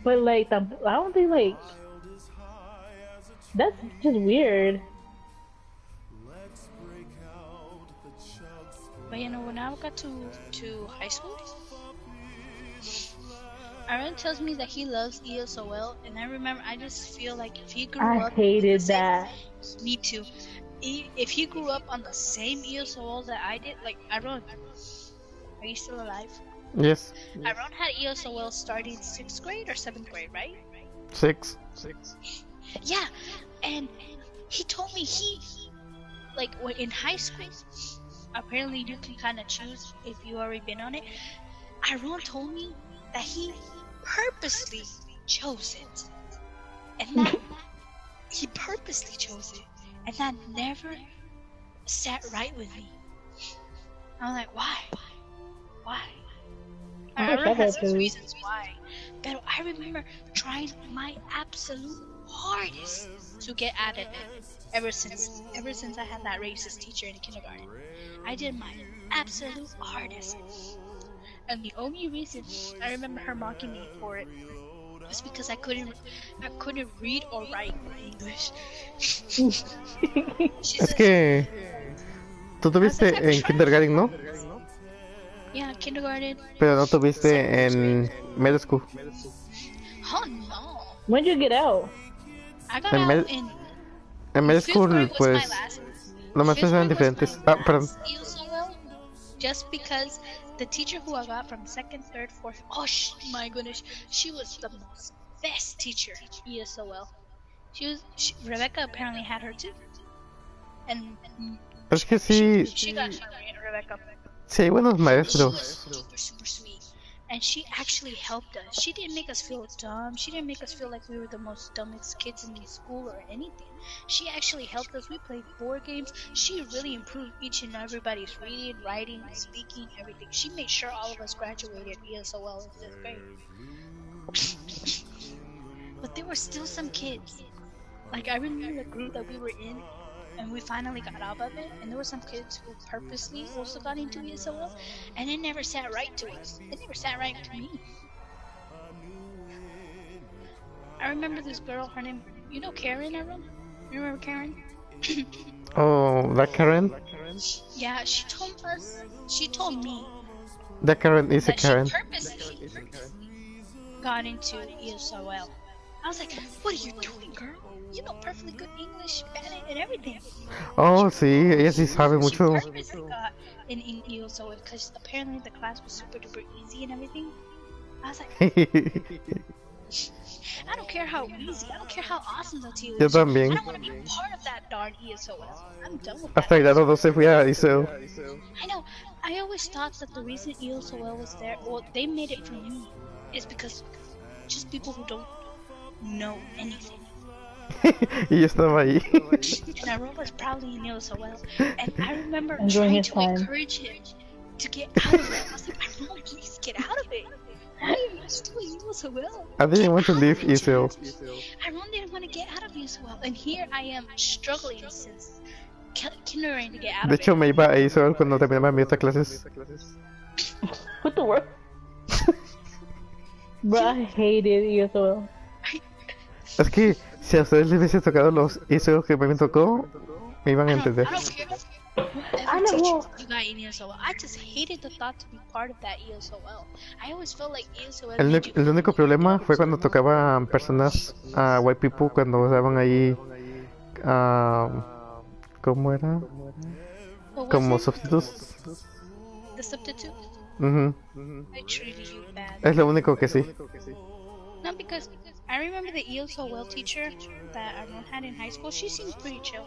But like, I don't think like that's just weird. But you know, when I got to high school, Aaron tells me that he loves ESOL, and I remember I just feel like if he grew I up, hated that. Me too. If he grew up on the same ESOL that I did, like Aaron, are you still alive? Yes. Aaron had ESOL starting 6th grade or 7th grade, right? 6. Yeah, and he told me like when in high school, apparently you can kind of choose if you already been on it. Aaron told me that he purposely chose it, and that he purposely chose it, and that never sat right with me. I'm like, why? Aaron has his reasons why, but I remember trying my absolute hardest to get out of it. Ever since I had that racist teacher in kindergarten, I did my absolute hardest. And the only reason I remember her mocking me for it was because I couldn't read or write English. Es que tú tuviste en kindergarten, ¿no? Yeah, kindergarten. Pero no tuviste en middle school. Oh no. When did you get out? I got out in middle school, pues los maestros eran diferentes. Ah, perdón. Just because the teacher who I got from 2nd, 3rd, 4th, oh my goodness, she was the most best teacher ESOL. Rebecca apparently had her too. And Es que sí. She got Rebecca. Sí, hay buenos maestros. Super sweet. And she actually helped us. She didn't make us feel dumb. She didn't make us feel like we were the most dumbest kids in the school or anything. She actually helped us. We played board games. She really improved each and everybody's reading, writing, speaking, everything. She made sure all of us graduated ESOL in 5th grade. But there were still some kids. Like, I remember the group that we were in, and we finally got out of it, and there were some kids who purposely also got into ESOL, and it never sat right to us. It never sat right to me. I remember this girl, her name, you know Karen, everyone? You remember Karen? Oh, that Karen? Yeah, she told me That Karen is a that Karen. she purposely got into ESOL. I was like, what are you doing, girl? You know perfectly good English, Spanish, and everything. Oh, sí, ella sí sabe mucho. She purposely got in ESOL because apparently the class was super duper easy and everything. I was like, I don't care how easy, I don't care how awesome the TO is. Yo también. I don't want to be part of that darn ESOL. I'm done with Hasta that. grado 12 fui a ISO. I know. I always thought that the reason ESOL was there, or they made it for me, is because just people who don't know anything. Y yo estaba ahí. And Aaron was probably in ESOL, and I remember Enjoying trying his to time. encourage him to get out of it. I was like, Aaron, please get out of it. Why are you still in ESOL? I didn't want to leave ISO. Aaron didn't want to get out of ESOL, and here I am struggling since kindergarten to get out De of hecho, it. me iba a ISO cuando terminaba mis otras clases. What the world? Bro, I hated ESOL. Es que si a ustedes les hubiese tocado los ISO que me tocó, me iban a entender. I don't care. I teachers know. you got in ESOL. I just hated the thought to be part of that ESOL. I always felt like ESOL El, made you el feel único like problema fue cuando tocaban personas white people cuando estaban ahí, ah, ¿cómo era? what was Como it? sustitutos. The substitute? Ujú. I treated you bad. Es lo único que sí. No, because I remember the ESOL teacher that Arnold had in high school. She seemed pretty chill.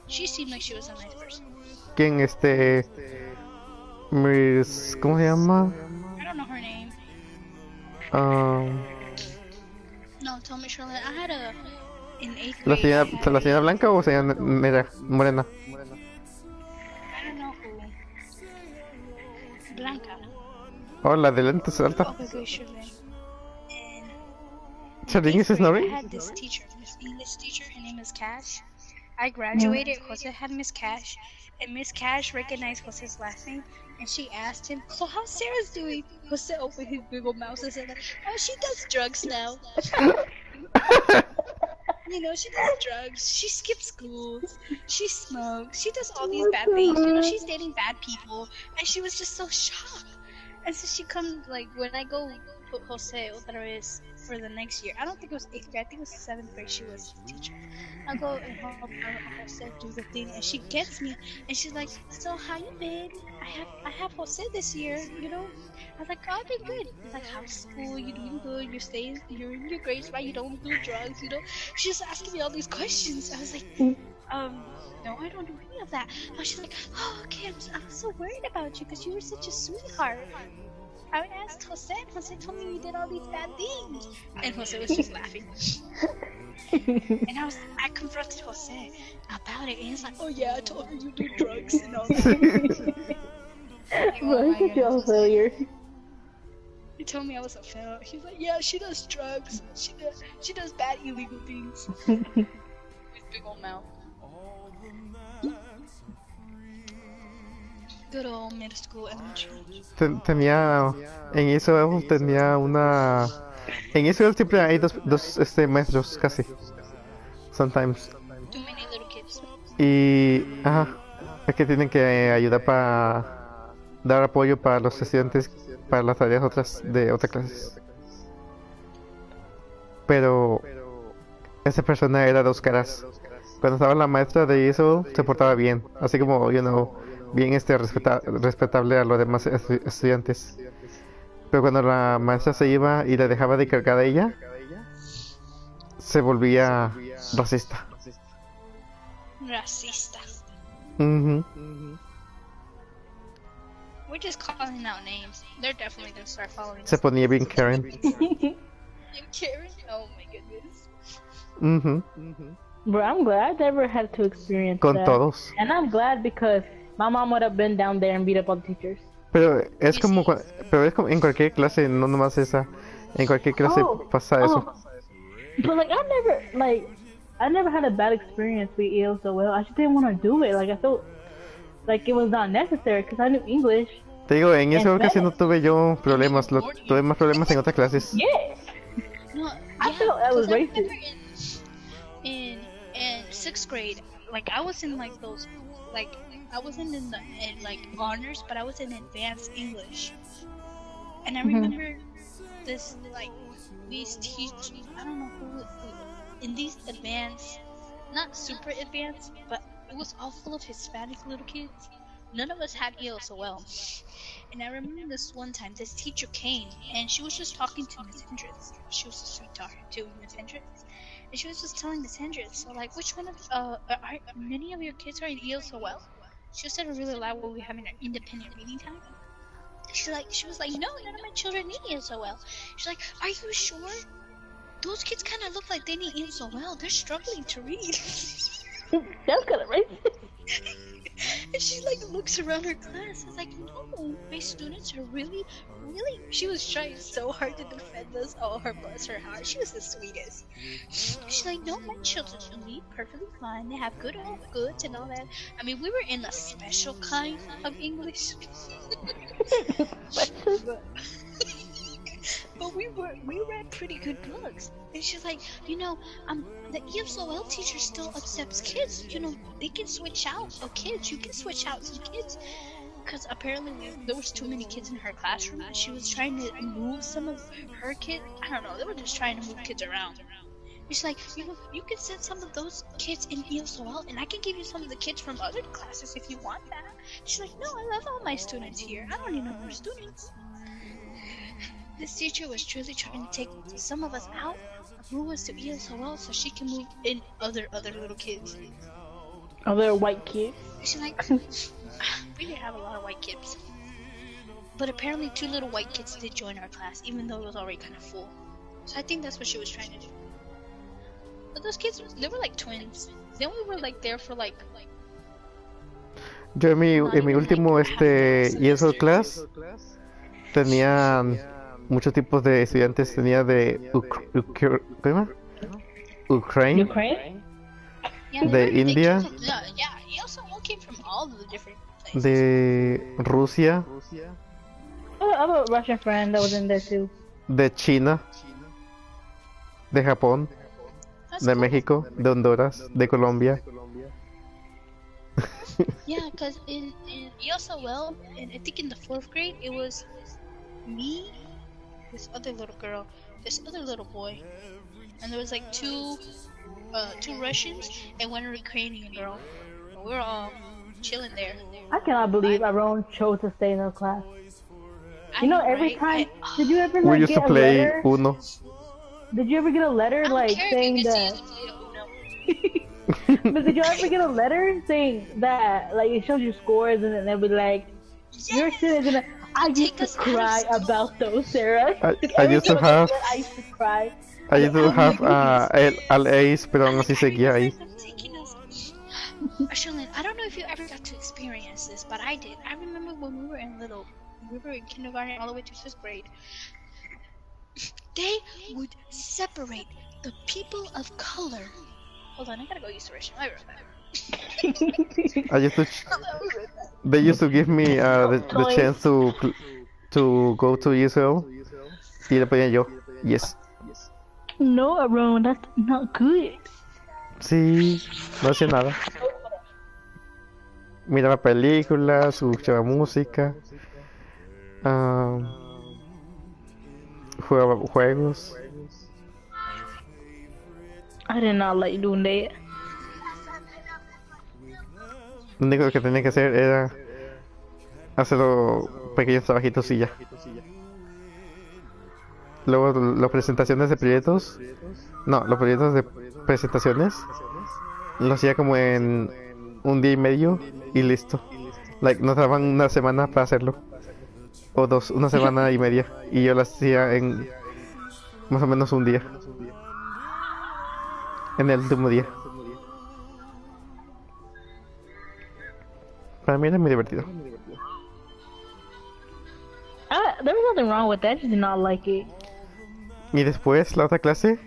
She seemed like she was a nice person. ¿Quién ¿cómo se llama? I don't know her name. Ah, No, tell me, Charlotte. I had a in 8th ¿la grade. I señora, la señora blanca o señora morena? I don't know who. Blanca. Oh, la de lentes alta. Okay, good, Charlene. Charlene is I snoring? had this teacher, this English teacher. Her name is Cash. I graduated. Jose had Miss Cash, and Miss Cash recognized Jose's last name, and she asked him, "So how's Sarah's doing?" Jose opened his big old mouth and said, like, "Oh, she does drugs now." You know, she does drugs. She skips schools. She smokes. She does all these bad things. You know, she's dating bad people, and she was just so shocked. And so she comes, like, when I go put Jose otra vez for the next year. I don't think it was 8th grade. I think it was 7th grade. She was a teacher. I go and help Jose do the thing, and she gets me, and she's like, "So how you been? I have Jose this year, you know." I was like, "Oh, I've been good." He's like, "How's school? You doing good? You're in your grades, right? You don't do drugs, you know?" She's asking me all these questions. I was like, "No, I don't do any of that." And she's like, "Oh, okay. I'm so worried about you because you were such a sweetheart." I asked Jose, and Jose told me you did all these bad things. And Jose was just laughing. And I confronted Jose about it, and he's like, "Oh yeah, I told her you do drugs and all that." Like, Bro, he's such a failure. He told me I was a fail. He's like, "Yeah, she does drugs. She does bad illegal things." His big old mouth. Good old middle school, elementary. Tenía, en eso tenía una, en eso siempre hay dos maestros casi, sometimes. Too many little kids. Y, ajá, es que tienen que ayudar para dar apoyo para los estudiantes, para las tareas otras de otras clases. Pero esa persona era dos caras. Cuando estaba la maestra de eso, se portaba bien, así como, bien respetable a los demás estudiantes. Pero cuando la maestra se iba y la dejaba de cargar a ella, se volvía racista. Racista. Ujú. We're just calling out names. They're definitely gonna start following Se us. ponía bien Karen. You Karen? Oh my goodness. Ujú. Bro, I'm glad I never had to experience Con that. todos. And I'm glad because my mom would have been down there and beat up all the teachers. Pero es como, pero es como en cualquier clase, no nomás esa. En cualquier clase pasa eso. But like I never had a bad experience with ESOL. I just didn't want to do it. Like I felt like it was not necessary because I knew English. Te digo, en esa ocasión no tuve yo problemas, tuve más problemas en otras clases. Yeah. No, I felt that was racist. In 6th grade, like I was in like those, like I wasn't in like honors, but I was in advanced English. And I remember this like these teachers. I don't know who in these advanced, not super advanced, but it was all full of Hispanic little kids. None of us had ESOL. And I remember this one time, this teacher came, and she was just talking to Miss Hendricks. She was a sweetheart too, Miss Hendricks. And she was just telling Miss Hendricks, so like, which one of, are many of your kids are in ESOL? She said it really loud when we were having an independent reading time. She was like, no, none of my children need ESOL. She's like, are you sure? Those kids kind of look like they need ESOL. They're struggling to read. That's kind of racist. And she like looks around her class. It's like, no, my students are really. She was trying so hard to defend us. Oh, her bless her heart. She was the sweetest. She's like, no, my children read perfectly fine. They have good goods and all that. I mean, we were in a special kind of English. but we read pretty good books. And she's like, the ESOL teacher still accepts kids. They can switch out kids. You can switch out some kids. Because apparently there was too many kids in her classroom, and she was trying to move some of her kids. I don't know. They were just trying to move kids around. She's like, you can send some of those kids in ESOL, and I can give you some of the kids from other classes if you want that. She's like, no, I love all my students here. I don't need no more students. This teacher was truly trying to take some of us out, move us to ESOL, so she can move in other little kids. Other white kids. She's like, we didn't have a lot of white kids. But apparently 2 little white kids did join our class, even though it was already kind of full. So I think that's what she was trying to do. But those kids, they were like twins. Then we were like there for like... Yo en mi último ESOL class tenían muchos tipos de estudiantes. Tenía de Ukraine, Yeah, de India, yeah, he also came from all the different places. de Rusia, I have a Russian friend that was in there too. de China, de Japón, That's de cool. México, de Honduras, de Colombia. Yeah, because in ESOL, and I think in the 4th grade, it was me, this other little girl, this other little boy, and there was like two Russians and 1 Ukrainian girl. And we were all chilling there. I cannot believe Aaron chose to stay in her class. I know, Every right? time, did you ever We like used to get a play letter? Uno. Did you ever get a letter I don't like care saying if you that? can see Uno. But did you ever get a letter saying that, like, it shows your scores and then they'll be like, your students gonna. I used to cry about those, Sarah. I used to have I used to cry. I used to have al ace, pero aún así seguía ahí. Ashlyn, I don't know if you ever got to experience this, but I did. I remember when we were in kindergarten all the way to 5th grade. They would separate the people of color. Hold on, I gotta go use the restroom. I'll be right back. I used to. They used to give me the chance to go to ESL y le ponía yo yes. No, Aaron, that's not good. Sí, no hacía nada. Miraba películas, escuchaba música, jugaba juegos. I did not like doing that. Lo único que tenía que hacer era hacer los pequeños trabajitos y ya. Luego las presentaciones de proyectos, los proyectos de presentaciones los hacía como en 1 día y medio y listo. Nos daban 1 semana para hacerlo, o 2, 1 semana y media, y yo lo hacía en más o menos 1 día, en el último día. Para mí era muy divertido. There was nothing wrong with that, I just did not like it. Y después la otra clase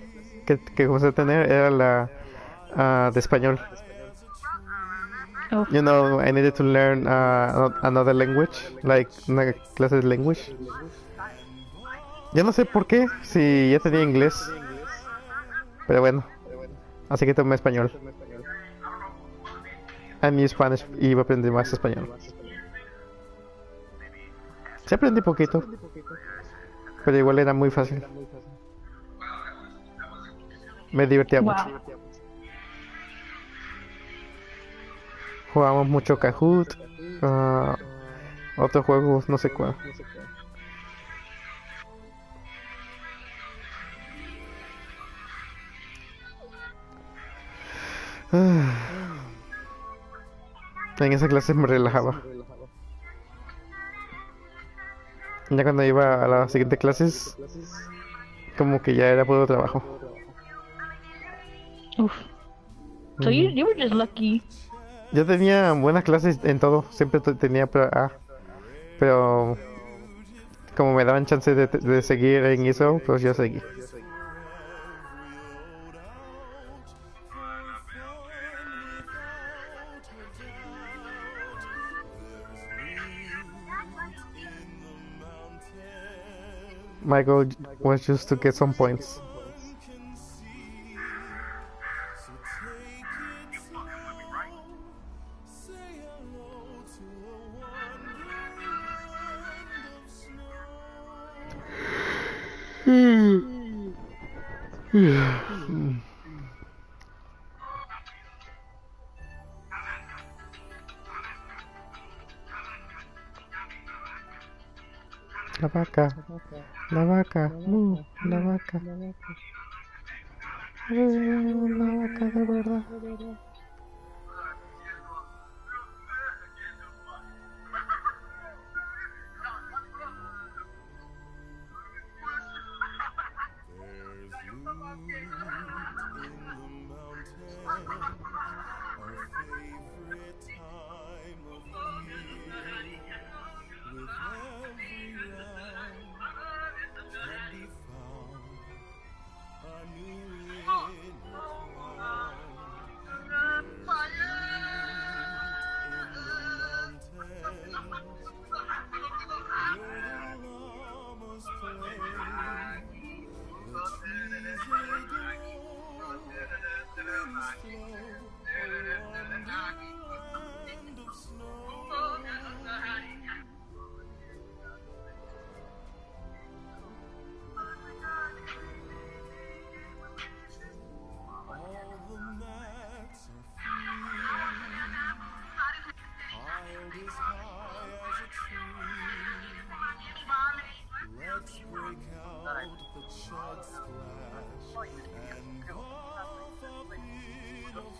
que comencé a tener era la de español. Oh. I needed to learn another language, like una clase de language. Yo no sé por qué, si ya tenía inglés, pero bueno, así que tomé español. I knew Spanish y iba a aprender más español. Sí aprendí poquito, pero igual era muy fácil. Me divertía mucho. Jugábamos mucho Kahoot, otros juegos, no sé cuál. En esa clase me relajaba. Ya cuando iba a las siguientes clases, como que ya era puro trabajo. Oof. So you were just lucky. Yo tenía buenas clases en todo, siempre tenía A, pero como me daban chance de seguir en eso, pues yo seguí. My goal was just to get some points. can see. So take it slow. Say hello to a wonderland of snow. La vaca, la vaca, la vaca. La vaca de verdad. There's loot in the mountains, our favorite time of year. With every round can be found a new winner crowned. There's loot in the mountains where the llamas play. The trees they grow, winds flow, a wonderland of snow. All the mats are free, piled as high as a tree. Let's break out the chug splash and puff a bit of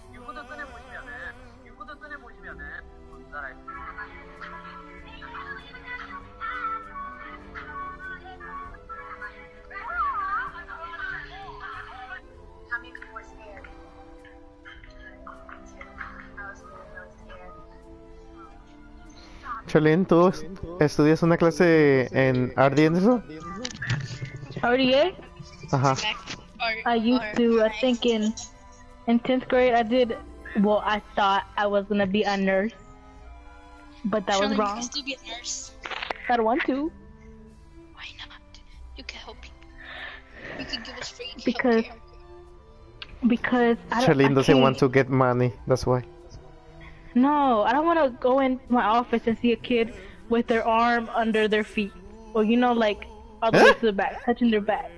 Charlene, ¿tú estudias una clase en arte en eso? RDA? Ajá. I used to, I think in 10th grade I did, well, I thought I was gonna be a nurse, but that was Charlie, you wrong. can still be a nurse. I don't want to, Why not? You can help people. You can give us free because, healthcare. because I Charlene doesn't can't. want to get money, that's why. No, I don't want to go in my office and see a kid with their arm under their feet. Or, you know, like, all the way to the back, touching their back.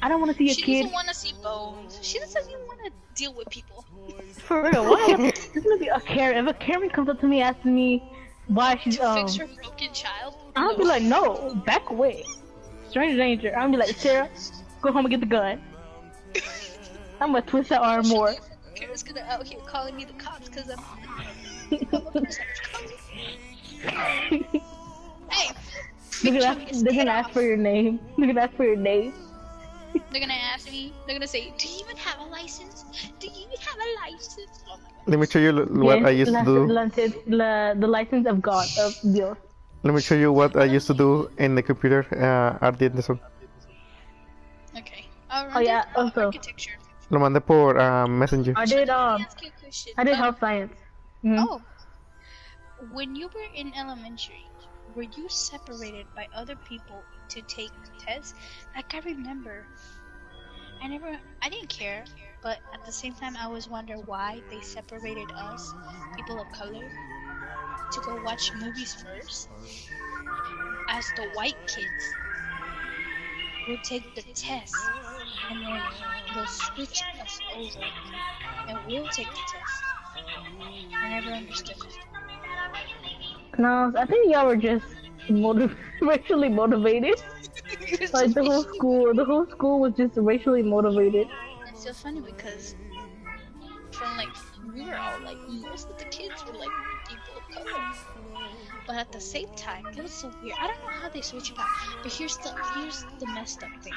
I don't want to see a She kid. doesn't want to see bones. She doesn't even want to deal with people. For real, why? There's gonna be a Karen. If a Karen comes up to me asking me why she's, To fix her broken child? I'll be like, no, back away. Stranger danger. I'll be like, Sarah, go home and get the gun. I'm gonna twist that arm more. Karen's gonna out here calling me the cops because I'm Hey! They're gonna ask for your name. They're gonna ask for your name. They're gonna ask me, they're gonna say, do you even have a license? Do you even have a license? Oh my God. Let me show you what I used to do. The license of God, of Dios. Let me show you what I used to do in the computer arte en eso. Okay. Oh yeah, also. Architecture. Lo mandé por Messenger. I did Let me ask you a question. I did health science. Mhm. Oh. When you were in elementary, were you separated by other people to take tests? Like I remember, I didn't care, but at the same time I was wondering why they separated us, people of color, to go watch movies first, as the white kids will take the test, and then they'll switch us over, and we'll take the test. I never understood it. No, I think y'all were just racially motivated. Like the whole school was just racially motivated. It's so funny because from like we were all like most of the kids were like people of color, but at the same time it was so weird. I don't know how they switch it out, but here's the messed up thing.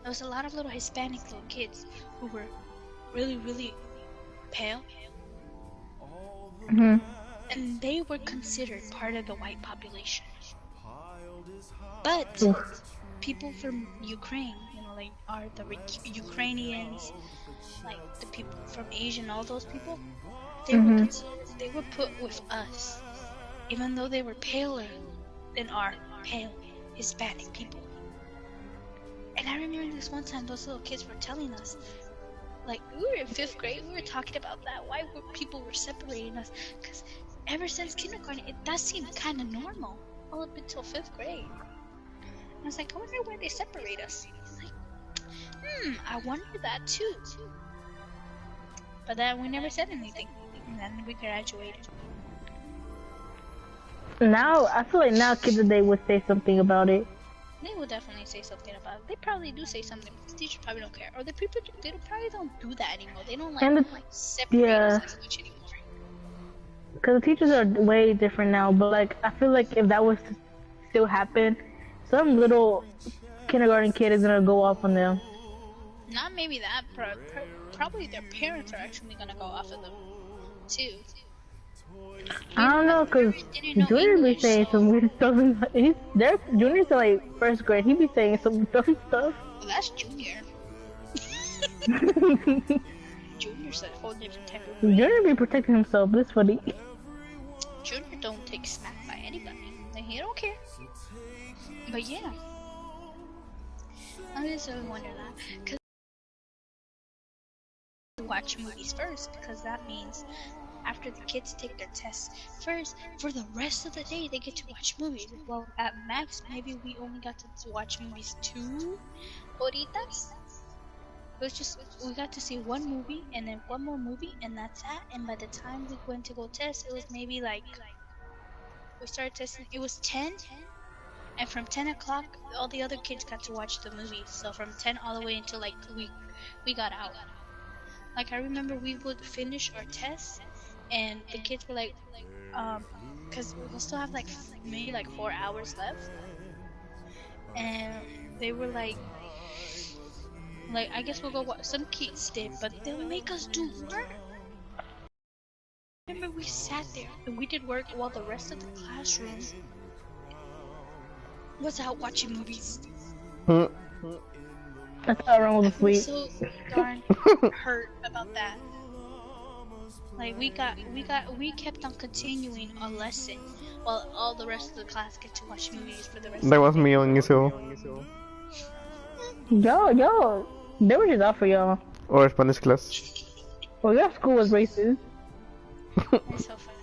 There was a lot of little Hispanic little kids who were really pale, Mhm. and they were considered part of the white population. But people from Ukraine, you know, like are the Ukrainians, like the people from Asia and all those people, they were put with us, even though they were paler than our pale Hispanic people. And I remember this one time those little kids were telling us, like, we were in 5th grade, we were talking about that, why people were separating us, because ever since kindergarten, it does seem kind of normal, all up until 5th grade. I was like, I wonder why they separate us. Like, I wonder that too. But then we never said anything, and then we graduated. Now, I feel like now kids today would say something about it. They will definitely say something about it. They probably do say something, but the teachers probably don't care. Or the people, they probably don't do that anymore. They don't And separate us as much anymore. Because the teachers are way different now, but like, I feel like if that was to still happen, some little kindergarten kid is gonna go off on them. Not maybe that, probably their parents are actually gonna go off of them, too. I don't know, cause Junior be saying some weird stuff. Junior's in like 1st grade. He be saying some dumb stuff. Well, that's Junior. Junior's a whole different type of. Junior be protecting himself. This funny. Junior don't take smack by anybody. Like, he don't care. But yeah, I just really wonder that, cause watch movies first, because that means after the kids take their tests first, for the rest of the day they get to watch movies. Well, at max, maybe we only got to watch movies 2 horitas. We got to see 1 movie and then 1 more movie, and that's that. And by the time we went to go test, it was maybe like, we started testing, it was 10, and from 10 o'clock, all the other kids got to watch the movie. So from 10 all the way until like we got out. Like, I remember we would finish our tests, and the kids were like, cause we'll still have like maybe like 4 hours left, and they were like, I guess we'll go watch. Some kids did, but they would make us do work. Remember, we sat there and we did work while the rest of the classroom was out watching movies. That's how wrong with I the was so darn hurt about that. Like, we kept on continuing a lesson while all the rest of the class get to watch movies for the rest of the That was day. me on eso. Yo, they were just out for y'all. Or Spanish class. Well, your school was racist. It's so funny.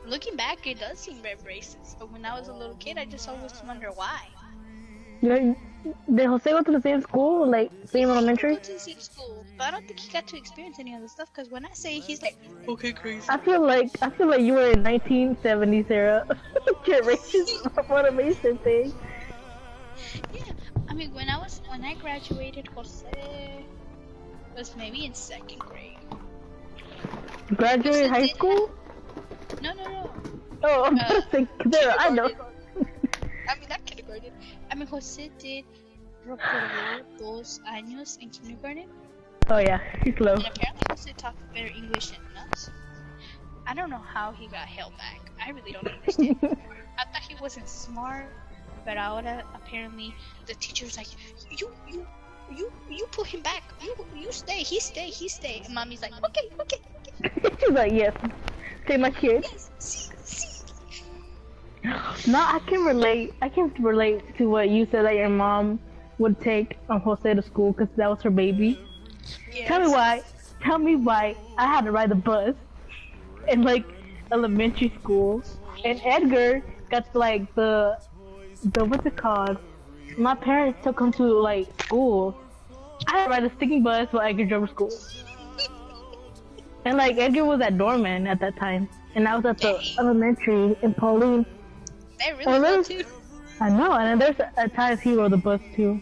Looking back, it does seem very racist, but when I was a little kid, I just always wonder why. Did Jose go to the same school, like same elementary? He went to the same school, but I don't think he got to experience any of the stuff. Cause when I say, he's like, okay, crazy. I feel like you were in 1970, Sarah. Get racist for the Mason thing. Yeah, I mean, when I graduated, Jose was maybe in 2nd grade. Graduated high school? No. Oh, I'm just saying, Sarah, I know. I mean, not kindergarten. I mean, Jose did reprobó 2 años in kindergarten. Oh yeah, he's slow. And apparently Jose talked better English than us. I don't know how he got held back. I really don't understand. I thought he wasn't smart, but ahora apparently the teacher's like, you put him back. You stay. He stay. And mommy's like, okay. She's like, yes, take my kid. Yes, see. No, I can relate to what you said that your mom would take Jose to school because that was her baby. Yes. Tell me why I had to ride the bus in like elementary school, and Edgar got like the what's it called? My parents took him to like school. I had to ride a sticking bus while Edgar drove to school. And like Edgar was at Dorman at that time, and I was at the elementary in Pauline. They really well too. I know, and then there's at times he rode the bus too.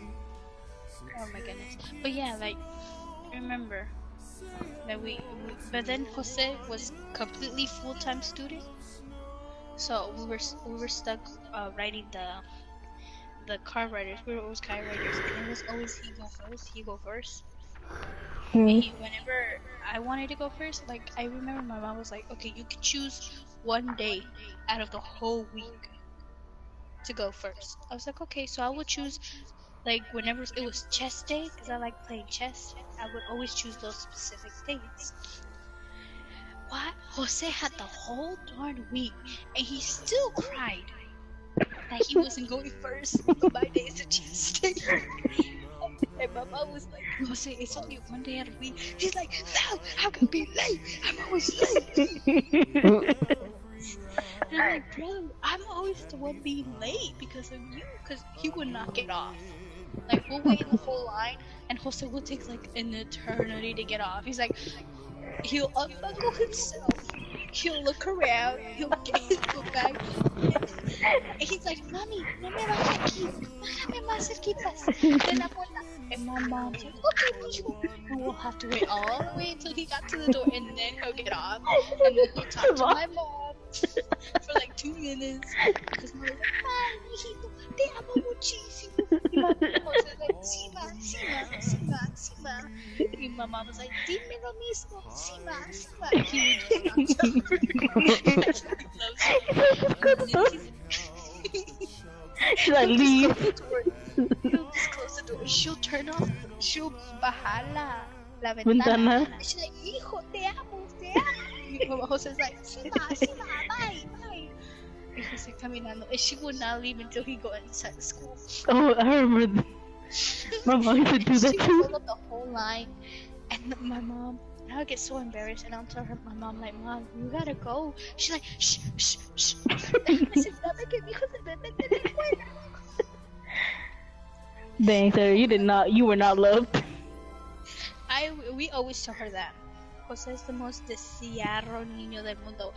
Oh my goodness. But yeah, like, remember that but then Jose was completely full-time student, so we were stuck riding the car riders. We were always car riders, and it was always he go first. Whenever I wanted to go first, like, I remember my mom was like, okay, you can choose 1 day out of the whole week to go first. I was like, okay, so I would choose, like, whenever it was chess day, because I like playing chess, I would always choose those specific days. What? Jose had the whole darn week, and he still cried. that he wasn't going first. But my day is a Tuesday. And my mom was like, Jose, it's only one day out of the week. He's like, no, I'm gonna be late. I'm always late. And I'm like, bro, I'm always the one being late because of you. Because he would not get off. Like, we'll wait in the full line, and Jose will take like an eternity to get off. He's like, he'll unbuckle himself. He'll look around. He'll get his book bag. And he's like, Mami, no me vas aquí. Déjame más cerquitas de la puerta. And my mom's like, okay, mijo. And we'll have to wait all the way until he got to the door, and then he'll get off. And then he'll talk to my mom for like 2 minutes. Because mom's like, ay, mijito, te amo muchísimo. Y my mom was like, sí, ma, sí, ma, sí, ma, sí, ma. And my mom was like, dime lo mismo, sí, ma, sí, ma. He would just not tell her. She's like, leave. He'll just close the door. She'll turn off. She'll bajar la ventana. And she's like, hijo, te amo, te amo. And Jose's like, sí, ma, bye, bye. And Jose caminando. And she would not leave until he go inside the school. Oh, I remember. My mom used to do that She too. would pull up the whole line. And my mom, I would get so embarrassed. And I'll tell her, my mom, like, Mom, you gotta go. She's like, shh, shh, shh. I said, dame que mi hijo se me mete en la escuela. Dang, sir, you were not loved. We always tell her that. Jose es the most deseado niño del mundo.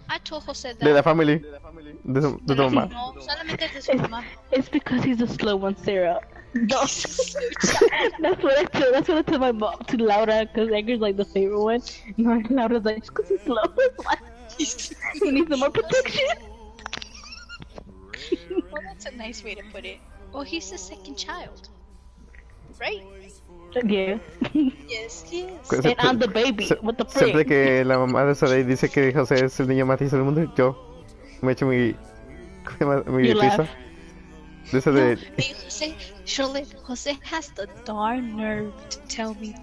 I told Jose that. De la family. De tu mamá. No, solamente de su mamá. It's because he's a slow one, Sarah. No. That's what I told my mom to Laura, because Edgar's like the favorite one. No, Laura's like, it's because he's slow. He needs some more protection. Well, that's a nice way to put it. Well, he's the second child, right? Yeah. Yes, yes. And I'm the baby. What the frick? Siempre que la mamá de Saray dice que José es el niño más listo del mundo, yo me echo mi You risa. laugh. De eso de... Hey, Jose, Charlotte, Jose has the darn nerve to tell me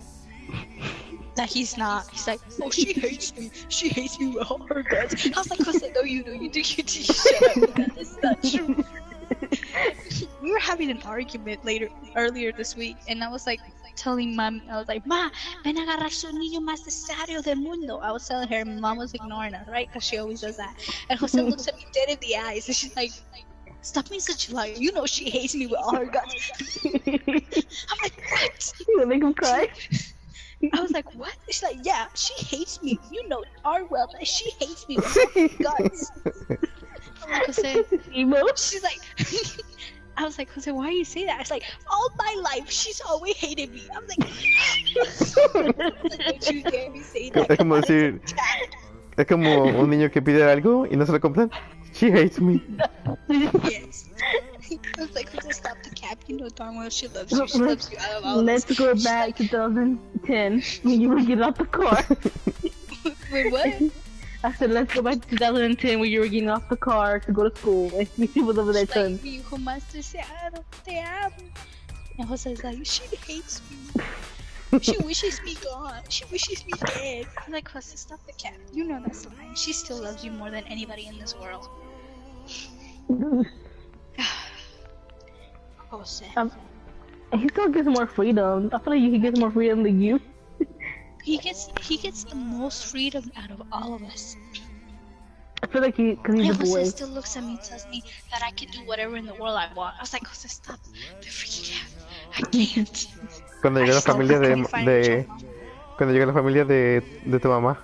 that he's not. He's like, oh, she hates me. She hates me with all her guts. I was like, Jose, no, you do. You shut up. That is not true. We were having an argument earlier this week, and I was like telling Mom, I was like, Ma, ven a agarrar su niño más necesario del mundo. I was telling her, Mom was ignoring us, right? Because she always does that. And Jose looks at me dead in the eyes, and she's like, stop being such a liar. You know she hates me with all her guts. I'm like, what? You gonna make him cry? I was like, what? She's like, yeah, she hates me. You know darn well that she hates me with all her guts. I'm like, Jose, Emo? she's like, I was like, Jose, why do you say that? It's like, all my life, she's always hated me. I'm like, don't you dare me say that. Es como decir... Es como un niño que pide algo y no se lo compran. She hates me. Yes. I was like, Jose, stop the cap. You know darn well she loves you. She loves you out of all Let's go back to 2010 when you were getting out the car. Wait, what? I said, let's go back to 2010 when you were getting off the car to go to school. And she was over there telling Like, mi hijo más deseado, te amo. And Jose's like, she hates me. She wishes me gone. She wishes me dead. I'm like, Jose, stop the cap. You know that's lying. She still loves you more than anybody in this world. Jose. He still gets more freedom. I feel like he gets more freedom than you. He gets the most freedom out of all of us. I feel like because he's a And Jose boy. still looks at me and tells me that I can do whatever in the world I want. I was like, Jose, stop the freaking out. I can't. Cuando llega la familia cuando llega la familia de tu mamá,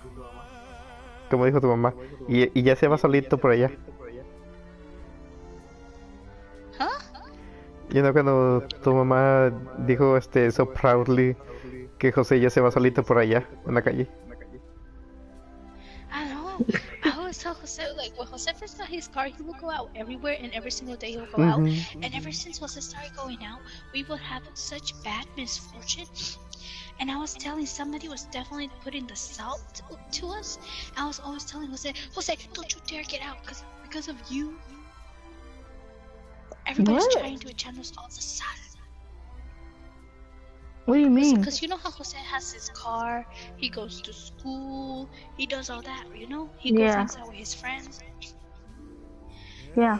como dijo tu mamá, y ya se va solito por allá. Huh? Cuando tu mamá dijo so proudly que José ya se va solito por allá en la calle. I don't know. I always tell Jose, like, when Jose first got his car, he would go out everywhere, and every single day he would go out. And ever since Jose started going out, we would have such bad misfortune. And I was telling somebody was definitely putting the salt to us. I was always telling Jose, don't you dare get out, because of you. Everybody's What? trying to echarnos all the sal. What do you mean? Because you know how Jose has his car, he goes to school, he does all that, you know? He goes Yeah. outside with his friends. Yeah.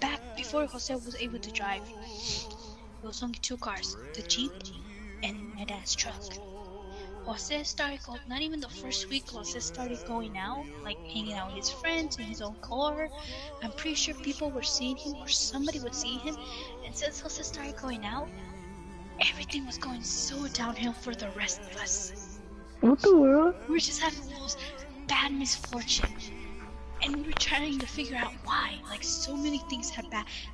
Back before Jose was able to drive, there was only 2 cars, the Jeep and my dad's truck. Jose started going, not even the first week, Jose started going out, like hanging out with his friends in his own car. I'm pretty sure people were seeing him or somebody would see him. And since Jose started going out, everything was going so downhill for the rest of us. What the world? We were just having the most bad misfortune. And we were trying to figure out why. Like, so many things had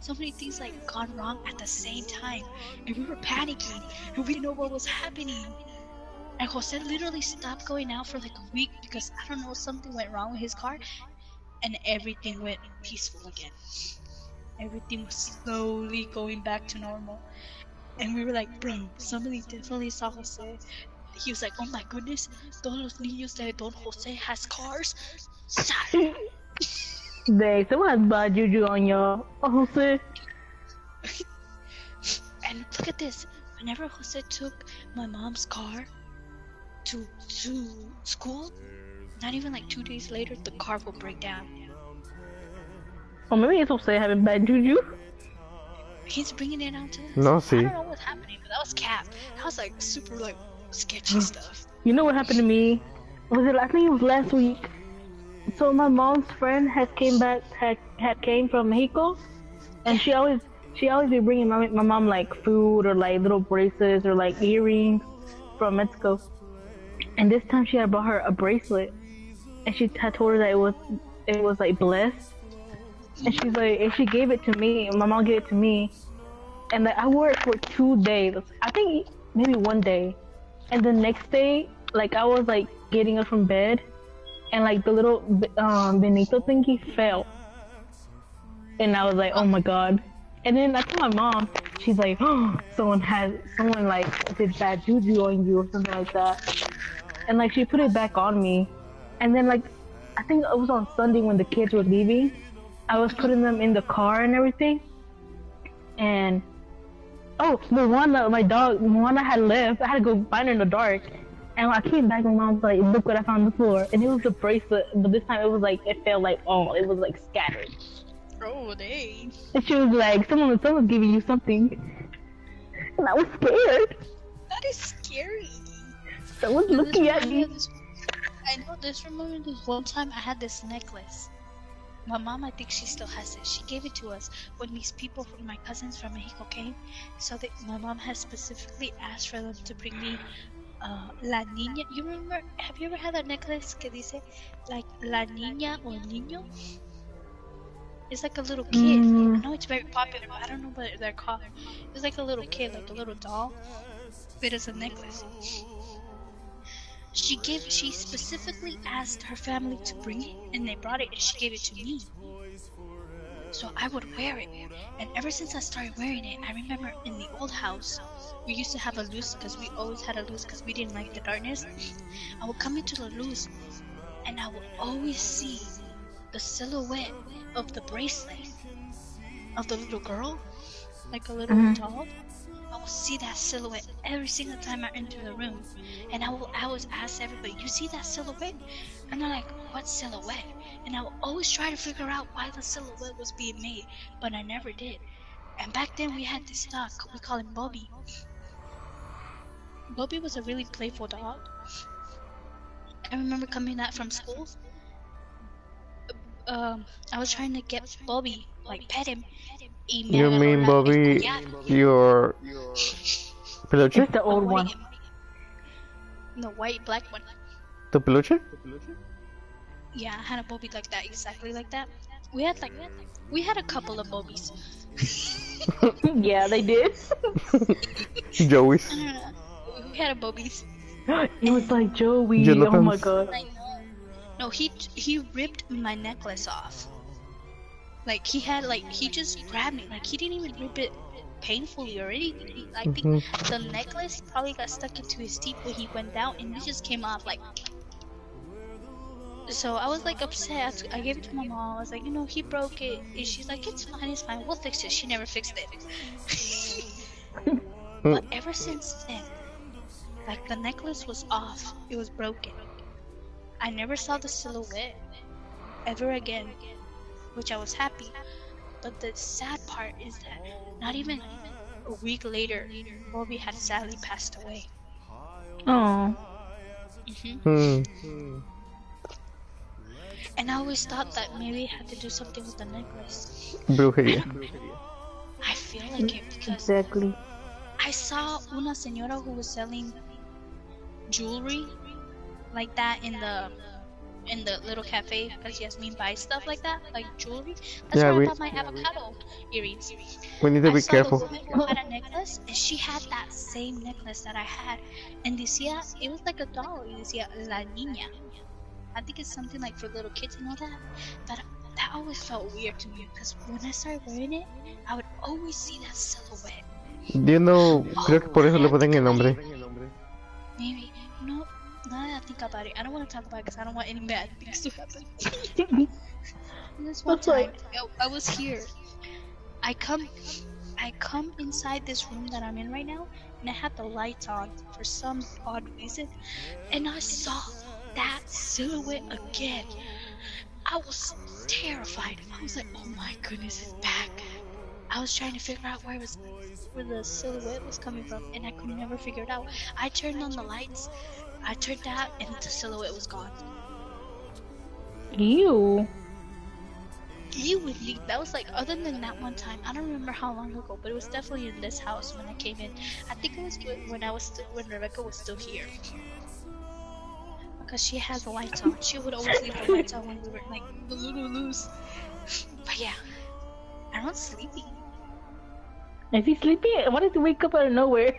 so many things like gone wrong at the same time. And we were panicking, and we didn't know what was happening. And Jose literally stopped going out for like a week because, I don't know, something went wrong with his car. And everything went peaceful again. Everything was slowly going back to normal. And we were like, bro, somebody definitely saw Jose. He was like, oh my goodness, todos los niños de Don Jose has cars. Dang, someone has bad juju on y'all. Oh, Jose. And look at this. Whenever Jose took my mom's car to school, not even like 2 days later, the car will break down. Or maybe it's Jose having bad juju. He's bringing it out to us. No, I see. don't know what's happening, but that was cap. That was like super like sketchy stuff. You know what happened to me? I think it was last week. So my mom's friend had came from Mexico, and she always be bringing my mom like food or like little bracelets or like earrings from Mexico. And this time she had brought her a bracelet, and she had told her that it was like blessed. And she's like, and she gave it to me. My mom gave it to me, and like I wore it for 2 days. I think maybe 1 day, and the next day, like I was like getting up from bed, and like the little Benito thingy fell, and I was like, oh my god. And then I told my mom. She's like, oh, someone like did bad juju on you or something like that, and like she put it back on me. And then like I think it was on Sunday when the kids were leaving. I was putting them in the car and everything, and Moana, my dog, Moana had left. I had to go find her in the dark, and when I came back, my mom was like, look what I found on the floor, and it was a bracelet, but this time it was like, it felt like, oh, it was like scattered. Oh, dang. And she was like, someone's giving you something, and I was scared. That is scary. Someone's looking at me. I know this. Remember this one time I had this necklace. My mom, I think she still has it. She gave it to us when these people from my cousins from Mexico came. So my mom has specifically asked for them to bring me La Niña. You remember? Have you ever had a necklace que dice like La Niña or Niño? It's like a little kid. I know it's very popular, but I don't know what they're called. It's like a little kid, like a little doll, but it's a necklace. She specifically asked her family to bring it, and they brought it, and she gave it to me. So I would wear it, and ever since I started wearing it, I remember in the old house, we used to have a luz, because we always had a luz, because we didn't like the darkness. I would come into the luz, and I would always see the silhouette of the bracelet of the little girl, like a little doll. I will see that silhouette every single time I enter the room, and I will always ask everybody, you see that silhouette? And they're like, what silhouette? And I will always try to figure out why the silhouette was being made, but I never did. And back then we had this dog, we call him Bobby. Bobby was a really playful dog. I remember coming out from school, I was trying to get Bobby, like pet him. You mean Bobby, your peluche? Just the old one. The white, black one. The peluche? Yeah, I had a Bobby like that, exactly like that. We had a couple of Bobbies. Yeah, they did. Joey's. We had a Bobbies. It was like Joey. Jonathan's. Oh my god. No, he ripped my necklace off. Like he just grabbed me. Like he didn't even rip it painfully or anything. I think the necklace probably got stuck into his teeth when he went down, and it just came off like. So I was like upset. I gave it to my mom. I was like, he broke it, and she's like, it's fine, we'll fix it. She never fixed it. But ever since then, like the necklace was off. It was broken. I never saw the silhouette ever again, which I was happy. But the sad part is that not even a week later, Bobby had sadly passed away. Oh. And I always thought that maybe it had to do something with the necklace. Brujería. I feel like it because Exactly. I saw una señora who was selling jewelry like that in the little cafe because Yasmin buys stuff like that, like jewelry. That's Yeah, where we- I bought my avocado earrings. We need to I be saw careful. the woman who had a necklace, and she had that same necklace that I had, and decía, it was like a doll. Y decía la niña. I think it's something like for little kids and all that. But that always felt weird to me because when I started wearing it, I would always see that silhouette. You know, creo que por eso le ponen el nombre. Maybe. No, now that I think about it, I don't want to talk about it because I don't want any bad things to happen. This one That's like- time, I was here. I come inside this room that I'm in right now, and I had the lights on for some odd reason, and I saw that silhouette again. I was terrified. I was like, oh my goodness, it's back. I was trying to figure out where the silhouette was coming from, and I could never figure it out. I turned on the lights, I turned out, and the silhouette was gone. Ew. You would leave. That was like, other than that one time, I don't remember how long ago, but it was definitely in this house when I came in. I think it was when Rebecca was still here. Because she has the lights on. She would always leave the lights on when we were like a little loose. But yeah, I was sleepy. Is he sleepy? Why did he wake up out of nowhere?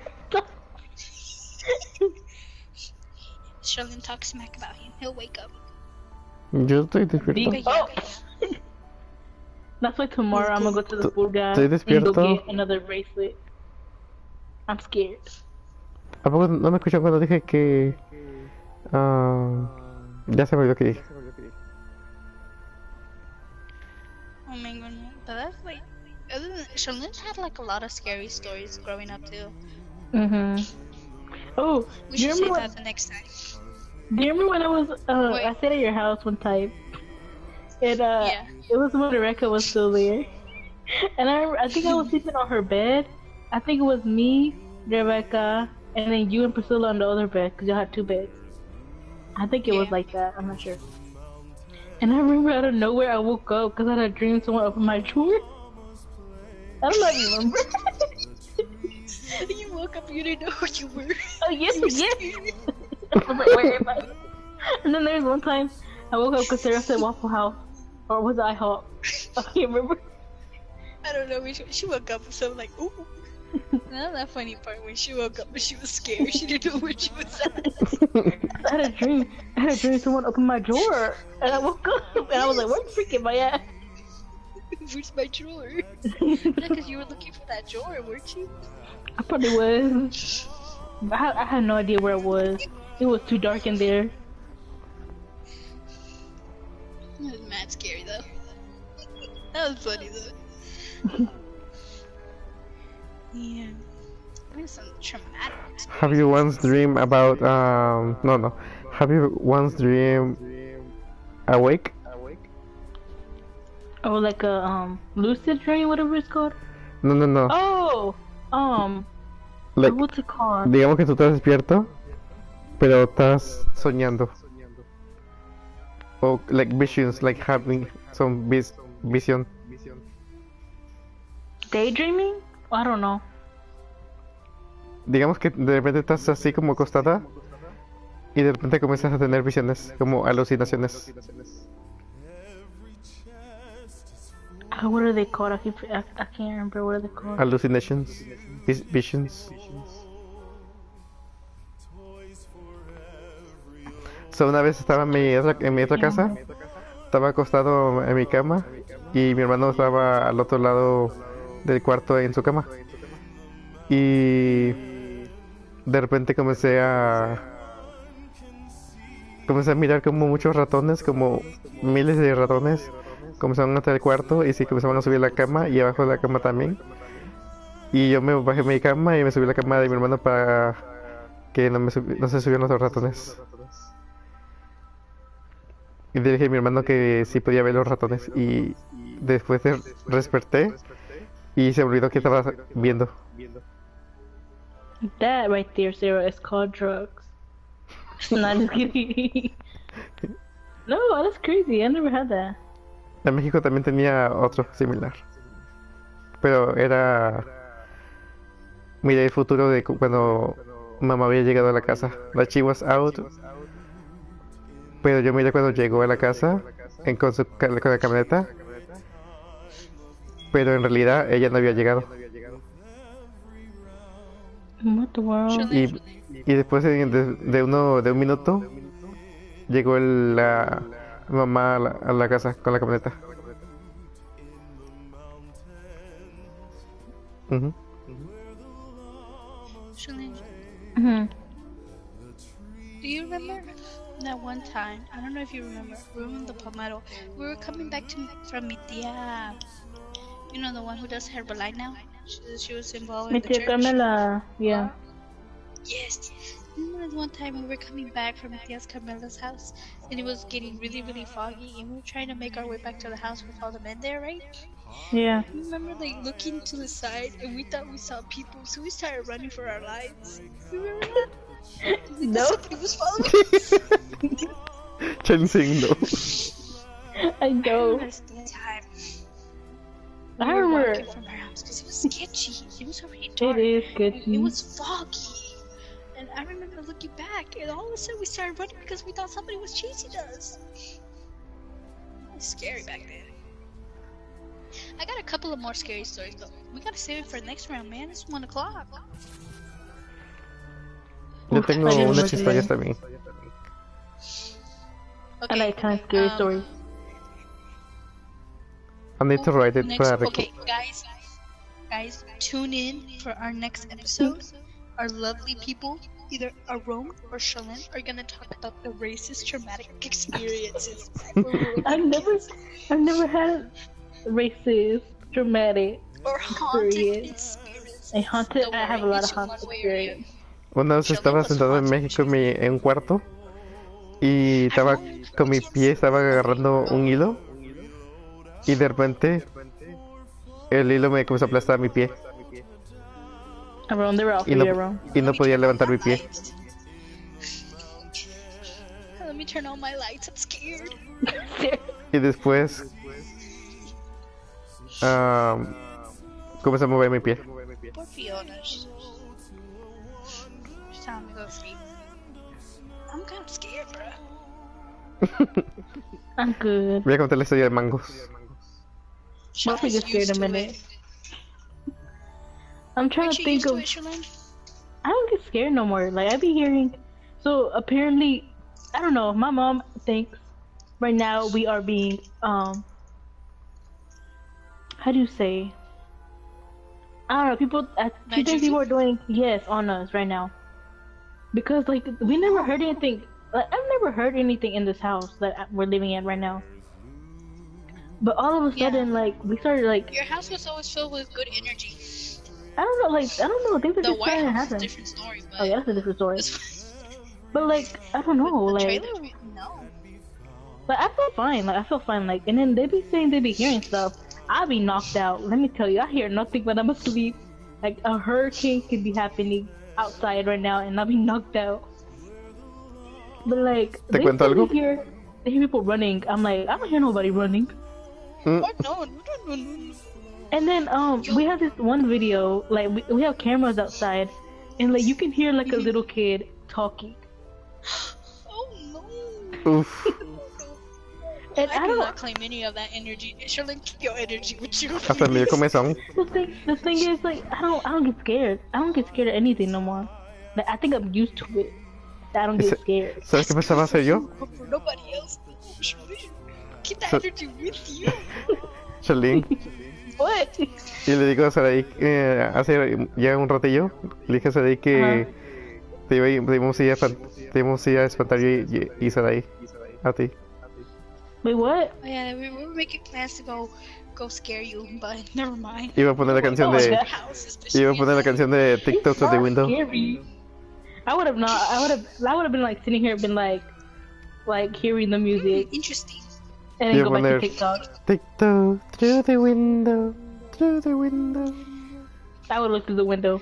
Sheldon talk smack about him. He'll wake up. Yo estoy despierto. But yeah, Oh. That's why tomorrow I'm gonna go to the pool guy Estoy and go despierto. get another bracelet. I'm scared. ¿A poco no me escuchó cuando dije que... ya se me olvidó que dije. oh my goodness. But that's like, other than Sheldon had like a lot of scary stories growing up too. Oh, We do you should save remember that the next time. do you remember when I was Wait. I stayed at your house one time? And Yeah. it was when Rebecca was still there. And I think I was sleeping on her bed. I think it was me, Rebecca, and then you and Priscilla on the other bed because y'all had two beds. I think it was Yeah. like that. I'm not sure. And I remember out of nowhere I woke up because I had a dream someone opened my drawer. I don't know if you remember. You woke up, you didn't know who you were. Oh yes, yes. I was like, where am I? And then there was one time I woke up because Sarah said Waffle House, or was it IHOP? I can't remember. I don't know. She woke up, so I'm like, ooh. Not that funny part when she woke up, but she was scared. She didn't know where she was at. I had a dream. Someone opened my drawer, and I woke up, and I was like, "Where's freaking my at?" Where's my drawer? Because you were looking for that drawer, weren't you? I probably was. I had no idea where it was. It was too dark in there. That was mad scary though. That was funny though. Yeah. There's some traumatic experience. Have you once dreamed about no. Have you once dreamed awake? Oh, like a lucid dream, whatever it's called. No. Oh, Like, what's it called? digamos que tú estás despierto, pero estás soñando. O like visions, like having some vision. Daydreaming? I don't know. Digamos que de repente estás así como acostada y de repente comienzas a tener visiones, como alucinaciones. What are they called? I can't remember. What are they called? Hallucinations, visions. So, una vez estaba en mi otra casa, estaba acostado en mi cama y mi hermano estaba al otro lado del cuarto en su cama. Y de repente comencé a mirar como muchos ratones, como miles de ratones comenzaron a entrar al cuarto y sí comenzaban a subir a la cama y abajo de la cama también. Y yo me bajé de mi cama y me subí a la cama de mi hermano para que no se subieran los ratones. Y le dije a mi hermano que sí podía ver los ratones. Y después desperté y se me olvidó que estaba viendo. That right there, Sarah, is called drugs. Not just kidding. No, that's crazy. I never had that. En México también tenía otro similar. Pero era... Miré el futuro de cuando mamá había llegado a la casa. La she was out. Pero yo miré cuando llegó a la casa con la camioneta. Pero en realidad ella no había llegado. What the world? Y después de un minuto llegó la mamá a la casa con la camioneta. Ujú. Shalene, Mhm. do you remember that one time? I don't know if you remember. We were in the Palmetto. We were coming back from mi tía. You know, the one who does Herbalife now? She was involved in Mi the tía church. Carmela, yeah. Yes. Remember that one time we were coming back from Tia's Carmela's house and it was getting really, really foggy and we were trying to make our way back to the house with all the men there, right? Yeah. Remember like looking to the side and we thought we saw people, so we started running for our lives. Remember that? No. Somebody was following us. Chensing, no. I know. That's the time. I We were remember. walking from our house because it was sketchy. It was already It dark. is It sketchy. was foggy. And I remember looking back, and all of a sudden we started running because we thought somebody was chasing us. It was scary back then. I got a couple of more scary stories, but we gotta save it for the next round, man. It's 1 o'clock. Yo tengo I didn't unas look historias there. también. I like kind of scary stories. I need to write it next, para okay, guys, tune in for our next episode. Our lovely people, either Arome or Shalin, are gonna talk about the racist traumatic experiences. I've never had a racist, dramatic Or haunted experience. experiences. I have a lot of haunted experience. Una vez estaba sentado en México en un cuarto y estaba con mi pie, estaba agarrando un hilo y de repente el hilo me comenzó a aplastar mi pie Around the route, y no, around. y no podía levantar mi pie. Let me turn on my lights, I'm scared. Y después comenzó a mover mi pie. Poor Fiona. She's telling me to go to sleep. I'm kind of scared, bruh. I'm good. Voy a contar la historia de mangos. I'll be Shala's scared used a to minute. it. I'm trying Aren't to you think used to of. it, Shalane? I don't get scared no more. Like I be hearing. So apparently, I don't know. My mom thinks right now we are being how do you say? I don't know. People. She thinks people are doing on us right now. Because like we never heard anything. Like I've never heard anything in this house that we're living in right now. But all of a sudden, like we started like Your house was always filled with good energy. I don't know. Things are The just White starting to House is a happen. different story, but Oh yeah, that's a different story. this But like I don't know. the Like trailer, no. But I feel fine. Like I feel fine. Like and then they be saying they be hearing stuff. I be knocked out. Let me tell you, I hear nothing when I'm asleep. Like a hurricane could be happening outside right now, and I'll be knocked out. But like ¿Te cuento algo? they hear people running. I'm like, I don't hear nobody running. Oh, no. And then we have this one video. Like we have cameras outside, and like you can hear like a little kid talking. Oh no. Uf, And I I don't. cannot claim any of that energy. Shalane, keep your energy with you. hasta me dio comezón. The thing is like I don't get scared. I don't get scared of anything no more. Like I think I'm used to it. I don't get scared. ¿Sabes qué pensaba hacer yo? For nobody else. Shalane, keep that So- energy with you. Charlene. What? Y le digo a Sarai, hace ya un ratillo, le dije a Sarai que te íbamos a ir a espantar y Sarai a ti. Wait, what? Oh, yeah, we were making plans to go scare you, but never mind. Iba a poner la canción Oh, de yeah. House, especially. iba a poner la canción de TikTok of the Not window. scary. I would have not. I would have been like sitting here, been like, like hearing the music, Interesting. and then Yeah, go when back to they're TikTok. tiptoe through the window, through the window. I would look through the window.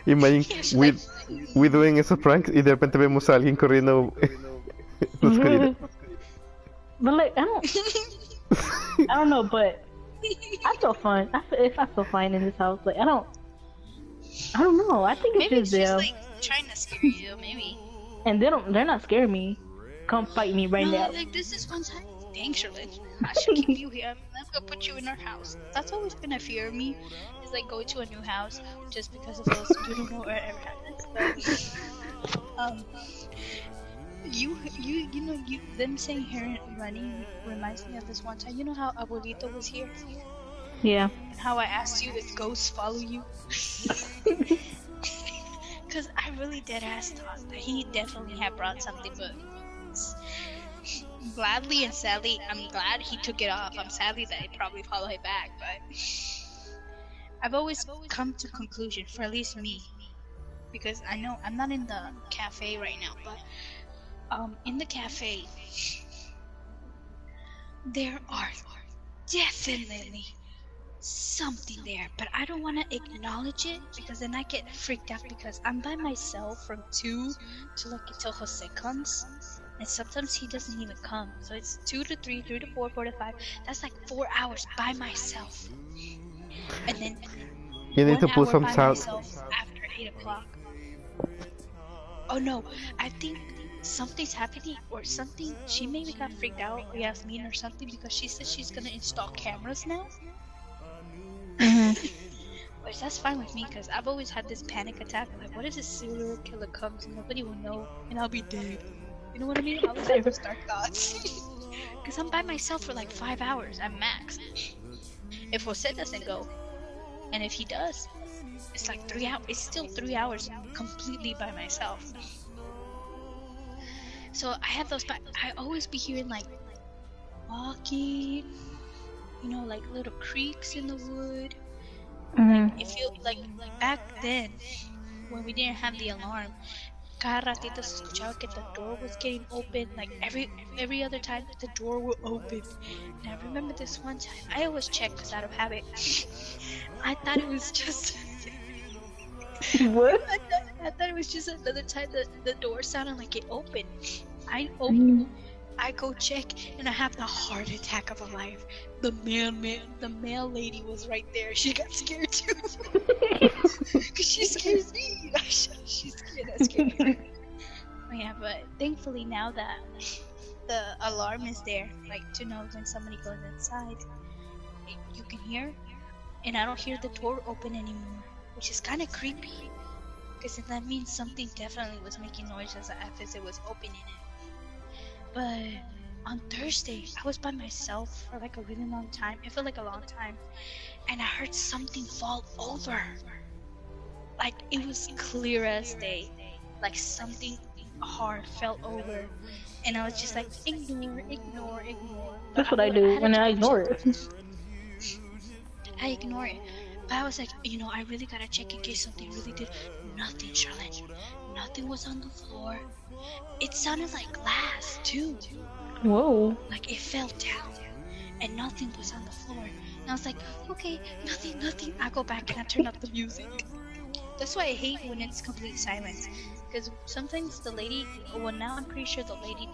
Imagine It's we, like, we doing esos pranks y de repente vemos a alguien corriendo en la oscuridad. But like, I don't know, but I feel fun. If I feel fine in this house, like I don't know. I think it's maybe it's just just them, like trying to scare you, maybe. and they're not scaring me. Come fight me right No, now. like this is one time. Dang, Charlotte. I should keep you here. I'm gonna put you in our house. That's always been a fear of me. Is like going to a new house just because of those. You don't know whatever happens. But you know them saying here and running reminds me of this one time. You know how Abuelito was here Yeah. and how I asked you if ghosts follow you. Because I really dead ass thought that he definitely had brought something, but gladly and sadly, I'm glad he took it off. I'm sadly that it probably followed him back, but I've always come to conclusion, for at least me, because I know I'm not in the cafe right now, but in the cafe there are definitely something there, but I don't want to acknowledge it because then I get freaked out because I'm by myself from 2 to like until Jose comes, and sometimes he doesn't even come, so it's 2 to 3, 3 to 4, 4 to 5. That's like 4 hours by myself, and then You need to 1 put hour some by sound. myself after 8 o'clock. Oh no, I think something's happening or something. She maybe got freaked out, or Yasmin or something, because she says she's gonna install cameras now. Which that's fine with me, because I've always had this panic attack. Like, what if this serial killer comes and nobody will know and I'll be dead? You know what I mean? I always have those dark thoughts. Because I'm by myself for like 5 hours at max. If Jose doesn't go, and if he does, it's like 3 hours. It's still 3 hours completely by myself. So I have those. I always be hearing like walking, you know, like little creaks in the wood. If you like back then, when we didn't have the alarm, cada ratito se escuchaba que the door was getting open. Like every other time the door will open. And I remember this one time, I always check because out of habit. I thought it was just. What? I thought it was just another time that the door sounded like it opened. I go check and I have the heart attack of a life. The male lady was right there. She got scared too. Cause she scares me. She's scared. That scared me. Yeah, but thankfully now that the alarm is there, like to know when somebody goes inside, you can hear, and I don't hear the door open anymore, which is kind of creepy. Because that means something definitely was making noise as it was opening it. But on Thursday, I was by myself for like a really long time. It felt like a long time. And I heard something fall over. Like it was clear as day. Like something hard fell over. And I was just like, ignore. That's what I do when I ignore it. I ignore it. But I was like, you know, I really gotta check in case something really did. Nothing, Charlotte. Nothing was on the floor. It sounded like glass, too. Whoa. Like it fell down. And nothing was on the floor. And I was like, okay, nothing. I go back and I turn up the music. That's why I hate when it's complete silence. Because sometimes the lady, well now I'm pretty sure the lady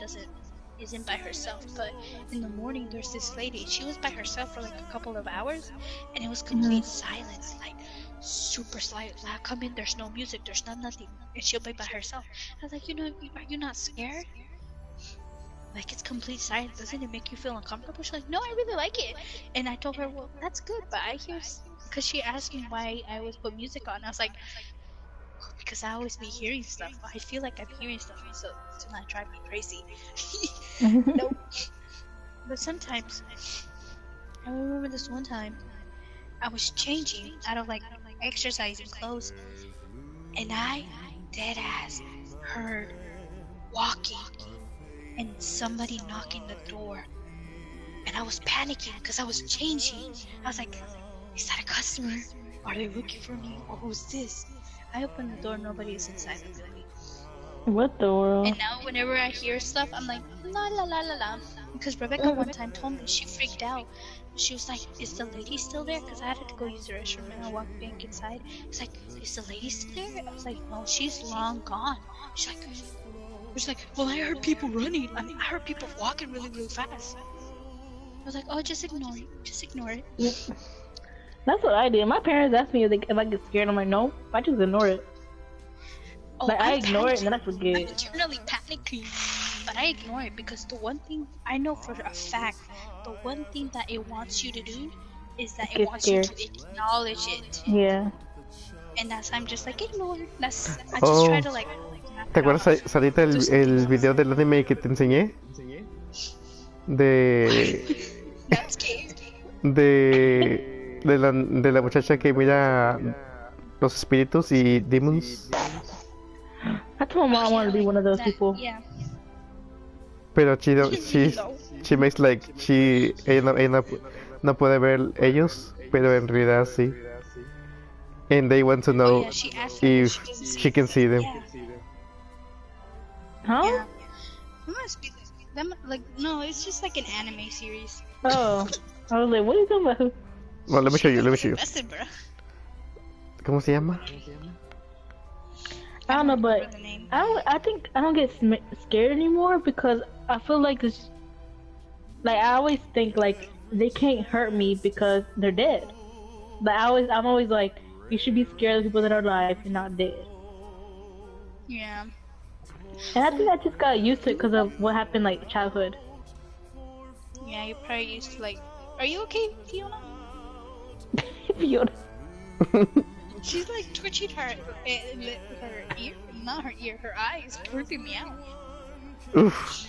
isn't by herself, but in the morning there's this lady. She was by herself for like a couple of hours, and it was complete silence, like super silent. I come in, there's no music, there's nothing, and she'll be by herself. I was like, you know, are you not scared? Like it's complete silence. Doesn't it make you feel uncomfortable? She's like, no, I really like it. And I told her, well, that's good, but I hear, because she asked me why I always put music on. I was like, because I always be hearing stuff. I feel like I'm hearing stuff, so to not drive me crazy. Nope. But sometimes, I remember this one time, I was changing out of like exercising clothes, and I dead ass heard walking and somebody knocking the door, and I was panicking because I was changing. I was like, is that a customer? Are they looking for me? Or who's this? I opened the door, nobody is inside the building. What the world? And now whenever I hear stuff, I'm like, la la la la la. Because Rebecca one time told me she freaked out. She was like, is the lady still there? Because I had to go use the restroom and I walked back inside. It's like, is the lady still there? I was like, no, she's long gone. She's like, well, I heard people running. I mean, I heard people walking really, really fast. I was like, oh, just ignore it. Just ignore it. That's what I did. My parents asked me if I get scared. I'm like, no, I just ignore it. Oh, Like, I I'm ignore it and then I panicking. forget. I'm internally panicking, but I ignore it because the one thing I know for a fact, the one thing that it wants you to do is that it Get wants scared. you to acknowledge it. Yeah. And that's I'm just like ignore. That's I just Oh, try to like. knock ¿te it acuerdas, off. Sarita, Do something el else. video del anime que te enseñé? De... That's scared. de la muchacha que mira los espíritus y demons. I told my mom I wanted to be one of those people. Yeah. Pero she makes like ella no puede ver ellos, pero en realidad sí. And they want to Oh know yeah, she asked me if if she doesn't she can see them. Yeah. Huh? Yeah. It must be them. Like no, it's just like an anime series. Oh. I was like, what are you talking about? Well, let me show you. Invested, bro. ¿Cómo se llama? I don't know, but remember the name. I think I don't get scared anymore because I feel like it's like I always think like they can't hurt me because they're dead. But I'm always like, you should be scared of people that are alive and not dead. Yeah. And I think I just got used to it because of what happened like childhood. Yeah, you're probably used to like. Are you okay, Fiona? Fiona. She's like twitching her ear, not her ear, her eyes, creeping me out. Oof.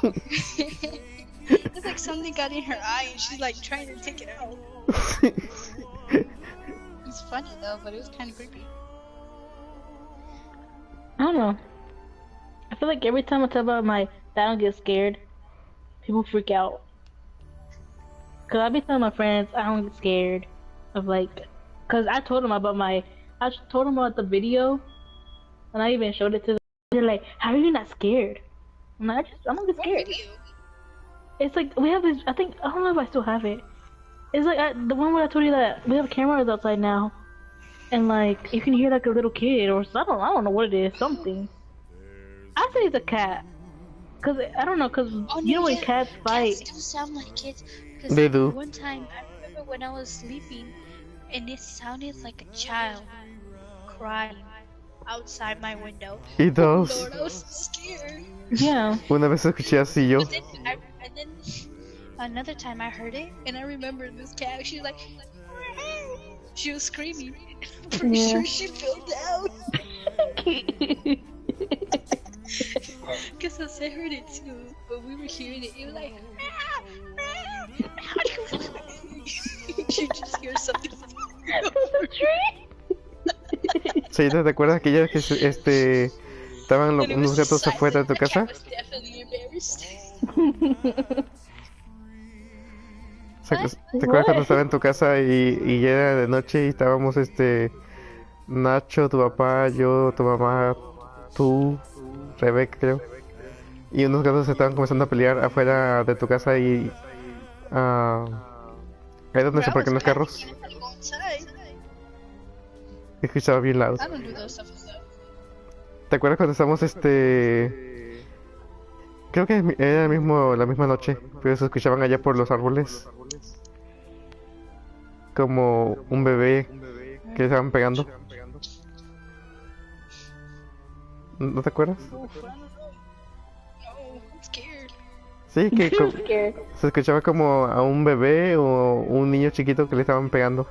It's like something got in her eye and she's like trying to take it out. It's funny though, but it was kind of creepy. I don't know. I feel like every time I talk about that I don't get scared, people freak out. Cause I be telling my friends I don't get scared of like, cause I told them about the video, and I even showed it to them. They're like, "How are you not scared?" I'm like, I don't get What scared. video? It's like we have this. I don't know if I still have it. It's like the one where I told you that we have cameras outside now, and like you can hear like a little kid or I don't know what it is. Something. I say it's a cat. Cause I don't know, cause Oh, you know no, when yeah. cats fight. Cats do sound like kids. Cause They do. One time, I remember when I was sleeping, and it sounded like a child crying outside my window. It does. Lord, I was so scared. Yeah. Una vez escuché así yo. But then, and then another time I heard it, and I remember this cat. She was like, she was screaming. I'm pretty Yeah. sure she fell down. Cause I heard it too, but we were hearing it. You were like, you just hear something. Sí, ¿te acuerdas aquella vez que estaban And it unos was gatos silent. afuera de tu That cat casa? was definitely embarrassed. ¿Te acuerdas cuando estaba en tu casa y ya era de noche y estábamos Nacho, tu papá, yo, tu mamá, tú, Rebeca creo, y unos gatos estaban comenzando a pelear afuera de tu casa y ahí donde se parquean los carros? I had to go inside. Escuchaba bien loud. I don't do those stuff though. ¿Te acuerdas cuando estábamos creo que era la misma noche, pero se escuchaban allá por los árboles como un bebé que estaban pegando? ¿No te acuerdas? Oof, I don't know. No, I'm scared. Sí, que Scared. se escuchaba como a un bebé o un niño chiquito que le estaban pegando.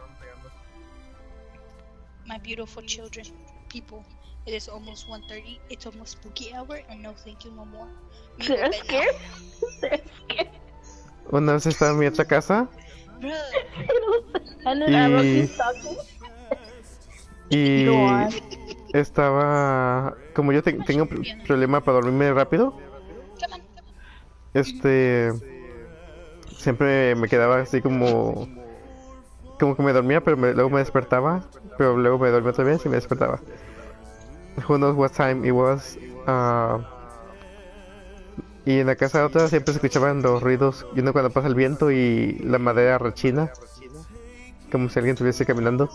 My beautiful children, people, it is almost 1:30. It's almost spooky hour, and no thank you no more. Me go They're bed now. scared. They're scared. Una vez estaba en mi otra casa Bruh. And then I wrote Y- this talking. y Go on. estaba, como yo tengo problema para dormirme rápido, Come on. siempre me quedaba así como que me dormía, pero luego me despertaba, pero luego me dormía otra vez y me despertaba. who knows what time it was. Y en la casa de otra siempre se escuchaban los ruidos, cuando pasa el viento y la madera rechina, como si alguien estuviese caminando.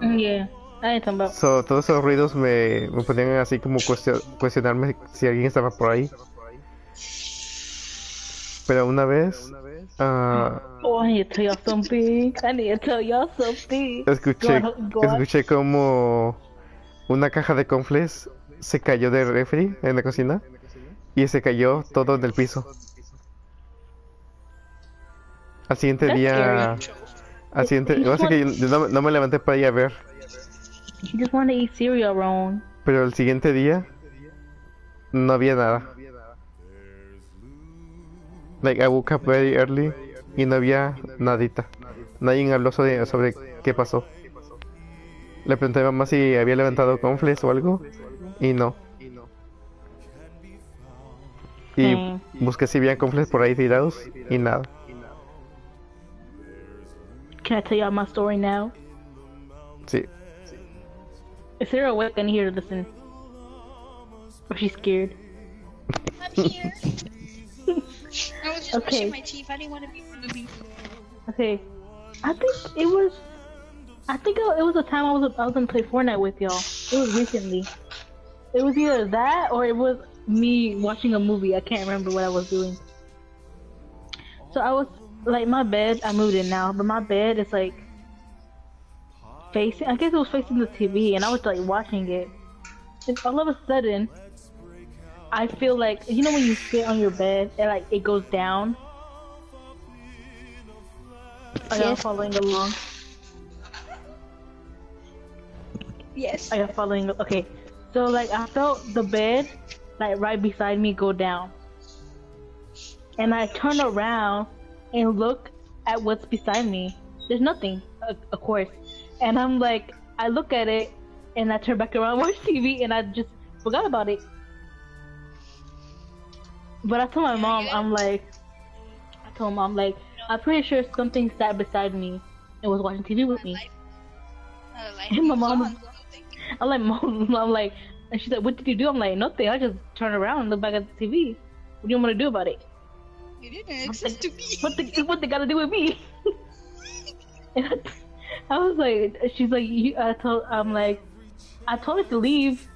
Yeah, I ain't talking about. So, todos esos ruidos me ponían así como cuestionarme si alguien estaba por ahí. Pero una vez Oh, I need to tell y'all something. I need to tell y'all something. escuché como una caja de confles se cayó del refri en la cocina y se cayó todo en el piso. Al siguiente día, así que yo no me levanté para ir a ver, You just want to eat cereal, Ron. pero el siguiente día no había nada. Like I woke up very early y no había nadita. Nadie habló sobre qué pasó. Le pregunté a mi mamá si había levantado confles o algo y no. Y busqué si había confles por ahí tirados y nada. Can I tell y'all my story now? Sí. Is Sarah awake and here to listen? Or she's scared? I'm here. I was just Okay. brushing my teeth. I didn't want to be rude. Okay. I think it was a time I was gonna play Fortnite with y'all. It was recently. It was either that or it was me watching a movie. I can't remember what I was doing. So I was like my bed. I moved in now, but my bed is like facing. I guess it was facing the TV, and I was like watching it. And all of a sudden, I feel like when you sit on your bed and like it goes down. Are y'all following along? Yes. Are y'all following? Okay. So like I felt the bed like right beside me go down. And I turn around and look at what's beside me. There's nothing, of course. And I'm like, I look at it and I turn back around, watch TV, and I just forgot about it. But I told my mom, I'm pretty sure something sat beside me and was watching TV with me. And my mom, I'm like, Mom, and she's like, what did you do? I'm like, nothing. I just turned around and looked back at the TV. What do you want to do about it? You didn't exist to me. What they gotta do with me? And I was like, she's like, I told her to leave.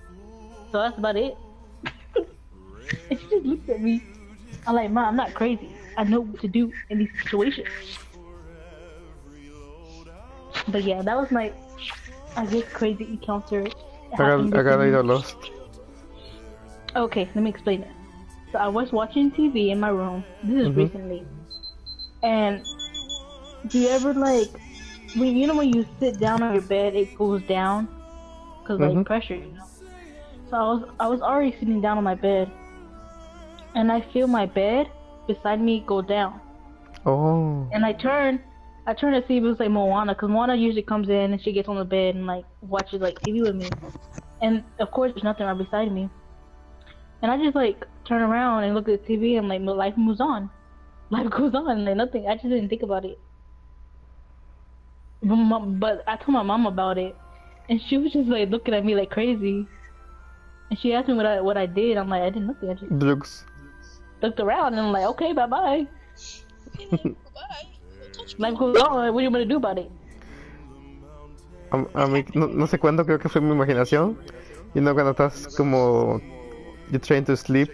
So that's about it. And she just looked at me. I'm like, Mom, I'm not crazy. I know what to do in these situations. But yeah, that was my, I guess, crazy encounter. I got a little lost. Okay, let me explain it. So I was watching TV in my room. This is recently. And do you ever like, when you sit down on your bed, it goes down? Cause like pressure, So I was already sitting down on my bed. And I feel my bed beside me go down. Oh. And I turn to see if it was like Moana, cause Moana usually comes in and she gets on the bed and like watches like TV with me. And of course there's nothing right beside me. And I just like turn around and look at the TV and like life moves on. Life goes on, like nothing. I just didn't think about it. But I told my mom about it, and she was just like looking at me like crazy. And she asked me what I did. I'm like, I did nothing. I just looked around and I'm like, okay, bye bye. Life goes on. What are you gonna do about it? A mí, no sé cuándo, creo que fue mi imaginación. Cuando estás como you're trying to sleep,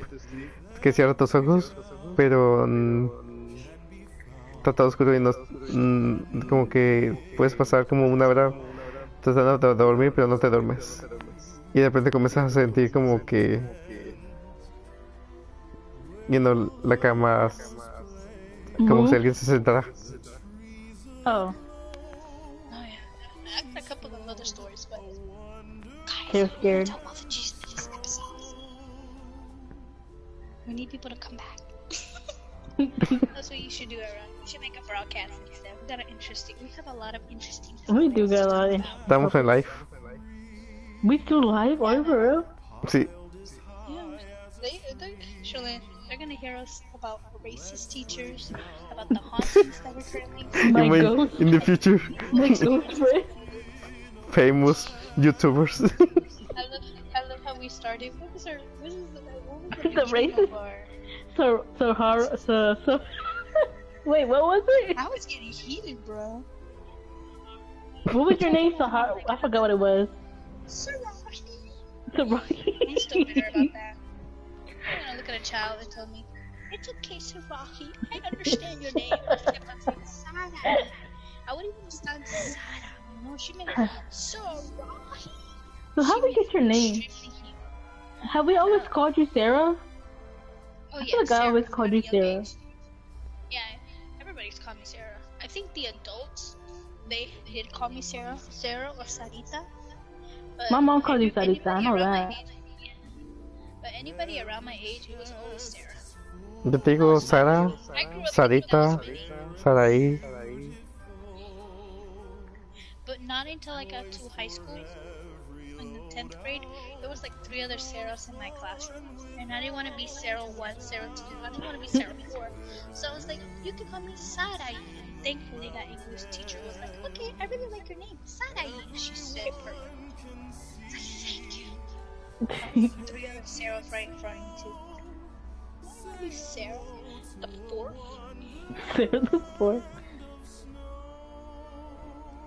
que cierras tus ojos, pero está todo oscuro y no, como que puedes pasar como una hora tratando de dormir, pero no te duermes. Y de repente comienzas a sentir como que la cama como si alguien se sentara. Oh. Oh yeah. I got a couple of other stories, but They're scared. tell all the juice in these episodes. We need people to come back. That's what you should do, Aaron. You should make a broadcast instead. We have a lot of interesting stuff. We do got a lot of Estamos en live. We still live? Are you for real? Sí. Yeah, they're gonna hear us about our racist teachers, about the hauntings that we're currently My ghost. In the future. My ghost friend. Famous. YouTubers. I love how we started. What was the The beginning racist. of our... So wait, what was it? I was getting heated, bro. What was your name? Sahara? I forgot what it was. Sarahi. Sarahi. I'm still bitter about that. I'm gonna look at a child and tell me, it's okay, Sarahi. I understand your name. I kept on saying Sarah. I wouldn't even understand Sarah. No, she meant Sarahi. So how we get your name? Have we always called you Sarah? Oh, I yeah, feel like I Sarah always from called a you young Sarah. age. Yeah, everybody's called me Sarah. I think the adults, they did call me Sarah or Sarita. But My mom calls you anybody Sarita, I know around my that. age, yeah. But anybody around my age, it was always Sarah. Yo te digo Sara, I grew up thinking that was Sarita, me. Saraí. But not until I got to high school, in the 10th grade, there was like 3 other Sarahs in my classroom. And I didn't want to be Sarah 1, Sarah 2, I didn't want to be Sarah 4. So I was like, you can call me Sarai. And thankfully that English teacher was like, okay, I really like your name, Sarai. She said it perfect. I was like, thank you. And 3 other Sarahs right in front of me too. I don't want to be Sarah the 4th. Sarah the fourth.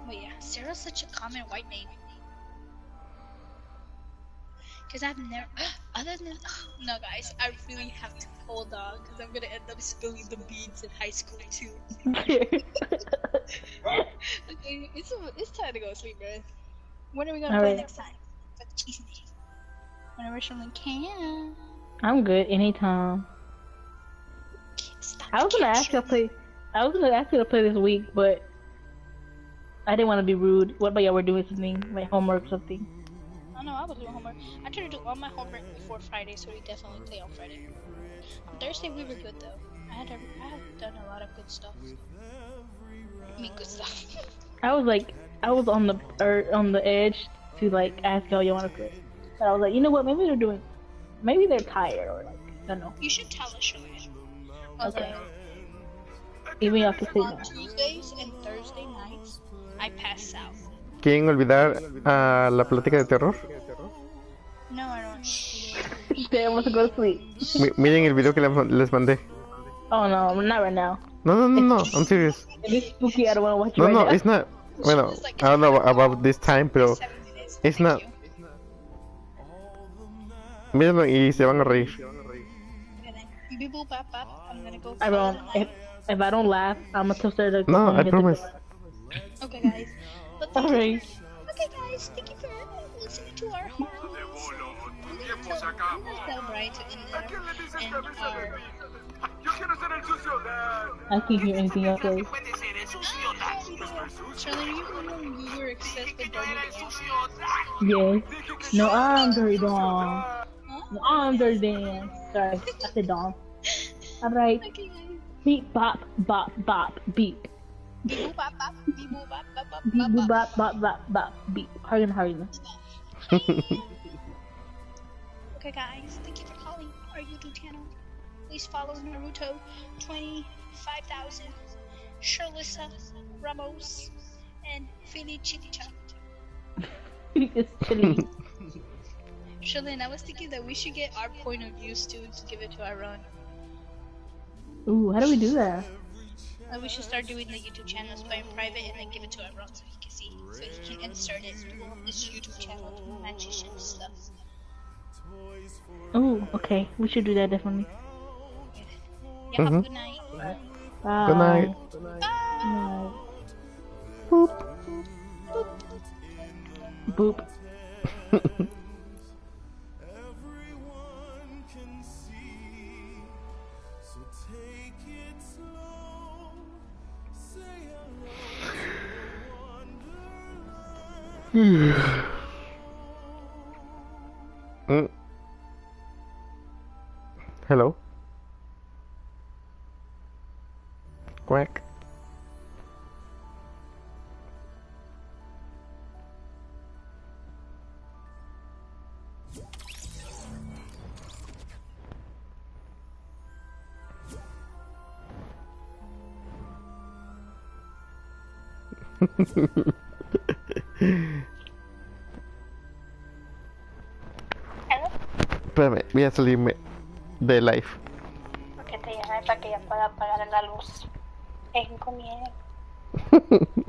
But yeah, Sarah's such a common white name. Because I've never, other than, no guys, I really have to hold on because I'm gonna end up spilling the beans in high school too. Okay, it's time to go to sleep, man. When are we gonna play Alright. next time? For the cheese day. Whenever someone can. I'm good anytime. Stop I was gonna ask you to play. I was gonna ask you to play this week, but I didn't want to be rude. What about y'all were doing something, like homework or something? Oh no, I was doing homework. I tried to do all my homework before Friday, so we definitely play on Friday. On Thursday we were good though. I had done a lot of good stuff. I mean, good stuff. I was on the edge to like ask y'all want to play, but I was like, you know what? Maybe they're tired or like I don't know. You should tell us, Shalane. Okay. Even y'all can say On that. Tuesdays and Thursday nights, I pass out. ¿Quieren olvidar a la plática de terror? No, I don't. Shh. They want to go to sleep. Miren el video que les mandé. Oh no, not right now. No, I'm serious. If it's spooky, I don't want to watch it No, right no, now. it's not. Bueno, I don't know about this time, pero 7 minutes. it's Thank not. you. Mírenlo y se van a reír. Beep boop bop bop. I'm gonna go. I don't. If I don't laugh, I'm gonna tell Sarah to go No, home and I get promise. Okay, guys. But thank you. Alright. Okay, guys. Thank you for listening to our home. I'm gonna tell Brian to end and our. I can't hear anything else. Guys. Charlie, you remember you were obsessed with Dirty Yes. No, I'm Dirty Dawn. No, I'm Dirty Dan. Sorry, I said Dawn. Alright. Okay, guys. Beep bop bop bop beep. Beep boop bop bop. Beep boop bop bop bop Beep boop bop. bop bop bop bop beep. Hurry. Okay, guys. Thank you for calling our YouTube channel. Please follow Naruto 25,000, Sherlissa Ramos, and Philly Chicha. It's chilly. Shalyn, I was thinking that we should get our point of views too to give it to our own. Ooh, how do we do that? We should start doing the YouTube channels by in private and then give it to our own so he can see, so he can insert it to his YouTube channel to match his stuff. Ooh, okay. We should do that definitely. Yeah, have a good night. Bye. Good night. Night. Boop. Boop. Everyone can see, so take it slow. Say hello to Wonderland. Hello. Quack. Espérame, voy a salirme de live. Porque te llame para que ya pueda apagar la luz. En comienzo.